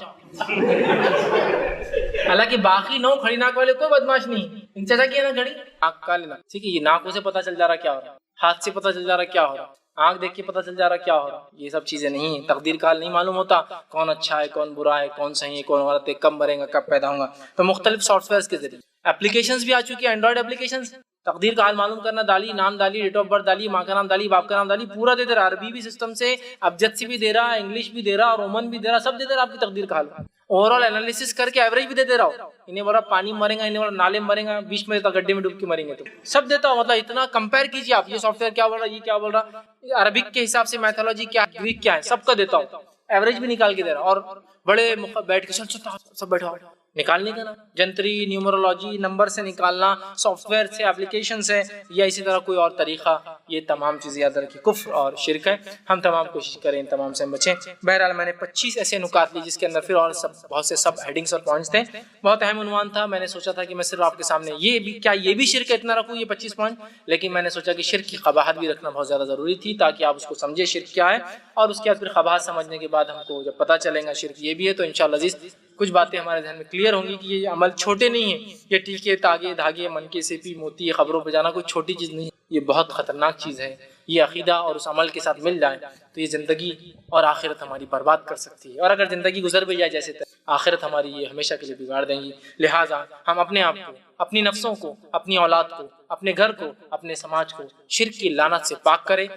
حالانکہ باقی 9 کھڑی ناک والے کوئی بدماش نہیں ان چچا کی ہے نا کھڑی ناک کا لینا ٹھیک ہے. یہ ناکوں سے پتا چل جا رہا کیا ہو رہا ہاتھ سے پتا چل جا رہا کیا ہو رہا آنکھ دیکھ کے پتا چل جا رہا کیا ہو رہا. یہ سب چیزیں نہیں ہیں. تقدیر کا حال نہیں معلوم ہوتا کون اچھا ہے کون برا ہے کون صحیح ہے کون غلط ہے کب مرے گا کب پیدا ہوں گا. تو مختلف سافٹ ویئرس کے ذریعے اپلیکیشنز بھی آ چکی ہیں اینڈرائڈ اپلیکیشنز. تقدیر کا حال معلوم کرنا ڈالی نام ڈالی ڈیٹ آف برتھ ڈالی ماں کا نام ڈالی باپ کا نام ڈالی پورا دے دے رہا. عربی بھی سسٹم سے ابجد سے بھی دے رہا انگلش بھی دے رہا رومن بھی دے رہا سب دے دے رہا آپ کی تقدیر کا حال. اوور آل انالیسس کر کے ایوریج بھی دے دے رہا ہو. انہیں بولا پانی مرے گا انہیں بولا نالے مرے گا بیچ میں گڈھے میں ڈوب کے مریں گے تو سب دیتا ہو. مطلب اتنا کمپیئر کیجیے آپ یہ سافٹ ویئر کیا بول رہا یہ کیا بول رہا عربک کے حساب سے میتھولوجی کیا گریک کیا ہے سب کا دیتا ہوں. ایوریج بھی نکال کے دے رہا. اور بڑے بیٹھ کے سب بیٹھا نکالنے کا نا جنتری نیومرولوجی نمبر سے نکالنا سافٹ ویئر سے اپلیکیشن سے یا اسی طرح کوئی اور طریقہ یہ تمام چیزیں یاد رکھی کفر اور شرک ہے. ہم تمام کوشش کریں ان تمام سے بچیں. بہرحال میں نے 25 ایسے نکات لی جس کے اندر پھر اور بہت سے سب ہیڈنگس اور پوائنٹس تھے. بہت اہم عنوان تھا. میں نے سوچا تھا کہ میں صرف آپ کے سامنے یہ بھی کیا یہ بھی شرک اتنا رکھوں یہ 25 پوائنٹ لیکن میں نے سوچا کہ شرک کی قباحت بھی رکھنا بہت زیادہ ضروری تھی تاکہ آپ اس کو سمجھے شرک کیا ہے اور اس کے بعد پھر قباحت سمجھنے کے بعد ہم کو جب پتہ چلے گا شرک یہ بھی ہے تو انشاءاللہ عزیز کچھ باتیں ہمارے ذہن میں کلیئر ہوں گی کہ یہ عمل چھوٹے نہیں ہیں. یہ ٹیکے تاگے دھاگے منکے سیپی موتی یہ خبروں پہ جانا کوئی چھوٹی چیز نہیں یہ بہت خطرناک چیز ہے. یہ عقیدہ اور اس عمل کے ساتھ مل جائے تو یہ زندگی اور آخرت ہماری برباد کر سکتی ہے. اور اگر زندگی گزر بھی جائے جیسے آخرت ہماری یہ ہمیشہ کے لیے بگاڑ دیں گی. لہٰذا ہم اپنے آپ کو اپنی نفسوں کو اپنی اولاد کو اپنے گھر کو اپنے سماج کو شرک کی لعنت سے پاک کریں.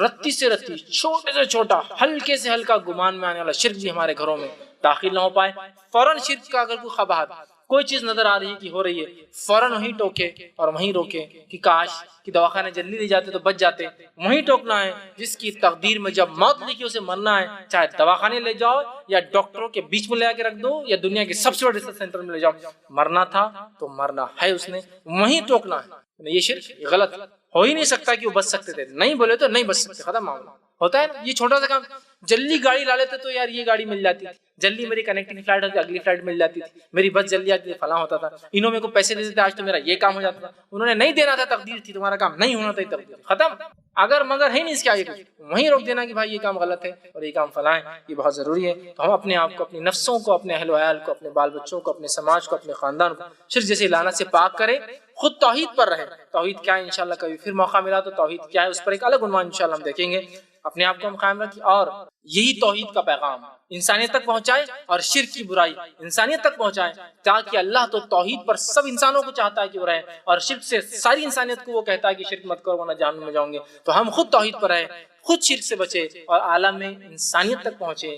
رتی سے رتی چھوٹے سے چھوٹا ہلکے سے ہلکا گمان میں آنے والا شرک بھی ہمارے گھروں میں داخل نہ ہو پائے. فوراً شرک کا اگر کوئی قباحت کوئی چیز نظر آ رہی ہے کہ ہو رہی ہے فوراً وہیں ٹوکے اور وہیں روکے کہ کاش کہ دواخانے جلدی لے جاتے تو بچ جاتے. وہیں ٹوکنا ہے جس کی تقدیر میں جب موت لکھی اسے مرنا ہے چاہے دواخانے لے جاؤ یا ڈاکٹروں کے بیچ میں لے کے رکھ دو یا دنیا کے سب سے بڑے ریسرچ سینٹر میں لے جاؤ. مرنا تھا تو مرنا ہے اس نے وہیں ٹوکنا ہے. یہ شرک غلط ہو ہی نہیں سکتا کہ وہ بچ سکتے تھے نہیں بولے تو نہیں بچ سکتے ختم معاملہ ہوتا ہے نا. یہ چھوٹا سا کام جلدی گاڑی لا لیتے تو یار یہ گاڑی مل جاتی جلدی میری کنیکٹنگ فلائٹ ہوتی اگلی فلائٹ مل جاتی تھی میری بس جلدی آتی تھی فلاں ہوتا تھا انہوں میں کو پیسے دے دیتے آج تو میرا یہ کام ہو جاتا تھا. انہوں نے نہیں دینا تھا تقدیر تھی تمہارا کام نہیں ہونا تھا تقدیر ختم. اگر مگر ہے نہیں اس کے آگے کچھ وہیں روک دینا کہ بھائی یہ کام غلط ہے اور یہ کام فلاں ہے. یہ بہت ضروری ہے. تو ہم اپنے آپ کو اپنی نفسوں کو اپنے اہل و عیال کو اپنے بال بچوں کو اپنے سماج کو اپنے خاندان کو شرک جیسی لعنت سے پاک کریں. خود توحید پر رہیں. توحید کیا ہے انشاءاللہ کبھی پھر موقع ملا تو توحید کیا ہے اس پر ایک الگ عنوان انشاءاللہ ہم دیکھیں گے. اپنے آپ کو ہم قائم رکھیں اور یہی توحید کا پیغام انسانیت تک پہنچائے اور شرک کی برائی انسانیت تک پہنچائے تاکہ اللہ تو توحید پر سب انسانوں کو چاہتا ہے کہ وہ رہے اور شرک سے ساری انسانیت کو وہ کہتا ہے کہ شرک مت کرو ورنہ جہنم میں جاؤں گے. تو ہم خود توحید پر رہیں خود شرک سے بچے اور عالم میں انسانیت تک پہنچے